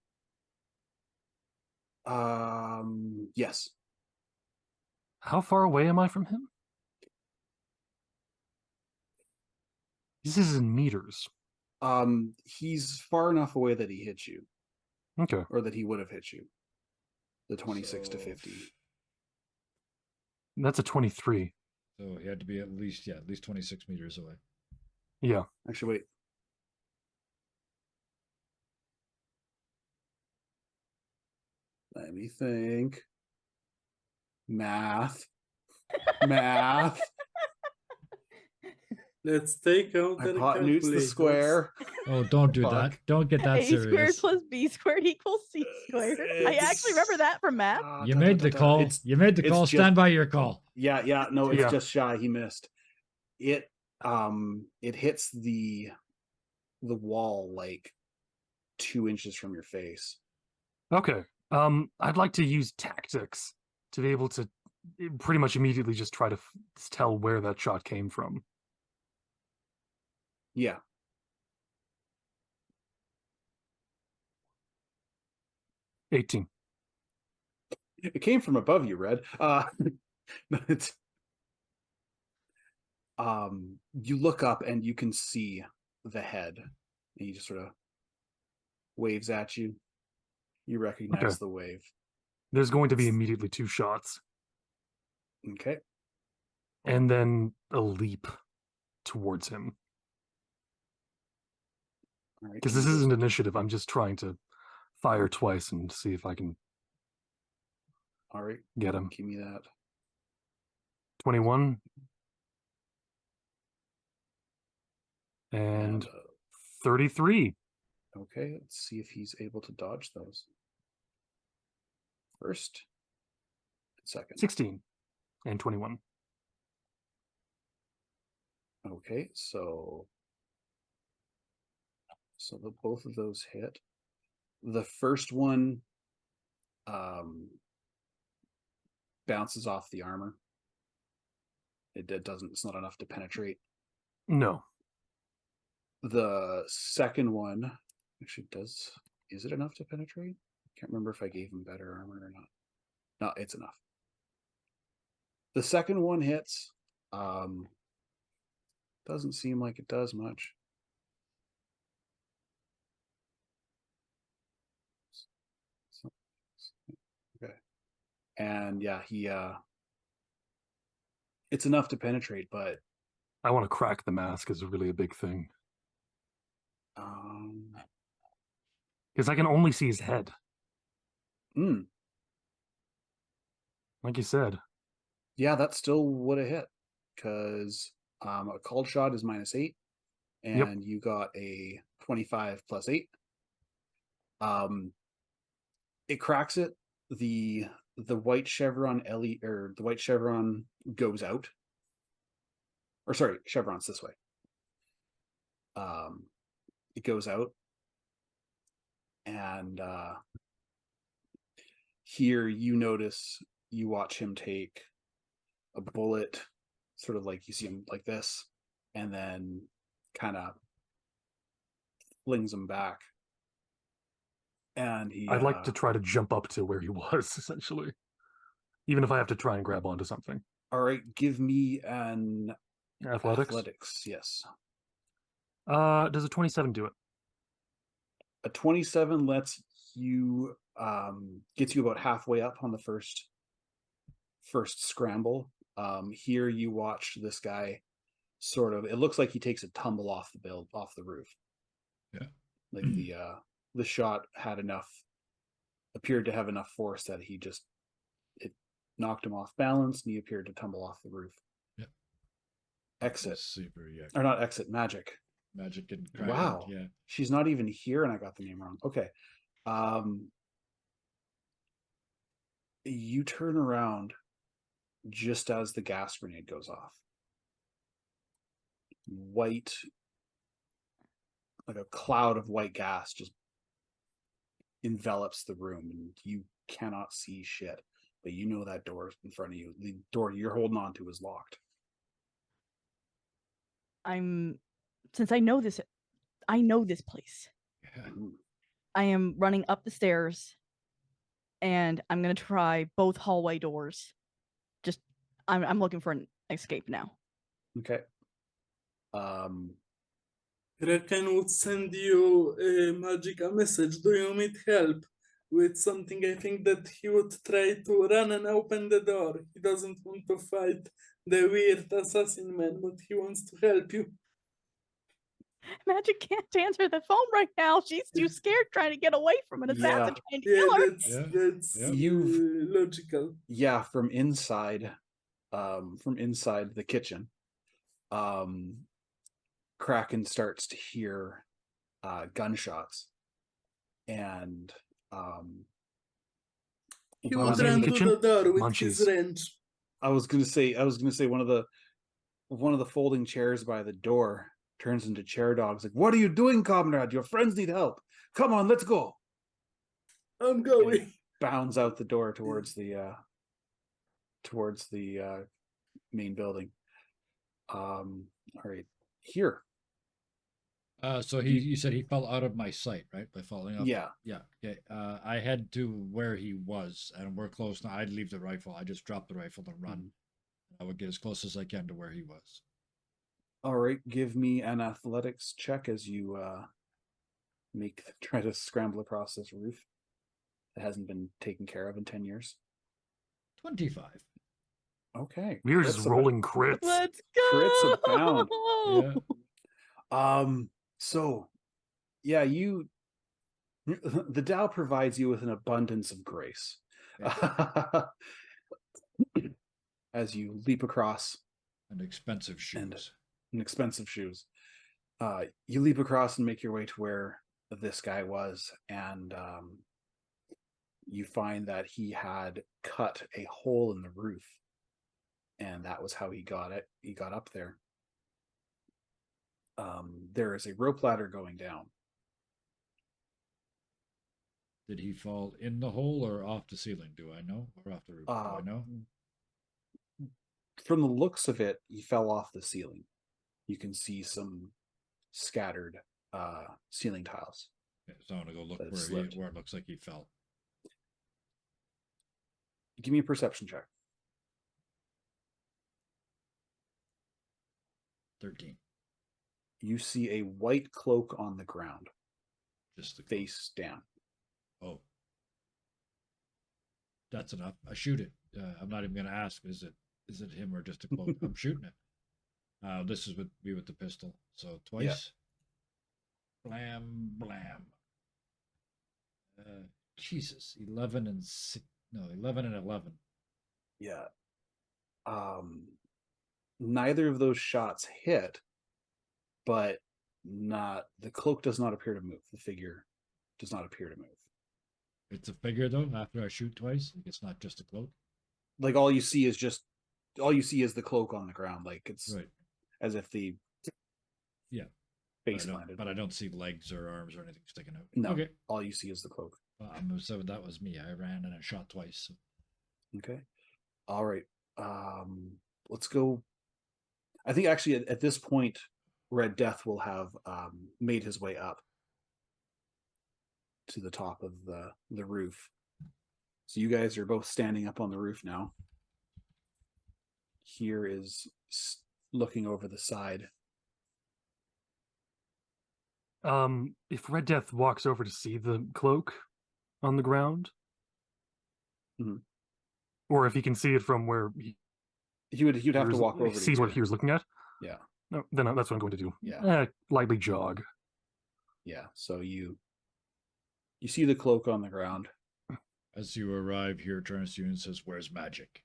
Speaker 1: Yes.
Speaker 6: How far away am I from him? This is in meters.
Speaker 1: He's far enough away that he hits you,
Speaker 6: Okay.
Speaker 1: or that he would have hit you. The 26 to 50.
Speaker 6: That's a 23.
Speaker 3: So he had to be at least 26 meters away.
Speaker 6: Yeah.
Speaker 1: Actually, wait. Let me think. Math.
Speaker 5: Let's take out the
Speaker 1: Hypotenuse the
Speaker 5: calculators.
Speaker 1: square.
Speaker 3: Oh, don't do that.
Speaker 1: Fuck.
Speaker 3: Don't get that
Speaker 2: A squared
Speaker 3: serious.
Speaker 2: plus B squared equals C squared. I actually remember that from math.
Speaker 3: You made the call. You made the
Speaker 1: it's
Speaker 3: call.
Speaker 1: just-
Speaker 3: Stand by your call.
Speaker 1: Yeah, no, it's
Speaker 6: Yeah.
Speaker 1: just shy. He missed. It hits the wall like 2 inches from your face.
Speaker 6: Okay. I'd like to use tactics to be able to pretty much immediately just try to tell where that shot came from.
Speaker 1: Yeah.
Speaker 6: $18.
Speaker 1: It came from above you, Red. It's you look up and you can see the head, and he just sort of waves at you. You recognize
Speaker 6: Okay.
Speaker 1: the wave.
Speaker 6: There's going to be immediately 2 shots,
Speaker 1: Okay.
Speaker 6: and then a leap towards him.
Speaker 1: All right.
Speaker 6: Because
Speaker 1: can
Speaker 6: this
Speaker 1: you just-
Speaker 6: isn't initiative. I'm just trying to fire twice and see if I can
Speaker 1: All right.
Speaker 6: get him.
Speaker 1: Give me that.
Speaker 6: 21. And 33.
Speaker 1: Okay, let's see if he's able to dodge those. First, second.
Speaker 6: 16. And 21.
Speaker 1: Okay, so both of those hit. The first one bounces off the armor. It doesn't. It's not enough to penetrate.
Speaker 6: No.
Speaker 1: The second one actually does. Is it enough to penetrate? Can't remember if I gave him better armor or not. No, it's enough. The second one hits. Doesn't seem like it does much. Okay. And yeah, he it's enough to penetrate, but
Speaker 6: I want to crack the mask is really a big thing. Because I can only see his head. Like you said.
Speaker 1: Yeah, that still would have hit. Because a called shot is -8. And you got a 25 plus 8. It cracks it. The white chevron the white chevron goes out. Or sorry, chevron's this way. It goes out, and here you watch him take a bullet, sort of like you see him like this, and then kind of flings him back. And
Speaker 6: I'd like to try to jump up to where he was, essentially. Even if I have to try and grab onto something.
Speaker 1: All right, give me an
Speaker 6: Athletics?
Speaker 1: Yes.
Speaker 6: Does a 27 do it?
Speaker 1: A 27 lets you gets you about halfway up on the first scramble. Here you watch this guy sort of, it looks like he takes a tumble off the roof.
Speaker 3: Yeah.
Speaker 1: Like the shot appeared to have enough force that it knocked him off balance, and he appeared to tumble off the roof.
Speaker 3: Yep.
Speaker 1: Exit.
Speaker 3: Super, yeah.
Speaker 1: Or not exit, magic.
Speaker 3: Magic and
Speaker 1: Wow.
Speaker 3: Yeah.
Speaker 1: She's not even here, and I got the name wrong. Okay. You turn around just as the gas grenade goes off. White, like a cloud of white gas just envelops the room, and you cannot see shit. But you know that door in front of you, the door you're holding on to, is locked.
Speaker 2: Since I know this place.
Speaker 3: Yeah.
Speaker 2: I am running up the stairs, and I'm gonna try both hallway doors. Just, I'm looking for an escape now.
Speaker 1: Okay.
Speaker 5: Kraken would send you a magical message. Do you need help with something? I think that he would try to run and open the door. He doesn't want to fight the weird assassin man, but he wants to help you.
Speaker 2: Magic can't answer the phone right now. She's too scared trying to get away from an assassin
Speaker 1: Yeah.
Speaker 2: trying to
Speaker 5: Yeah,
Speaker 2: kill her.
Speaker 5: that's
Speaker 3: Yeah.
Speaker 5: logical.
Speaker 1: Yeah, from inside the kitchen, Kraken starts to hear gunshots, and
Speaker 5: He
Speaker 1: one
Speaker 5: would
Speaker 1: of the-
Speaker 5: run to
Speaker 6: kitchen?
Speaker 5: the door with his
Speaker 6: Munchies.
Speaker 5: wrench.
Speaker 1: I was gonna say one of the folding chairs by the door turns into chair dogs. Like, what are you doing, comrade? Your friends need help. Come on, let's go.
Speaker 5: I'm
Speaker 1: And
Speaker 5: going.
Speaker 1: he bounds out the door towards the main building. All right, here.
Speaker 3: So you said he fell out of my sight, right? By falling off.
Speaker 1: Yeah.
Speaker 3: Yeah. Okay. I head to where he was, and we're close now. I'd leave the rifle. I just drop the rifle and run. I would get as close as I can to where he was.
Speaker 1: All right, give me an athletics check as you try to scramble across this roof that hasn't been taken care of in 10 years.
Speaker 3: 25.
Speaker 1: Okay.
Speaker 6: We were just
Speaker 1: crits
Speaker 6: rolling crits.
Speaker 2: Let's go.
Speaker 1: Crits abound.
Speaker 3: Yeah.
Speaker 1: So yeah, the Tao provides you with an abundance of grace. As you leap across
Speaker 3: And expensive shoes.
Speaker 1: and expensive shoes. You leap across and make your way to where this guy was, and you find that he had cut a hole in the roof, and that was how he got it. He got up there. There is a rope ladder going down.
Speaker 3: Did he fall in the hole or off the ceiling? Do I know? Or off the roof? Do I know?
Speaker 1: From the looks of it, he fell off the ceiling. You can see some scattered ceiling tiles.
Speaker 3: Okay, so I'm gonna go look
Speaker 1: That it
Speaker 3: where
Speaker 1: slipped.
Speaker 3: where it looks like he fell.
Speaker 1: Give me a perception check.
Speaker 3: 13.
Speaker 1: You see a white cloak on the ground,
Speaker 3: Just the
Speaker 1: face down.
Speaker 3: Oh. That's enough. I shoot it. I'm not even gonna ask. Is it him or just a cloak? I'm shooting it. This is with me with the pistol. So twice. Blam blam. Jesus. 11 and 6. No, 11 and 11.
Speaker 1: Yeah. Neither of those shots hit, but the cloak does not appear to move. The figure does not appear to move.
Speaker 3: It's a figure though. After I shoot twice, like, it's not just a cloak.
Speaker 1: Like all you see is the cloak on the ground. Like it's
Speaker 3: Right.
Speaker 1: as if the face landed.
Speaker 3: But I don't see legs or arms or anything sticking out.
Speaker 1: No.
Speaker 3: Okay.
Speaker 1: All you see is the cloak.
Speaker 3: So that was me. I ran and I shot twice. So.
Speaker 1: Okay. All right. Let's go. I think actually at this point, Red Death will have made his way up to the top of the roof. So you guys are both standing up on the roof now. Here is looking over the side.
Speaker 6: If Red Death walks over to see the cloak on the ground,
Speaker 1: Mhm.
Speaker 6: or if he can see it from where
Speaker 1: He'd have to walk over.
Speaker 6: he sees what he was looking at.
Speaker 1: Yeah.
Speaker 6: No, then that's what I'm going to do.
Speaker 1: Yeah.
Speaker 6: Lightly jog.
Speaker 1: Yeah. So you see the cloak on the ground.
Speaker 3: As you arrive here, Transunion says, "Where's Magic?"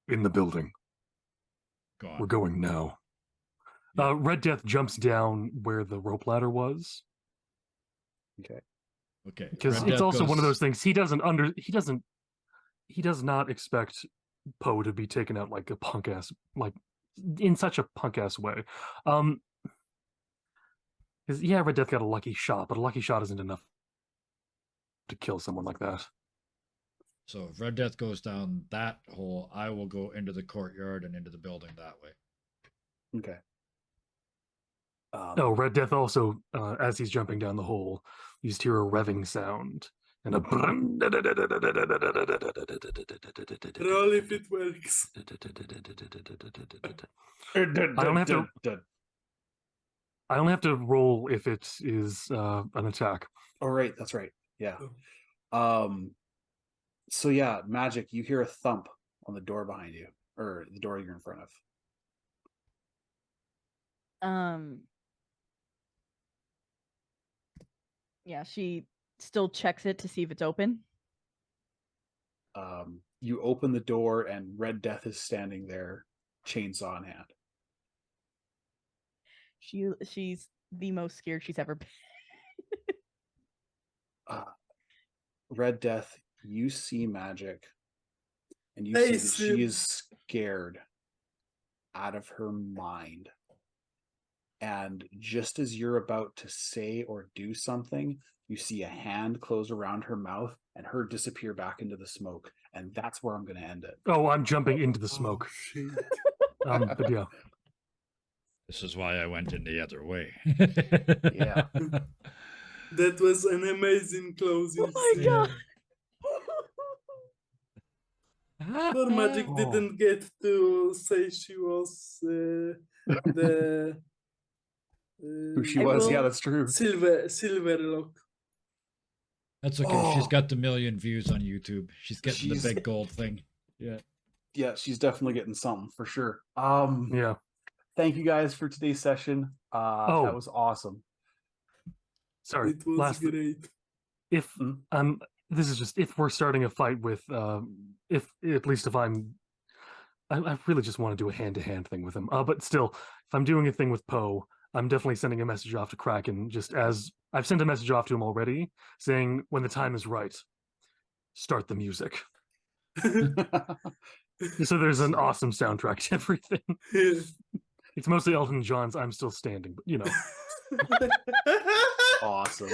Speaker 4: In the building.
Speaker 3: Gone.
Speaker 4: We're going now.
Speaker 3: Yeah.
Speaker 6: Red Death jumps down where the rope ladder was,
Speaker 1: Okay.
Speaker 3: Okay.
Speaker 6: because
Speaker 3: Red
Speaker 6: it's
Speaker 3: Death
Speaker 6: also one of
Speaker 3: goes-
Speaker 6: those things he does not expect Poe to be taken out like a punk ass, like in such a punk ass way. 'Cause, yeah, Red Death got a lucky shot, but a lucky shot isn't enough to kill someone like that.
Speaker 3: So if Red Death goes down that hole, I will go into the courtyard and into the building that way.
Speaker 1: Okay.
Speaker 6: Oh, Red Death also, as he's jumping down the hole, you just hear a revving sound and a.
Speaker 5: Roll if it works.
Speaker 6: I don't have to. I only have to roll if it is an attack.
Speaker 1: Oh, right, that's right. Yeah.
Speaker 5: Oh.
Speaker 1: So yeah, Magic, you hear a thump on the door behind you, or the door you're in front of.
Speaker 2: Yeah, she still checks it to see if it's open.
Speaker 1: You open the door and Red Death is standing there, chainsaw in hand.
Speaker 2: She's the most scared she's ever been.
Speaker 1: Red Death, you see Magic, and you
Speaker 5: Hey,
Speaker 1: see that
Speaker 5: Sid.
Speaker 1: she is scared out of her mind. And just as you're about to say or do something, you see a hand close around her mouth and her disappear back into the smoke. And that's where I'm going to end it.
Speaker 6: Oh, I'm jumping into the
Speaker 5: Oh,
Speaker 6: smoke.
Speaker 5: shit.
Speaker 6: But yeah.
Speaker 3: This is why I went in the other way.
Speaker 1: Yeah.
Speaker 5: That was an amazing closing.
Speaker 2: Oh my
Speaker 5: scene.
Speaker 2: god!
Speaker 5: Poor Magic
Speaker 6: Oh.
Speaker 5: didn't get to say she was the
Speaker 1: Who she
Speaker 2: I
Speaker 1: was,
Speaker 2: will-
Speaker 1: yeah, that's true.
Speaker 5: Silverlock.
Speaker 3: That's okay. She's
Speaker 1: Oh.
Speaker 3: got the million views on YouTube. She's getting
Speaker 1: She's-
Speaker 3: the big gold thing. Yeah.
Speaker 1: Yeah, she's definitely getting something for sure.
Speaker 6: Yeah.
Speaker 1: Thank you guys for today's session.
Speaker 6: Oh.
Speaker 1: That was awesome.
Speaker 6: Sorry.
Speaker 5: It was
Speaker 6: Last
Speaker 5: great.
Speaker 6: if
Speaker 1: Hmm?
Speaker 6: this is just if we're starting a fight with if at least if I really just want to do a hand-to-hand thing with him. But still, if I'm doing a thing with Poe, I'm definitely sending a message off to Kraken, just as I've sent a message off to him already, saying when the time is right, start the music. So there's an awesome soundtrack to everything. It's mostly Elton John's "I'm Still Standing," but you know.
Speaker 1: Awesome.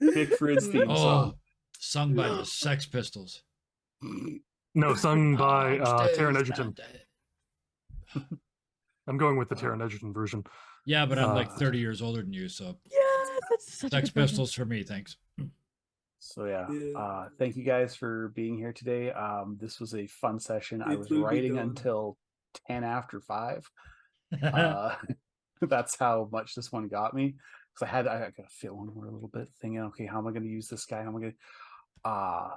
Speaker 1: Big Frid's theme
Speaker 3: Oh,
Speaker 1: song.
Speaker 3: sung by the Sex Pistols.
Speaker 6: No, sung by
Speaker 3: I'm still
Speaker 6: Taron Egerton.
Speaker 3: standing.
Speaker 6: I'm going with the Taron Egerton version.
Speaker 3: Yeah, but I'm like
Speaker 1: Uh,
Speaker 3: 30 years older than you, so
Speaker 2: Yes, that's such a
Speaker 3: Sex
Speaker 2: good version.
Speaker 3: Pistols for me, thanks.
Speaker 1: So yeah,
Speaker 5: Yeah.
Speaker 1: thank you guys for being here today. This was a fun session. I
Speaker 5: It
Speaker 1: was
Speaker 5: will be
Speaker 1: writing
Speaker 5: done.
Speaker 1: until 10 after 5. That's how much this one got me. Because I got to feel one more a little bit, thinking, okay, how am I going to use this guy? How am I going to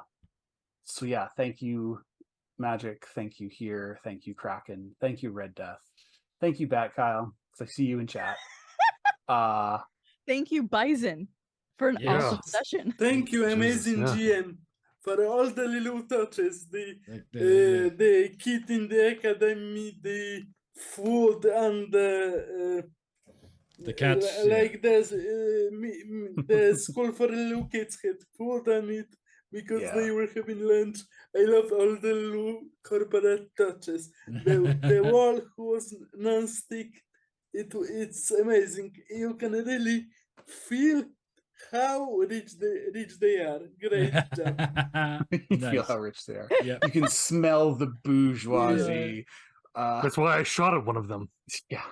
Speaker 1: so yeah, thank you, Magic. Thank you here. Thank you, Kraken. Thank you, Red Death. Thank you, Bat Kyle, because I see you in chat.
Speaker 2: Thank you, Bison, for an
Speaker 3: Yes.
Speaker 2: awesome session.
Speaker 5: Thank you,
Speaker 6: Jesus,
Speaker 5: amazing
Speaker 6: yeah.
Speaker 5: GM, for all the little touches.
Speaker 3: Like
Speaker 5: The kid in the academy, the food, and
Speaker 3: The cats,
Speaker 5: like the school for little kids had food on it because
Speaker 1: Yeah.
Speaker 5: they were having lunch. I love all the little corporate touches. The wall was non-stick. It's amazing. You can really feel how rich they are. Great job.
Speaker 1: You feel
Speaker 3: Nice.
Speaker 1: how rich they are.
Speaker 3: Yeah.
Speaker 1: You can smell the bourgeoisie.
Speaker 6: That's why I shot at one of them.
Speaker 1: Yeah.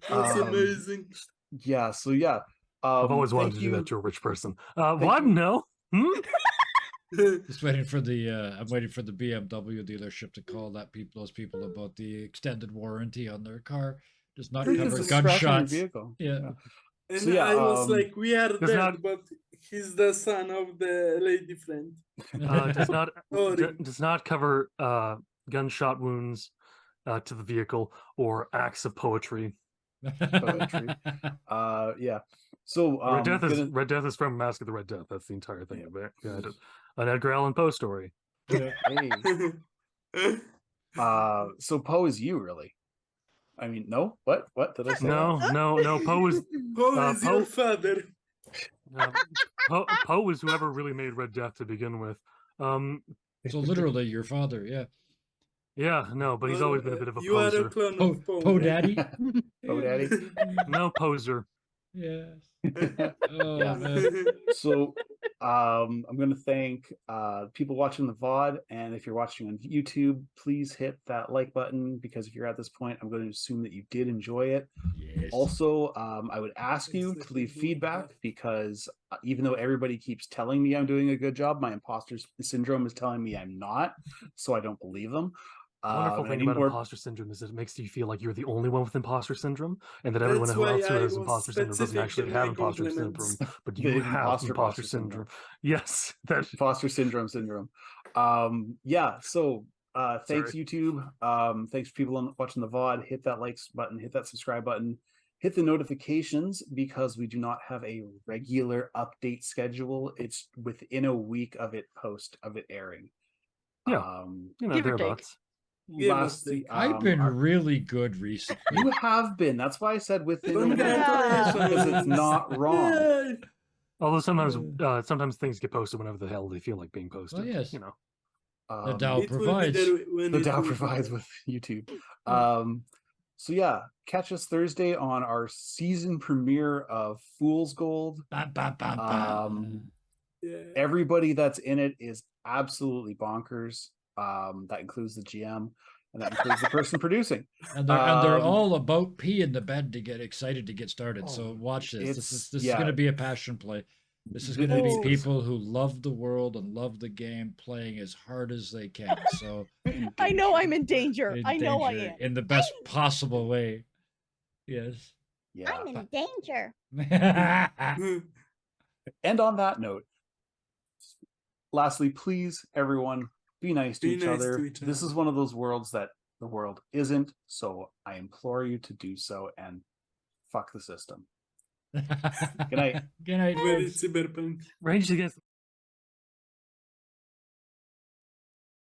Speaker 5: That's
Speaker 1: Um,
Speaker 5: amazing.
Speaker 1: Yeah. So yeah.
Speaker 6: I've always wanted
Speaker 1: thank
Speaker 6: to do
Speaker 1: you.
Speaker 6: that to a rich person. What?
Speaker 1: you.
Speaker 6: No? Hmm?
Speaker 3: Just waiting for the I'm waiting for the BMW dealership to call those people about the extended warranty on their car. Does not
Speaker 5: Because
Speaker 3: cover
Speaker 5: it's
Speaker 1: a scratch on your
Speaker 3: gunshots.
Speaker 1: vehicle.
Speaker 3: Yeah.
Speaker 5: And
Speaker 1: So, yeah,
Speaker 5: I was like, we are
Speaker 6: does
Speaker 5: dead,
Speaker 6: not-
Speaker 5: but he's the son of the lady friend.
Speaker 6: Does not cover gunshot wounds to the vehicle or acts of poetry.
Speaker 1: Poetry. Yeah. So
Speaker 6: Red Death is from Mask of the Red Death. That's the entire thing
Speaker 1: Yeah.
Speaker 6: of it. Yeah, an Edgar Allan Poe story.
Speaker 3: Yeah.
Speaker 1: hey. So Poe is you really? I mean, no. What did I say?
Speaker 6: No. Poe is
Speaker 5: Poe is your
Speaker 6: Poe-
Speaker 5: father.
Speaker 6: Poe is whoever really made Red Death to begin with.
Speaker 3: So literally your father, yeah.
Speaker 6: Yeah, no, but he's always been a bit of a
Speaker 5: You are a
Speaker 6: poser.
Speaker 5: clone
Speaker 3: Poe
Speaker 5: of Poe.
Speaker 3: Poe Daddy?
Speaker 1: Poe Daddy.
Speaker 6: No poser.
Speaker 3: Yes. Oh
Speaker 1: Yeah.
Speaker 3: man.
Speaker 1: So I'm going to thank people watching the VOD, and if you're watching on YouTube, please hit that like button, because if you're at this point, I'm going to assume that you did enjoy it.
Speaker 3: Yes.
Speaker 1: Also, I would ask you to leave feedback, because even though everybody keeps telling me I'm doing a good job, my imposter syndrome is telling me I'm not, so I don't believe them.
Speaker 6: The wonderful
Speaker 1: I
Speaker 6: thing
Speaker 1: need
Speaker 6: about
Speaker 1: more.
Speaker 6: imposter syndrome is that it makes you feel like you're the only one with imposter syndrome, and that everyone
Speaker 5: That's
Speaker 6: else
Speaker 5: why
Speaker 6: who
Speaker 5: I
Speaker 6: has
Speaker 5: was
Speaker 6: imposter syndrome doesn't
Speaker 5: specific
Speaker 6: actually
Speaker 5: in
Speaker 6: have
Speaker 5: my
Speaker 6: imposter
Speaker 5: compliments.
Speaker 6: syndrome, but
Speaker 1: The
Speaker 6: you have
Speaker 1: imposter
Speaker 6: imposter
Speaker 1: syndrome.
Speaker 6: syndrome. Yes, that.
Speaker 1: Imposter syndrome. Yeah. So thanks
Speaker 6: Sorry.
Speaker 1: YouTube. Thanks for people watching the VOD. Hit that likes button, hit that subscribe button, hit the notifications, because we do not have a regular update schedule. It's within a week of it airing.
Speaker 6: Yeah.
Speaker 2: Give or take.
Speaker 6: Thereabouts.
Speaker 5: Give or
Speaker 1: Last
Speaker 5: take.
Speaker 3: I've been really good recently.
Speaker 1: you have been. That's why I said within a week, because
Speaker 5: Congratulations!
Speaker 1: it's not wrong.
Speaker 5: Yay!
Speaker 6: Although sometimes things get posted whenever the hell they feel like being posted.
Speaker 3: Well, yes.
Speaker 6: You know.
Speaker 3: The DAO
Speaker 5: It will be
Speaker 3: provides.
Speaker 5: there when
Speaker 1: The
Speaker 5: it
Speaker 1: DAO
Speaker 5: will be
Speaker 1: provides
Speaker 5: there.
Speaker 1: with YouTube. So yeah, catch us Thursday on our season premiere of Fool's Gold.
Speaker 3: Bam, bam, bam, bam.
Speaker 5: Yeah.
Speaker 1: Everybody that's in it is absolutely bonkers. That includes the GM, and that includes the person producing.
Speaker 3: And they're
Speaker 1: Um,
Speaker 3: all about peeing the bed to get excited to get started.
Speaker 1: Oh,
Speaker 3: So watch this. This
Speaker 1: it's-
Speaker 3: is
Speaker 1: yeah.
Speaker 3: going to be a passion play. This is
Speaker 1: Th-
Speaker 3: going to be
Speaker 2: Oh.
Speaker 3: people who love the world and love the game playing as hard as they can. So
Speaker 2: I know I'm in danger.
Speaker 3: in
Speaker 2: I know I
Speaker 3: danger,
Speaker 2: am.
Speaker 3: in the best possible way. Yes.
Speaker 1: Yeah.
Speaker 2: I'm in danger.
Speaker 1: And on that note, lastly, please, everyone, be nice to
Speaker 5: Be
Speaker 1: each
Speaker 5: nice
Speaker 1: other.
Speaker 5: to each
Speaker 1: This
Speaker 5: other.
Speaker 1: is one of those worlds that the world isn't, so I implore you to do so and fuck the system. Good night.
Speaker 3: Good night,
Speaker 5: Very
Speaker 3: folks.
Speaker 5: cyberpunk.
Speaker 6: Rage Against